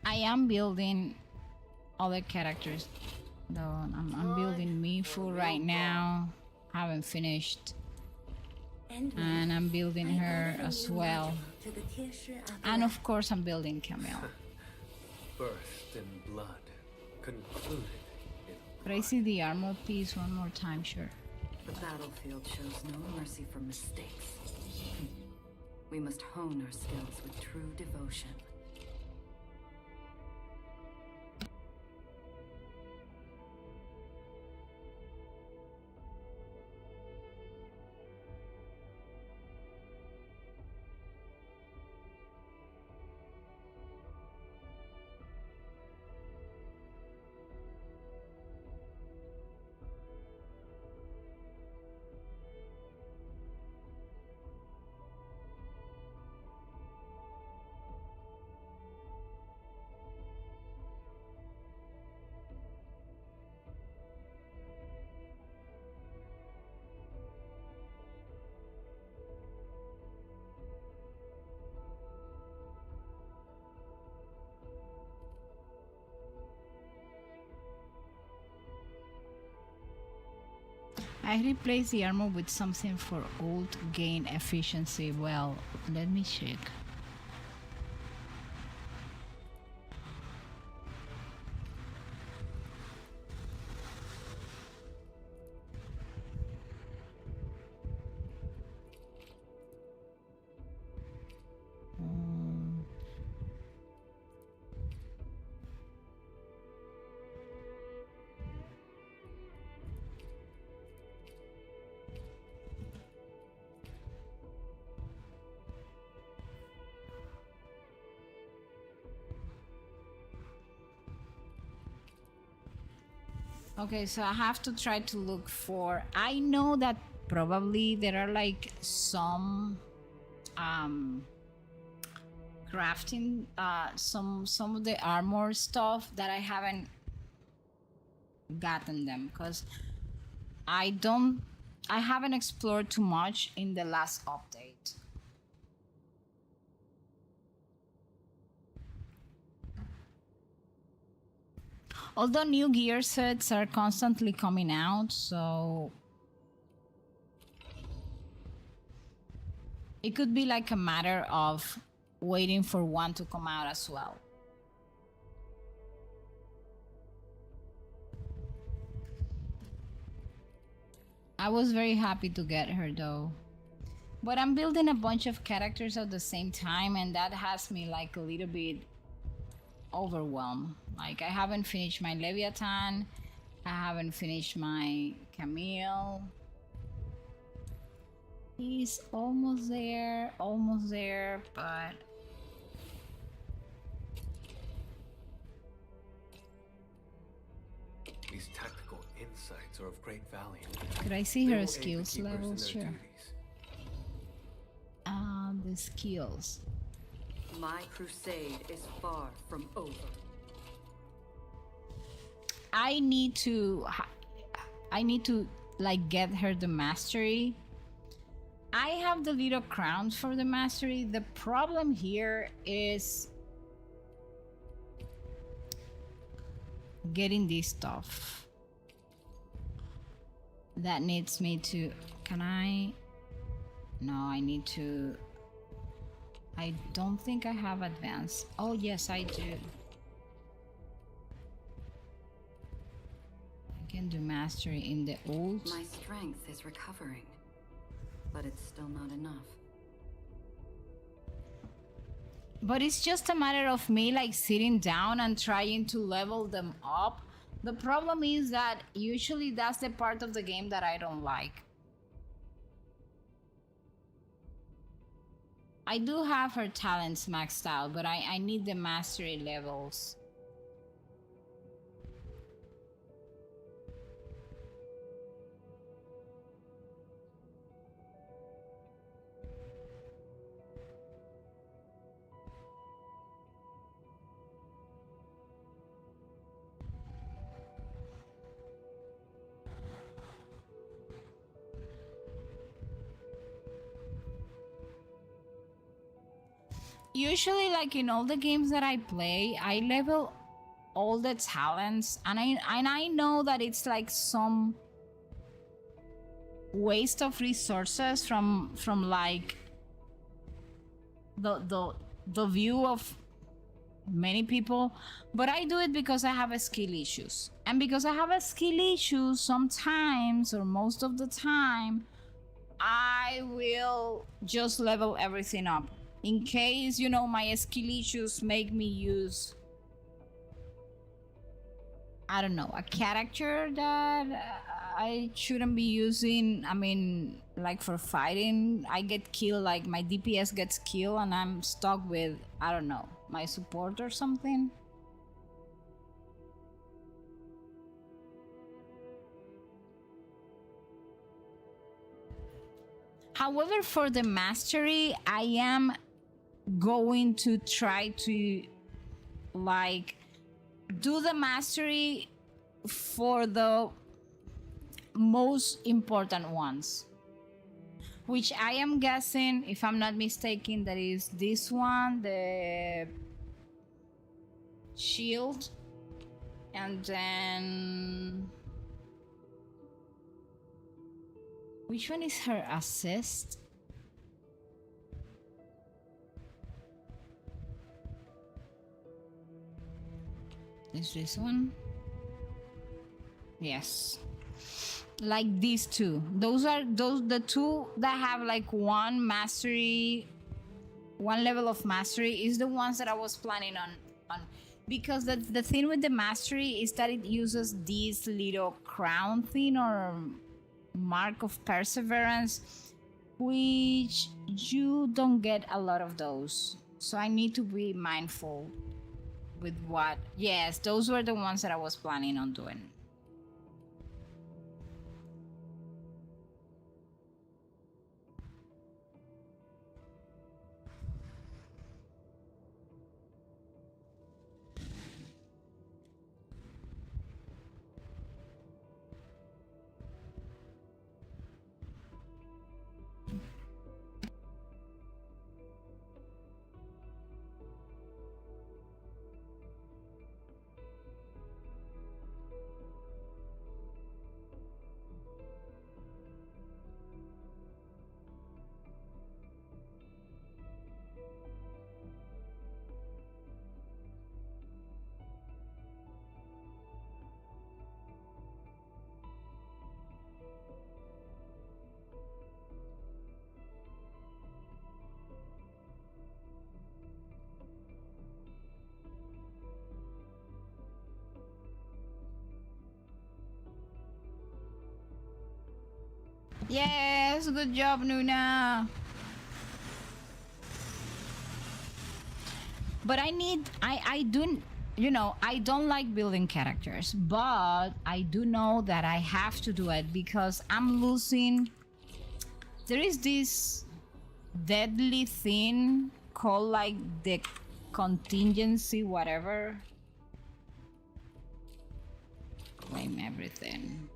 I am building other characters though. I'm building Mifu right now. Haven't finished. And I'm building her as well. And of course I'm building Camille. Birthed in blood, concluded in... But I see the armor piece one more time, sure. The battlefield shows no mercy for mistakes. We must hone our skills with true devotion. I replaced the armor with something for ult gain efficiency. Well, let me check. Okay, so I have to try to look for. I know that probably there are like some crafting some of the armor stuff that I haven't gotten them because I haven't explored too much in the last update. Although new gear sets are constantly coming out, so it could be like a matter of waiting for one to come out as well. I was very happy to get her though. But I'm building a bunch of characters at the same time, and that has me like a little bit overwhelmed. Like I haven't finished my Leviathan, I haven't finished my Camille. He's almost there, but These tactical insights are of great value. could I see They her will aid the skills keepers in levels? their Sure. duties. The skills. My crusade is far from over. I need to like get her the mastery. I have the little crowns for the mastery. The problem here is getting this stuff that needs me to. Can I? No, I need to. I don't think I have advanced. Oh yes, I do. I can do mastery in the ult. My strength is recovering, but it's still not enough. But it's just a matter of me like sitting down and trying to level them up. The problem is that usually that's the part of the game that I don't like. I do have her talents maxed out, but I need the mastery levels. Usually, like in all the games that I play, I level all the talents, and I know that it's like some waste of resources from like the view of many people, but I do it because I have a skill issues, and because I have a skill issue, sometimes or most of the time I will just level everything up in case, you know, my skill issues make me use, I don't know, a character that I shouldn't be using. I mean, like for fighting, I get killed, like my DPS gets killed and I'm stuck with, I don't know, my support or something. However, for the mastery, I am going to try to like do the mastery for the most important ones, which I am guessing, if I'm not mistaken, that is this one, the shield, and then which one is her assist? Is this one? Yes. Like these two. Those are the two that have like one mastery, one level of mastery is the ones that I was planning on because the thing with the mastery is that it uses this little crown thing or mark of perseverance, which you don't get a lot of those. So I need to be mindful with what. Yes, those were the ones that I was planning on doing. Yes, good job, Nuna. But I do, you know, I don't like building characters, but I do know that I have to do it because I'm losing. There is this deadly thing called like the contingency, whatever. Claim everything.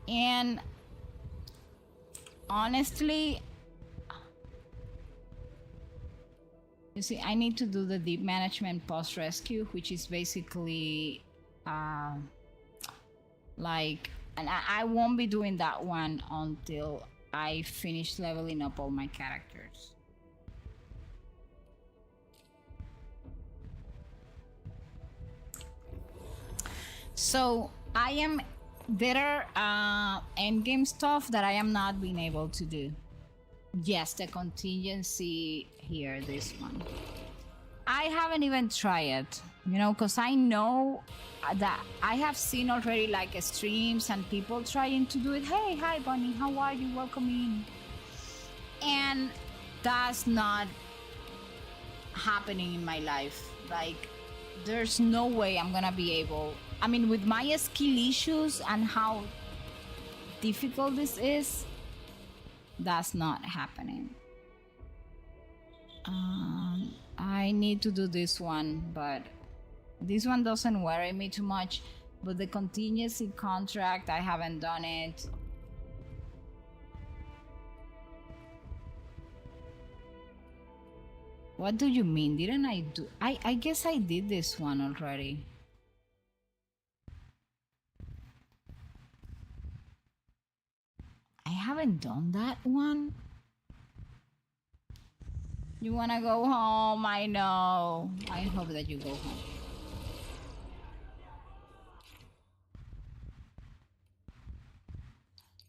And honestly, you see, I need to do the deep management post rescue, which is basically like, and I won't be doing that one until I finish leveling up all my characters. So there are endgame stuff that I am not being able to do. Yes, the contingency here, this one. I haven't even tried it, you know, because I know that I have seen already like streams and people trying to do it. Hey, hi, Bunny, how are you? Welcome in. And that's not happening in my life. Like, there's no way I'm gonna be able. I mean, with my skill issues and how difficult this is, that's not happening. I need to do this one, but this one doesn't worry me too much. But the contingency contract, I haven't done it. What do you mean? Didn't I do? I guess I did this one already. I haven't done that one. You wanna go home? I know. I hope that you go home.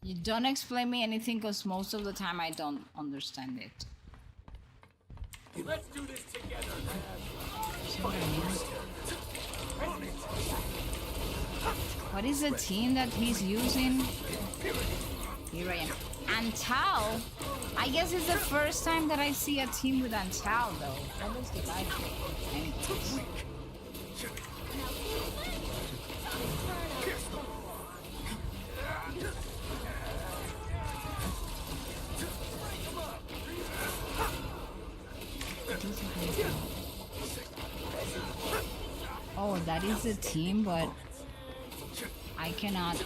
You don't explain me anything because most of the time I don't understand it. Let's do this together, What is the team that he's using? Here I am. Antal? I guess it's the first time that I see a team with Antal, though. What does the guy do? Anyways. Oh, that is a team, but I cannot.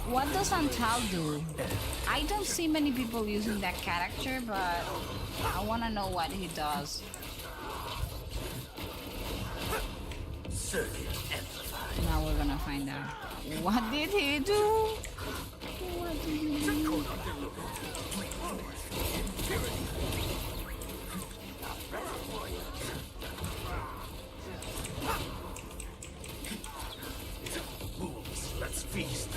What does Antal do? I don't see many people using that character, but I want to know what he does. Now we're gonna find out. What did he do? What did he do? Let's feast.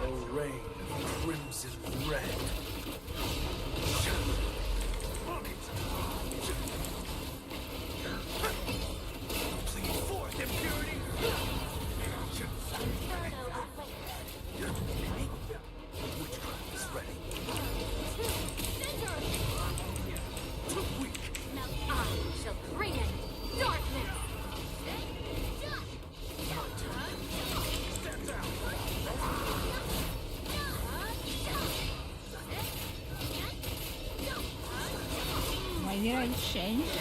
A rain of crimson red. Plead forth, impurity. Witchcraft is ready. Too weak. Now I shall bring it. Darkness. Why did I change?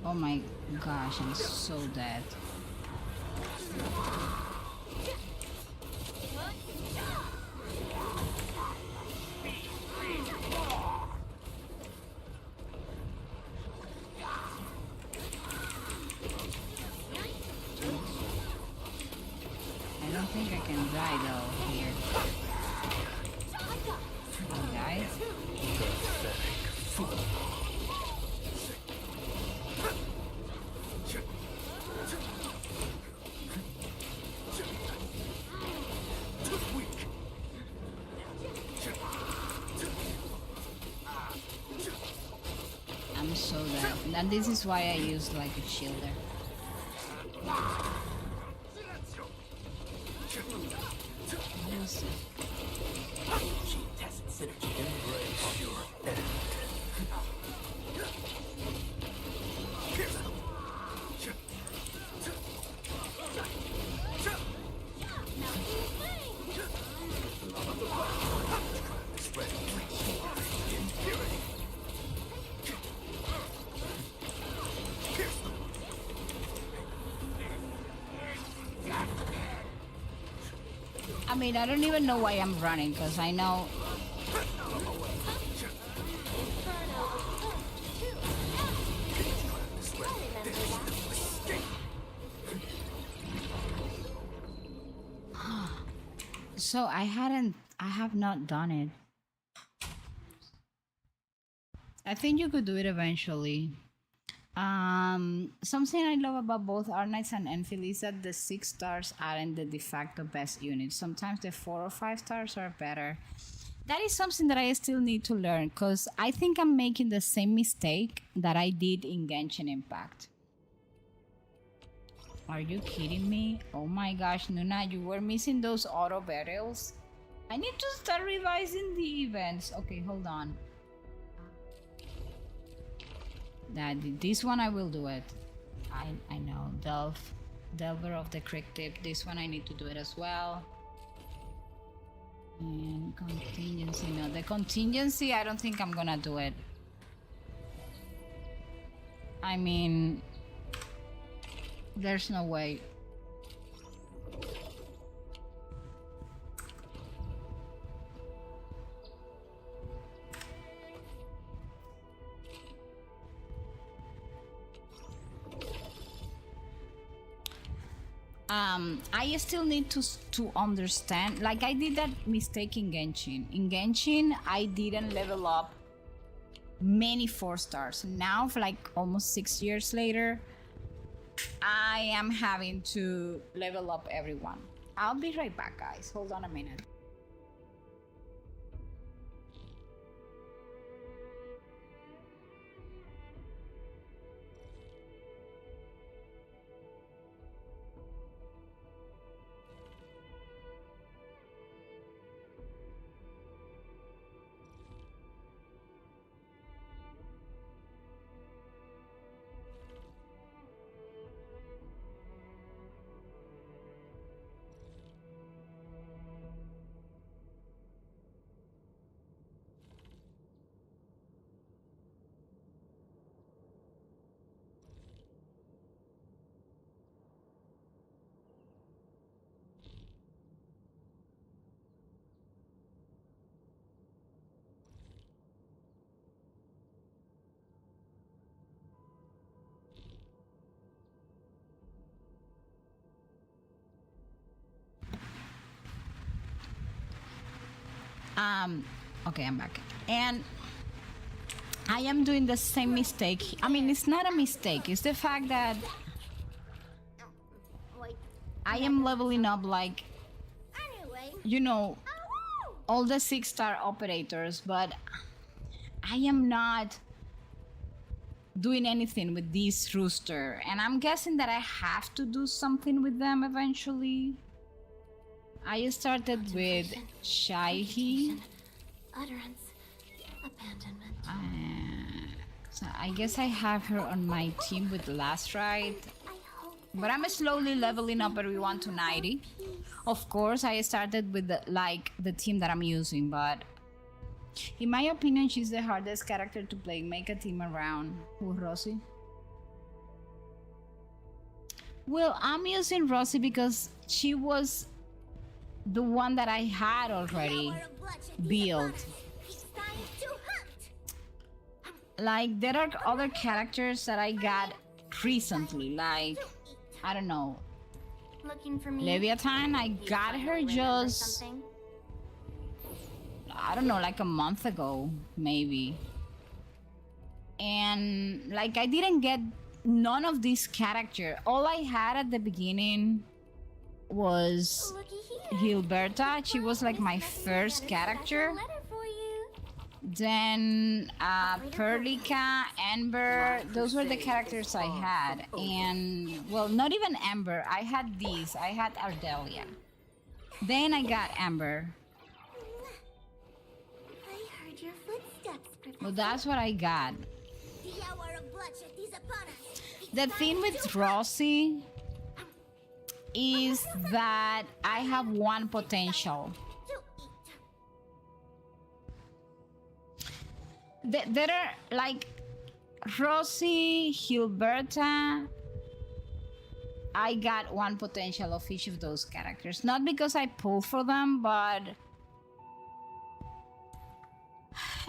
Oh my gosh, I'm so dead. I don't think I can die though. Guys. I'm so dead. And this is why I use like a shielder. Embrace your end. I mean, I don't even know why I'm running, because I know... So I have not done it. I think you could do it eventually. Something I love about both Arnites and Enfield is that the 6 stars aren't the de facto best unit. Sometimes the 4 or 5 stars are better. That is something that I still need to learn, because I think I'm making the same mistake that I did in Genshin Impact. Are you kidding me? Oh my gosh, Nuna, you were missing those auto burials? I need to start revising the events. Okay, hold on. This one I will do it. I know. Delver of the Cryptid. This one I need to do it as well. And contingency. No, the contingency I don't think I'm gonna do it. I mean, there's no way. I still need to understand. Like, I did that mistake in Genshin. In Genshin, I didn't level up many 4 stars. Now, for like almost 6 years later, I am having to level up everyone. I'll be right back, guys. Hold on a minute. Okay, I'm back. And I am doing the same mistake. I mean, it's not a mistake. It's the fact that I am leveling up, like, you know, all the 6-star operators, but I am not doing anything with this rooster. And I'm guessing that I have to do something with them eventually. I started with Shaihi. Utterance. Abandonment. So I guess I have her on my team with Last Ride. But I'm slowly leveling up everyone to 90. Of course, I started with the team that I'm using, but in my opinion, she's the hardest character to play. Make a team around. Who, Rosie? Well, I'm using Rosie because she was the one that I had already built. Like, there are other characters that I got recently, like, I don't know, Looking for me? Leviathan. I got her just I don't know, like a month ago, maybe. And like I didn't get none of these character. All I had at the beginning was Gilberta. She was like my first character. Then Perlica, Amber, those were the characters I had. And well, not even Amber, I had these. I had Ardelia. Then I got Amber. I heard your footsteps, Professor. Well, that's what I got. The hour of bloodshed is upon us. The thing with Rosie is that I have one potential. There are like Rosie, Gilberta. I got one potential of each of those characters. Not because I pulled for them, but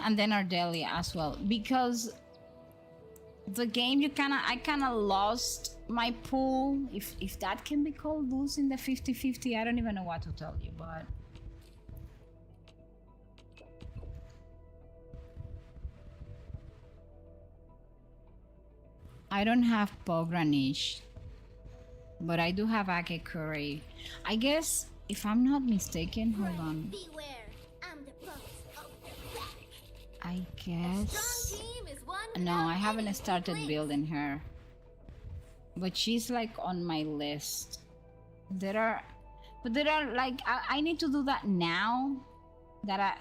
and then Ardelia as well. Because the game I kinda lost my pool, if that can be called losing the 50-50. I don't even know what to tell you, but I don't have Pogranish, but I do have Ake Curry. I guess, if I'm not mistaken, hold on. Beware, I'm the boss of the pack. I guess... No, I haven't started building her. But she's like on my list. There are like, I need to do that now. That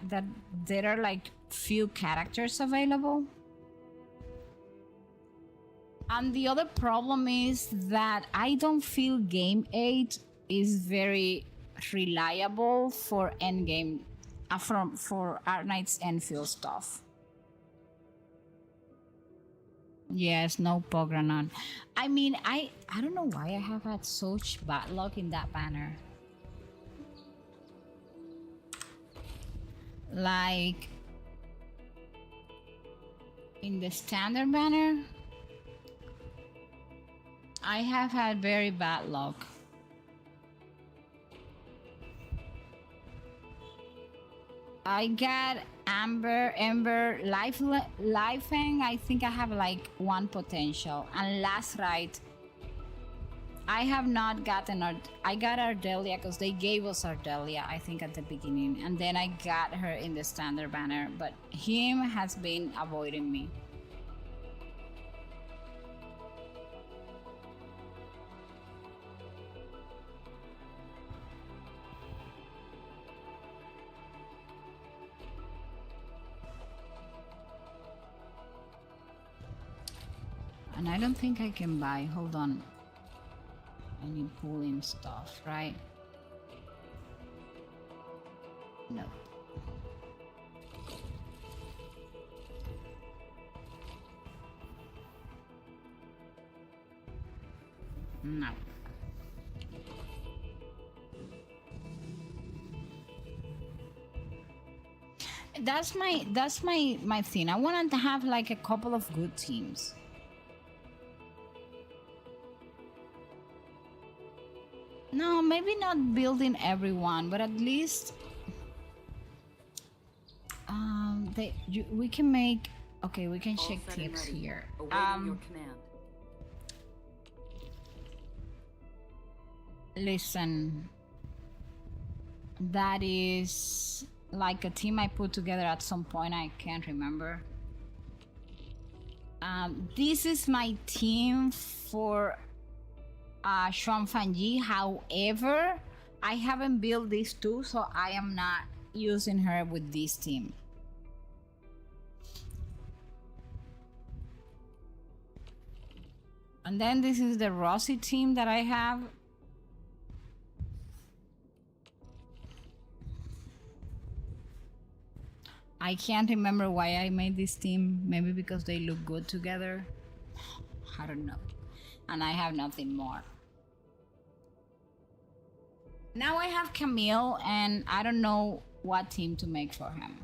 there are like few characters available. And the other problem is that I don't feel Game 8 is very reliable for endgame, for Arknight's Endfield stuff. Yes, no Pogranon. I mean, I don't know why I have had such bad luck in that banner. Like, in the standard banner, I have had very bad luck. I got Ember, Lifeng. I think I have like one potential. And last right, I have not gotten I got Ardelia because they gave us Ardelia, I think, at the beginning. And then I got her in the standard banner. But him has been avoiding me. And I don't think I can buy. Hold on. I need pulling stuff, right? No. No. That's my thing. I want to have like a couple of good teams. No, maybe not building everyone, but at least we can make. Okay, we can check tips here. Awaiting your command. Listen, that is like a team I put together at some point. I can't remember. This is my team for Xuan Fanyi. However, I haven't built these two, so I am not using her with this team. And then this is the Rossi team that I have. I can't remember why I made this team. Maybe because they look good together. I don't know. And I have nothing more. Now I have Camille, and I don't know what team to make for him.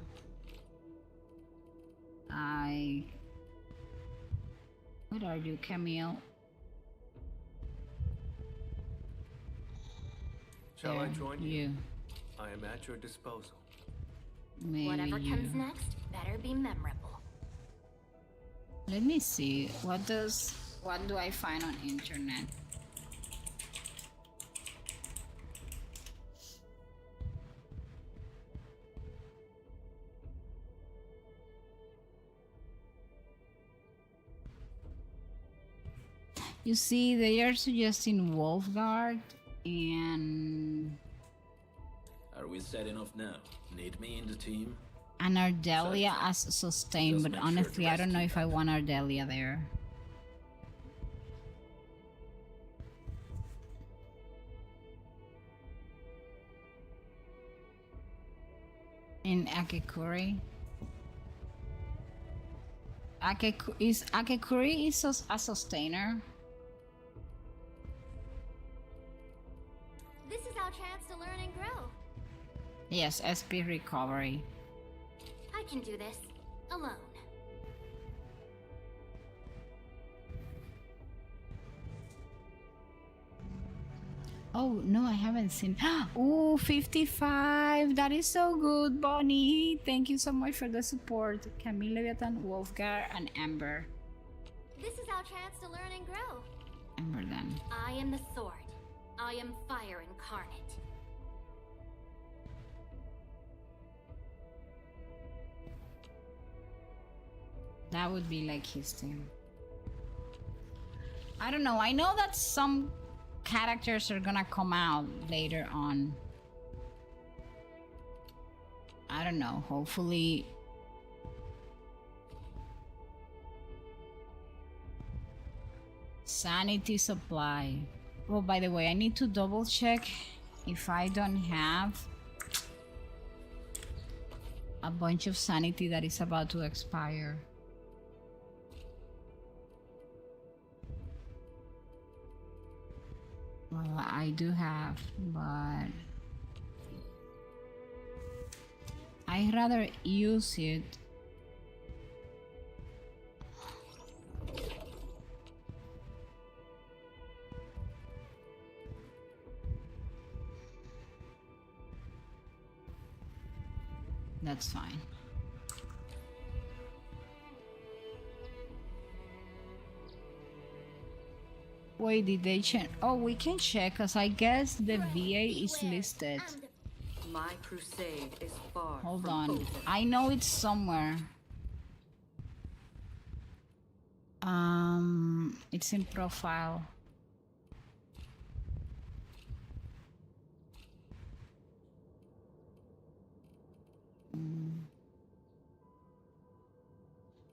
What are you, Camille? Shall I join you? I am at your disposal. Maybe Whatever you. comes next better be memorable. Let me see. What do I find on internet? You see, they are suggesting Wolfguard and Are we set enough now? Need me in the team? and Ardelia as sustain, Just but make sure honestly, the I don't rest know keep if I want Ardelia there. In Akekuri. Akekuri is a sustainer. This is our chance to learn and grow. Yes, SP recovery. I can do this alone. Oh, no, I haven't seen. Ooh, 55. That is so good, Bonnie. Thank you so much for the support. Camille, Leviathan, Wolfgar, and Amber. This is our chance to learn and grow. Amber then. I am the sword. I am fire incarnate. That would be like his team. I don't know. I know that some characters are gonna come out later on. I don't know. Hopefully. Sanity supply. Oh, by the way, I need to double check if I don't have a bunch of sanity that is about to expire. Well, I do have, but I'd rather use it. That's fine. Wait, did they check? Oh, we can check, because I guess the VA is listed. My crusade is far Hold from on. over. I know it's somewhere. It's in profile.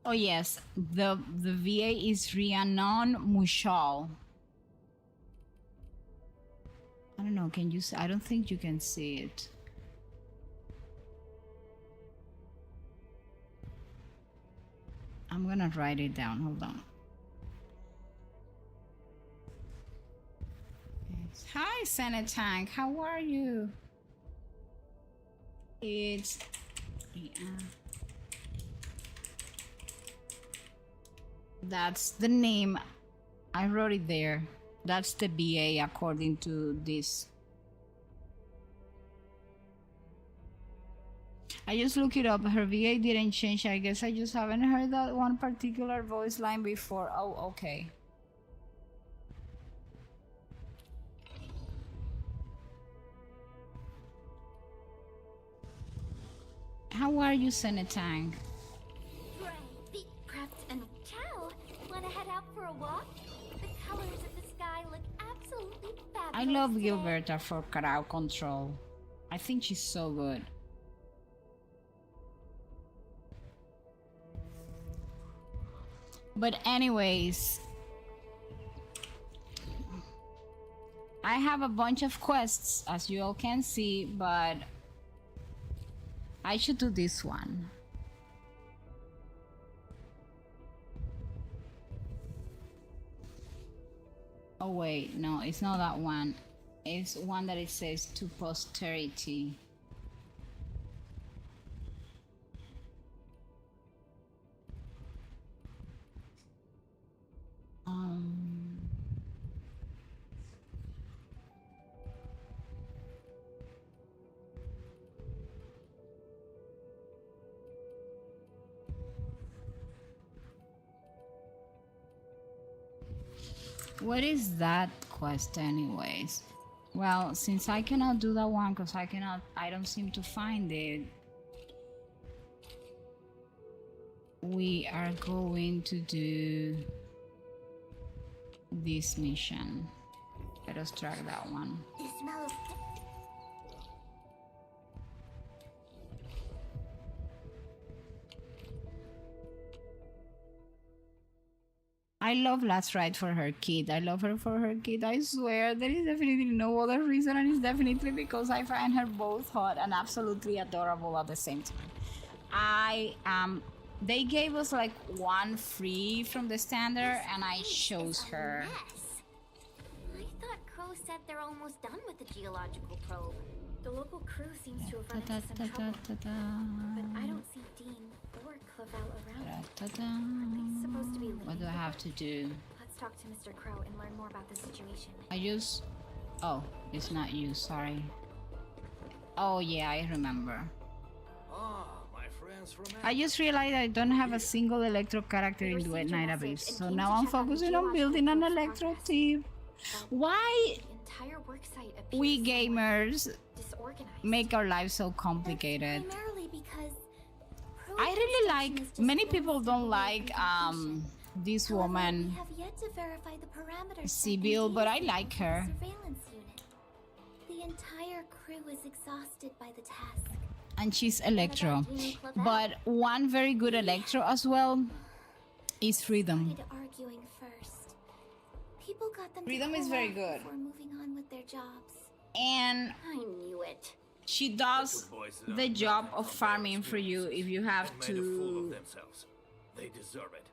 Oh yes, the VA is Rhiannon Mushal. I don't know, can you see? I don't think you can see it. I'm gonna write it down, hold on. Yes. Hi Senate Tank, how are you? It's that's the name. I wrote it there. That's the BA according to this. I just looked it up. Her VA didn't change. I guess I just haven't heard that one particular voice line before. Oh, okay. How are you, Senetang? Pray, be prepped and ciao. Wanna head out for a walk? The colors of the sky look absolutely fabulous. I love today. Gilberta for crowd control. I think she's so good. But anyways, I have a bunch of quests, as you all can see, but I should do this one. Oh wait, no, it's not that one. It's one that it says to posterity. What is that quest anyways? Well, since I cannot do that one because I don't seem to find it. We are going to do this mission. Let us track that one. The smell of... I love Last Ride for her kid. I love her for her kid. I swear there is definitely no other reason, and it's definitely because I find her both hot and absolutely adorable at the same time. They gave us like one free from the standard, and I chose her. I thought Crow said they're almost done with the geological probe. The local crew seems to have run into some trouble, but I don't see Dean or Clavel around. Are they supposed to be leaving? What do I have to do? Let's talk to Mr. Crow and learn more about the situation. Oh, it's not you, sorry. Oh yeah, I remember. I just realized I don't have a single Electro character in Duet Night Abyss, so now I'm focusing on building an Electro team. Why we gamers make our lives so complicated? I really like, many people don't like this woman, Sibyl, but I like her. The entire crew is exhausted by the task. And she's Electro. But one very good Electro as well is Freedom. Arguing first. People got them Freedom is very good. before moving on with their jobs. And I knew it. She does the job of farming for you if you have to... They deserve it.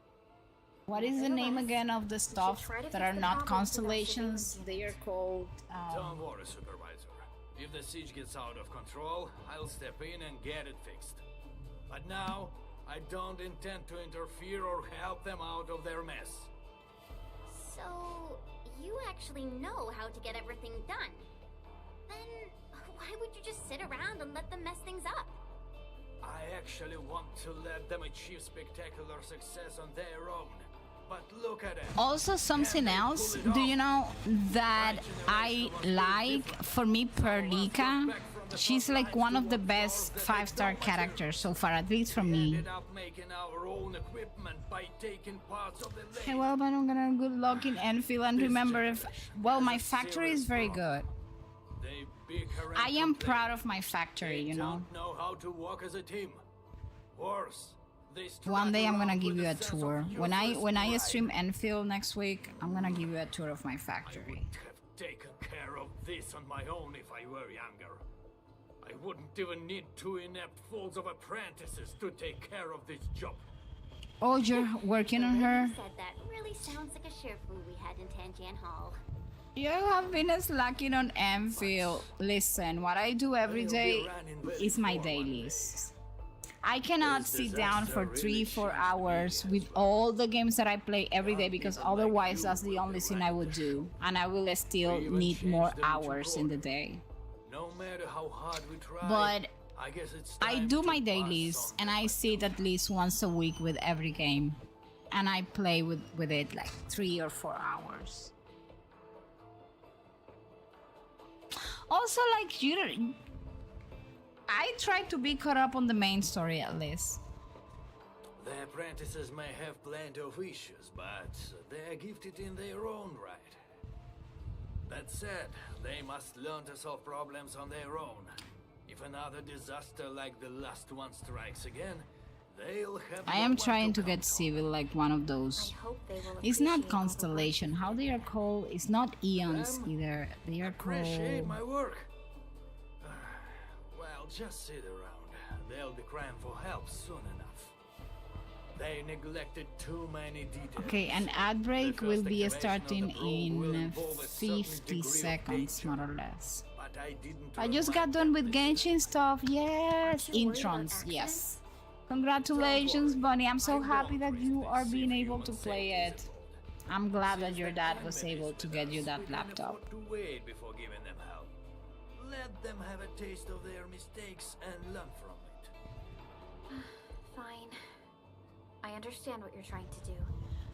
What is the name again of the stuff that are not constellations? They are called... Don't worry, Supervisor. If the siege gets out of control, I'll step in and get it fixed. But now, I don't intend to interfere or help them out of their mess. So, you actually know how to get everything done. Then, why would you just sit around and let them mess things up? I actually want to let them achieve spectacular success on their own. But look at it. Also, something else, do you know that I like, for me, Perlika? She's like one of the best 5-star characters so far, at least for me. Hey, well, but I'm gonna good luck in Enfield, and remember, if well, my factory is very good. I am proud of my factory, you know. Know how to work as a team. Worse. One day I'm gonna give you a tour. When I stream Endfield next week, I'm gonna give you a tour of my factory. I wouldn't have taken care of this on my own if I were younger. I wouldn't even need 2 inept fools of apprentices to take care of this job. Oh, you're working on her? Said that really sounds like a Sherfu we had in Tanjan Hall. You have been slacking on Endfield. Listen, what I do every day is my dailies. I cannot sit down for 3-4 hours with all the games that I play every day, because otherwise that's the only thing I would do, and I will still need more hours in the day. No matter how hard we try, but I do my to dailies, and I sit at least once a week with every game, and I play with it like 3 or 4 hours. Also, like, I try to be caught up on the main story at least. The apprentices may have plenty of issues, but they're gifted in their own right. That said, they must learn to solve problems on their own. If another disaster like the last one strikes again, they'll have... I am trying to get Civil like one of those. It's not Constellation. How they are called? It's not Eons either. They are Appreciate called... my work. Well, just sit around. They'll be crying for help soon enough. They neglected too many details. Okay, an ad break will be starting in 50 seconds, more or less. I just got done with Genshin stuff. Yes, Introns. Yes. Congratulations, Bunny. I'm so happy that you are being able to play it. I'm glad that your dad was able to get you that laptop. Wait before giving them help. Let them have a taste of their mistakes and learn from it. Fine. I understand what you're trying to do.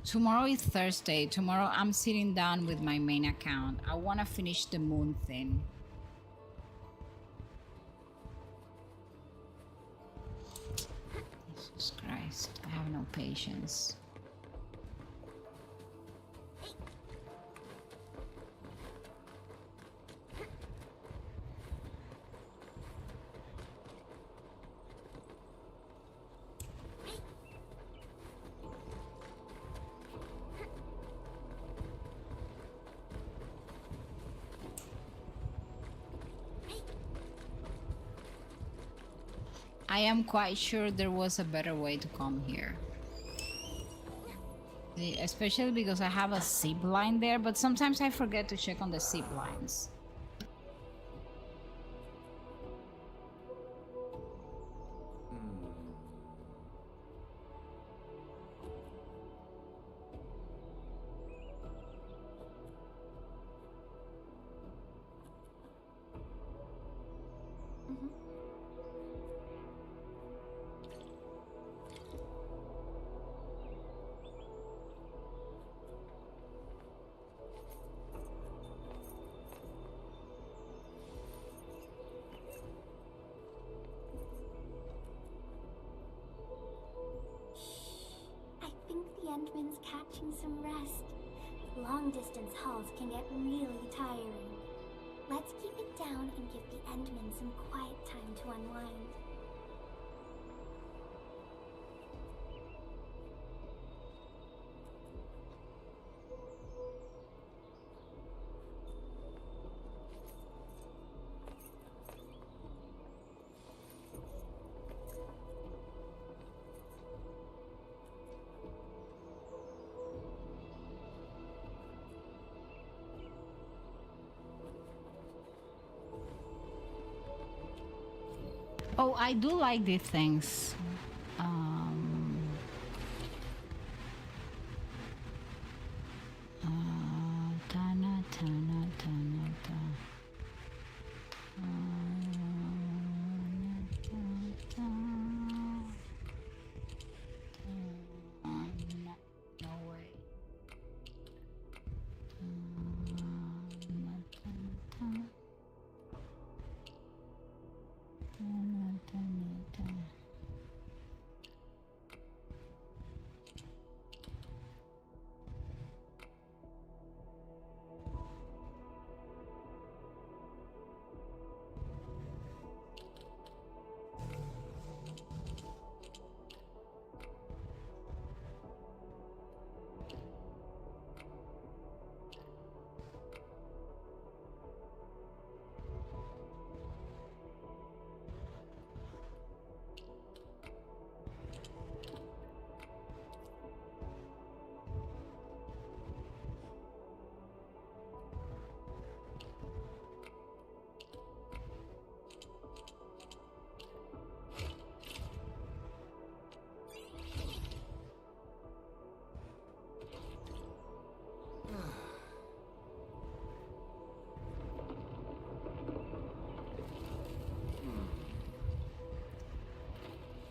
Tomorrow is Thursday. Tomorrow I'm sitting down with my main account. I want to finish the moon thing. Jesus Christ, I have no patience. I am quite sure there was a better way to come here. Especially because I have a zip line there, but sometimes I forget to check on the zip lines. Endman's catching some rest. Long-distance hauls can get really tiring. Let's keep it down and give the Endman some quiet time to unwind. Oh, I do like these things. Tana, tana, tana, ta. No way.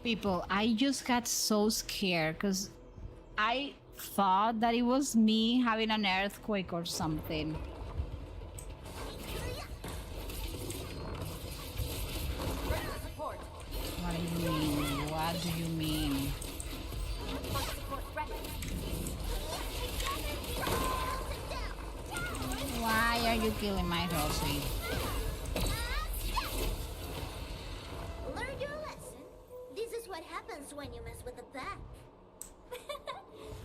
People, I just got so scared because I thought that it was me having an earthquake or something. What do you mean? What do you mean? Why are you killing my Rosie? Learned your lesson. This is what happens when you mess with the pack.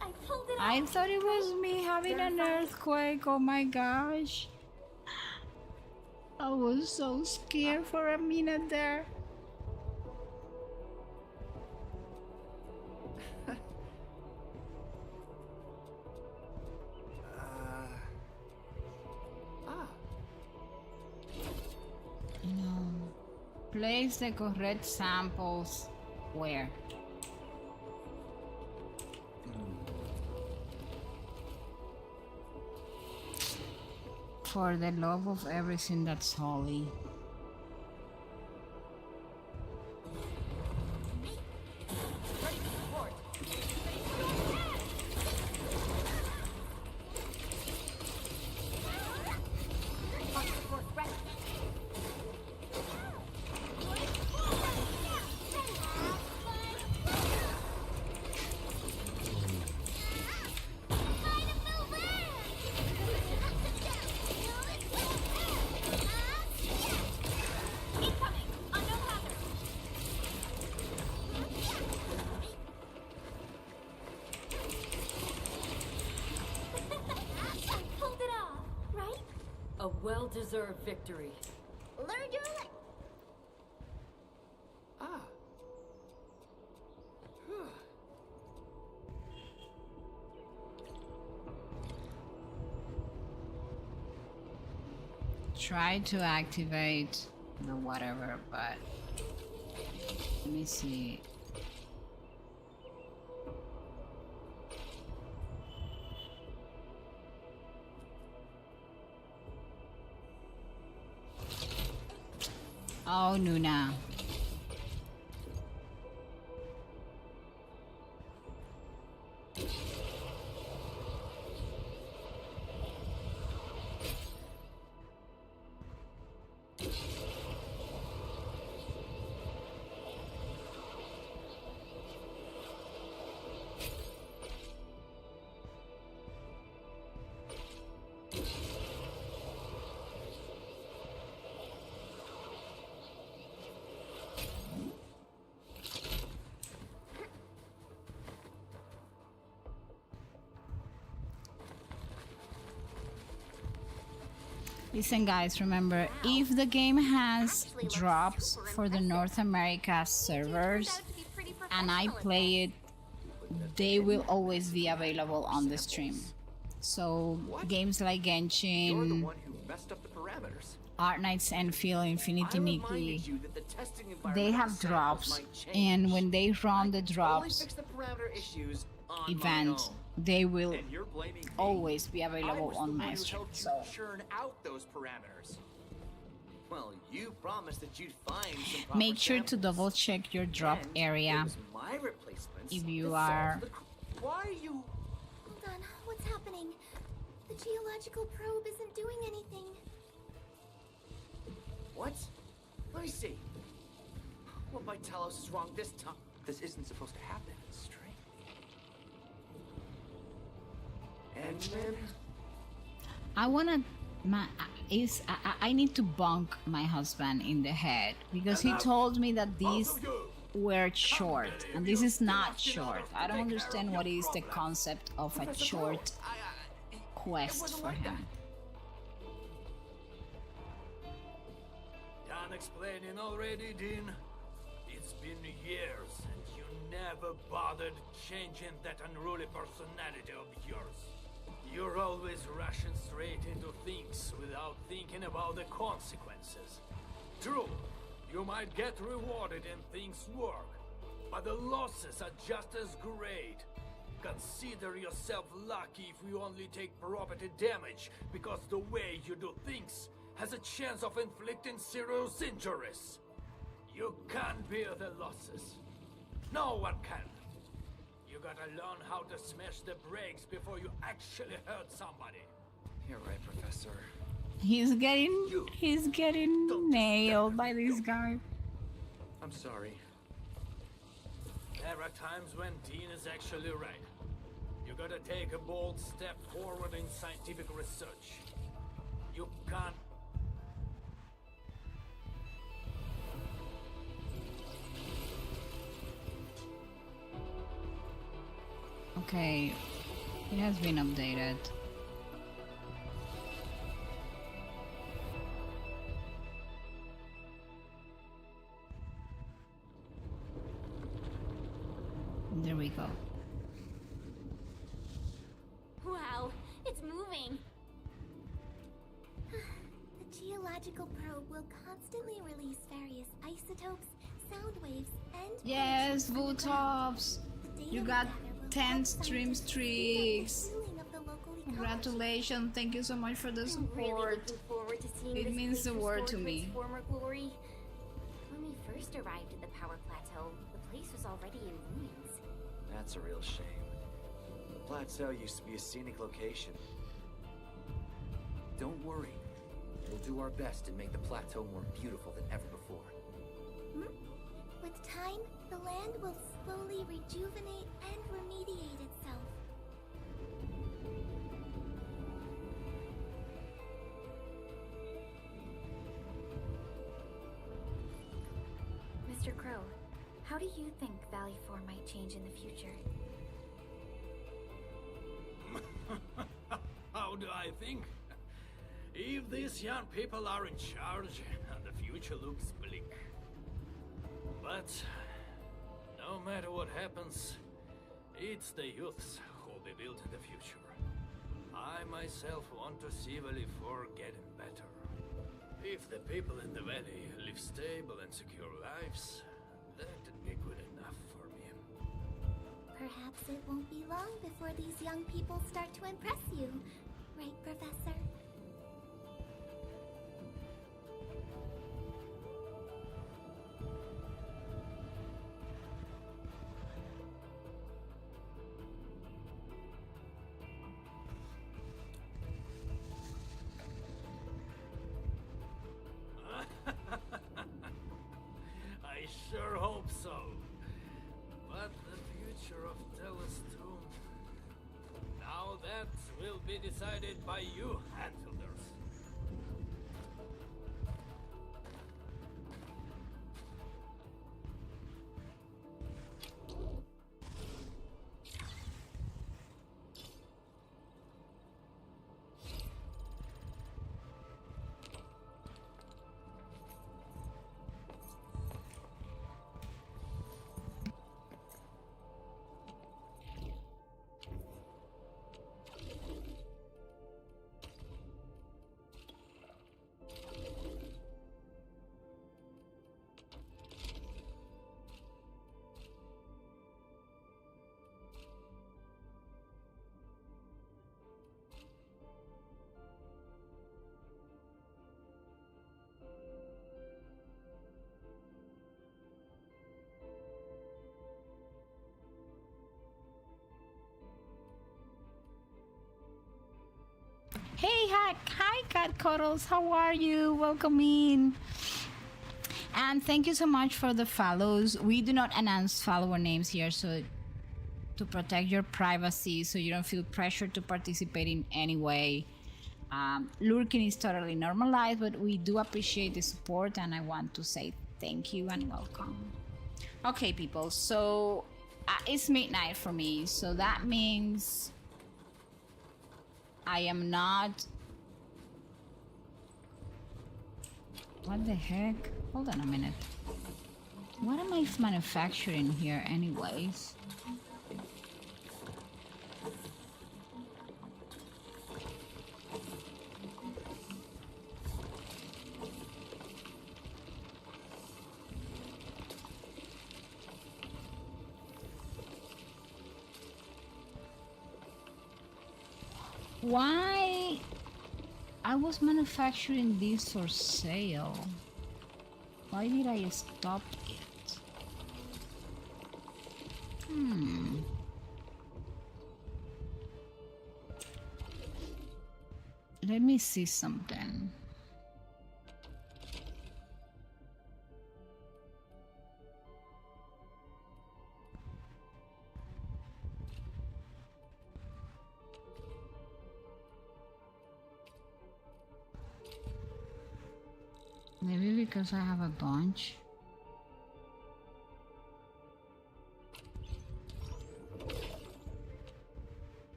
I pulled it I off. thought it was me having an earthquake. Oh my gosh. I was so scared for a minute there. Place the correct samples where? For the love of everything that's holy. well-deserved victory. Learn your lesson. Ah. Try to activate the whatever, but let me see. Oh, Nuna. Listen guys, remember, if the game has drops for the North America servers and I play it, they will always be available on the stream. So games like You're the Genshin, one who messed up the parameters. Art Knight's Endfield, Infinity I Nikki, reminded you that the testing they environment have of the samples drops, might change. and when they run the Only drops fix the parameter issues on event, my own. they will And you're blaming me? always be I available was the on one my who stream. helped you So churn out those parameters. Well, you promised that you'd find some proper make sure to samples. double check your drop And area it was my replacements if you that solved are. Why are you? Hold on, what's happening? The geological probe isn't doing anything. What? Let me see. What by Talos is wrong this time? This isn't supposed to happen. It's strange. Endman? I wanna. I need to bonk my husband in the head because he told me that these were short and this is not short. I don't understand what is the concept of a short quest for him. Done explaining already, Dean? It's been years and you never bothered changing that unruly personality of yours. You're always rushing straight into things without thinking about the consequences. True, you might get rewarded and things work, but the losses are just as great. Consider yourself lucky if you only take property damage, because the way you do things has a chance of inflicting serious injuries. You can't bear the losses. No one can. You gotta learn how to smash the brakes before you actually hurt somebody. You're right, Professor. He's getting nailed by this guy. I'm sorry. There are times when Dean is actually right. You gotta take a bold step forward in scientific research. You can't. Okay, it has been updated. There we go. Wow, it's moving. The geological probe will constantly release various isotopes, sound waves, and Yes, Vutops! You got 10 stream streaks. Congratulations, thank you so much for the support. It means the world to me. Former glory. When we first arrived at the power plateau, the place was already in ruins. That's a real shame. The plateau used to be a scenic location. Don't worry. We'll do our best to make the plateau more beautiful than ever before. With time, the land will slowly rejuvenate and remediate itself. Mr. Crow, how do you think Valley 4 might change in the future? How do I think? If these young people are in charge, the future looks bleak. But no matter what happens, it's the youths who'll be building the future. I myself want to see Valley 4 getting better. If the people in the valley live stable and secure lives, that'd be good enough for me. Perhaps it won't be long before these young people start to impress you. Right, Professor? I sure hope so. But the future of Telestorm... Now that will be decided by you, Endfielders. Hey, hi, Cat Cuddles. How are you? Welcome in. And thank you so much for the follows. We do not announce follower names here, so to protect your privacy, so you don't feel pressured to participate in any way. Lurking is totally normalized, but we do appreciate the support, and I want to say thank you and welcome. Okay, people. So it's midnight for me, so that means I am not... What the heck? Hold on a minute. What am I manufacturing here anyways? Why I was manufacturing this for sale? Why did I stop it? Let me see something. Maybe because I have a bunch.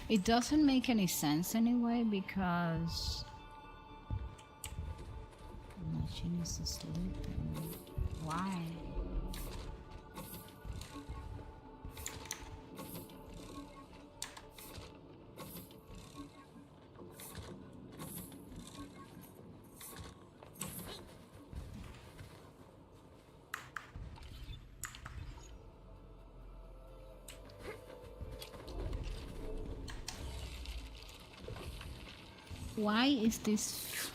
It doesn't make any sense anyway because the machine is sleeping. Why? Why is this?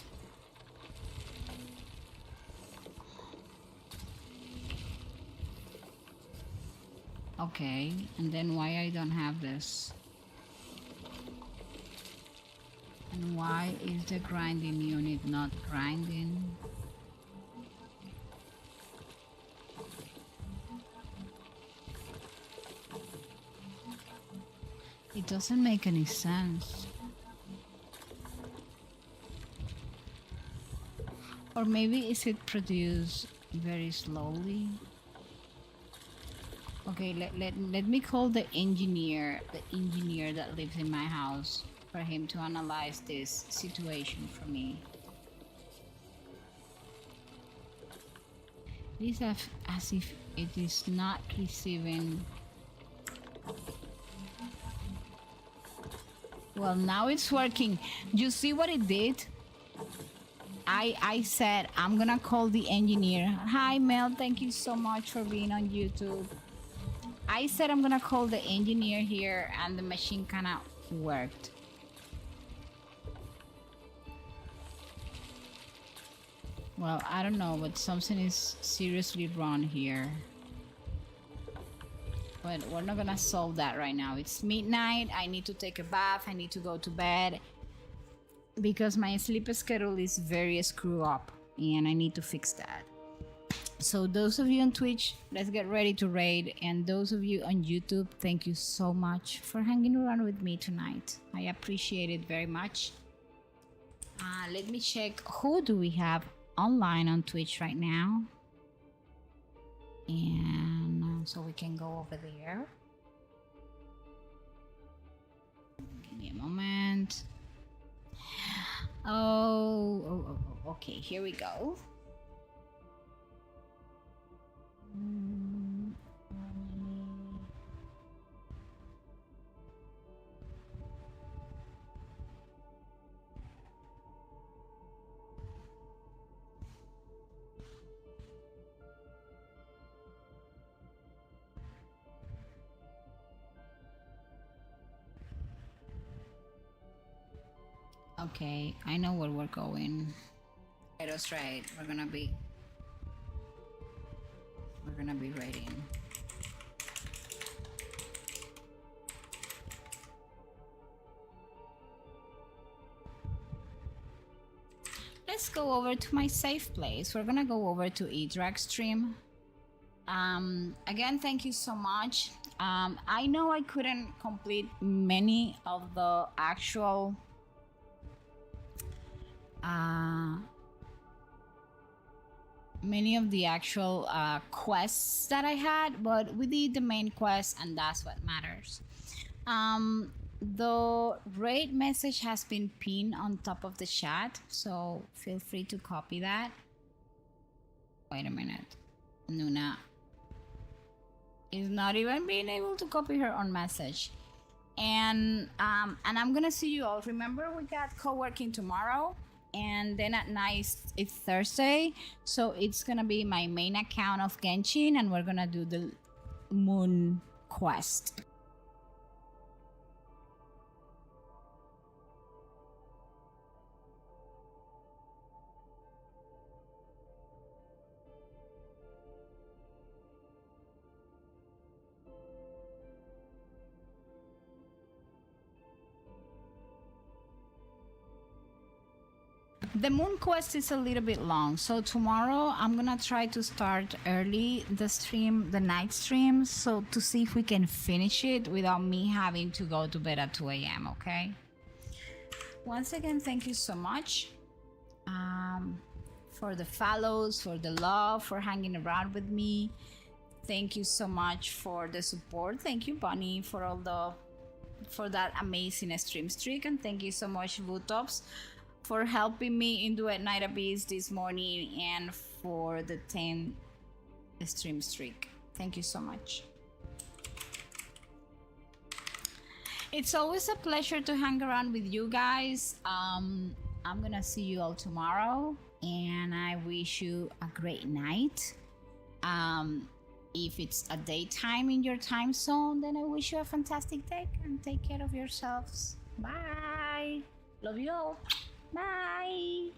Okay, and then why I don't have this? And why is the grinding unit not grinding? It doesn't make any sense. Or maybe is it produced very slowly? Okay, let me call the engineer that lives in my house for him to analyze this situation for me. It is as if it is not receiving. Well, now it's working. You see what it did? I said I'm gonna call the engineer. Hi Mel, thank you so much for being on YouTube. I said I'm gonna call the engineer here and the machine kinda worked. Well, I don't know, but something is seriously wrong here. But we're not gonna solve that right now. It's midnight, I need to take a bath, I need to go to bed. Because my sleep schedule is very screwed up and I need to fix that. So those of you on Twitch, let's get ready to raid. And those of you on YouTube, thank you so much for hanging around with me tonight. I appreciate it very much. Let me check who do we have online on Twitch right now. And so we can go over there. Give me a moment. Oh, okay, here we go. Okay, I know where we're going. That's right. We're gonna be raiding. Let's go over to my safe place. We're gonna go over to E-Drag stream. Again, thank you so much. I know I couldn't complete many of the actual quests that I had, but we did the main quest and that's what matters. The raid message has been pinned on top of the chat, so feel free to copy that. Wait a minute. Nuna is not even being able to copy her own message. And I'm gonna see you all. Remember, we got co-working tomorrow, and then at night it's Thursday, so it's gonna be my main account of Genshin, and we're gonna do the moon quest. The moon quest is a little bit long, so tomorrow I'm gonna try to start early the night stream, so to see if we can finish it without me having to go to bed at 2 a.m. Okay? Once again, thank you so much for the follows, for the love, for hanging around with me. Thank you so much for the support. Thank you, Bunny, for that amazing stream streak, and thank you so much, Vutops, for helping me in Duet Night Abyss this morning and for the 10 stream streak. Thank you so much. It's always a pleasure to hang around with you guys. I'm gonna see you all tomorrow, and I wish you a great night. If it's a daytime in your time zone, then I wish you a fantastic day, and take care of yourselves. Bye. Love you all. Bye.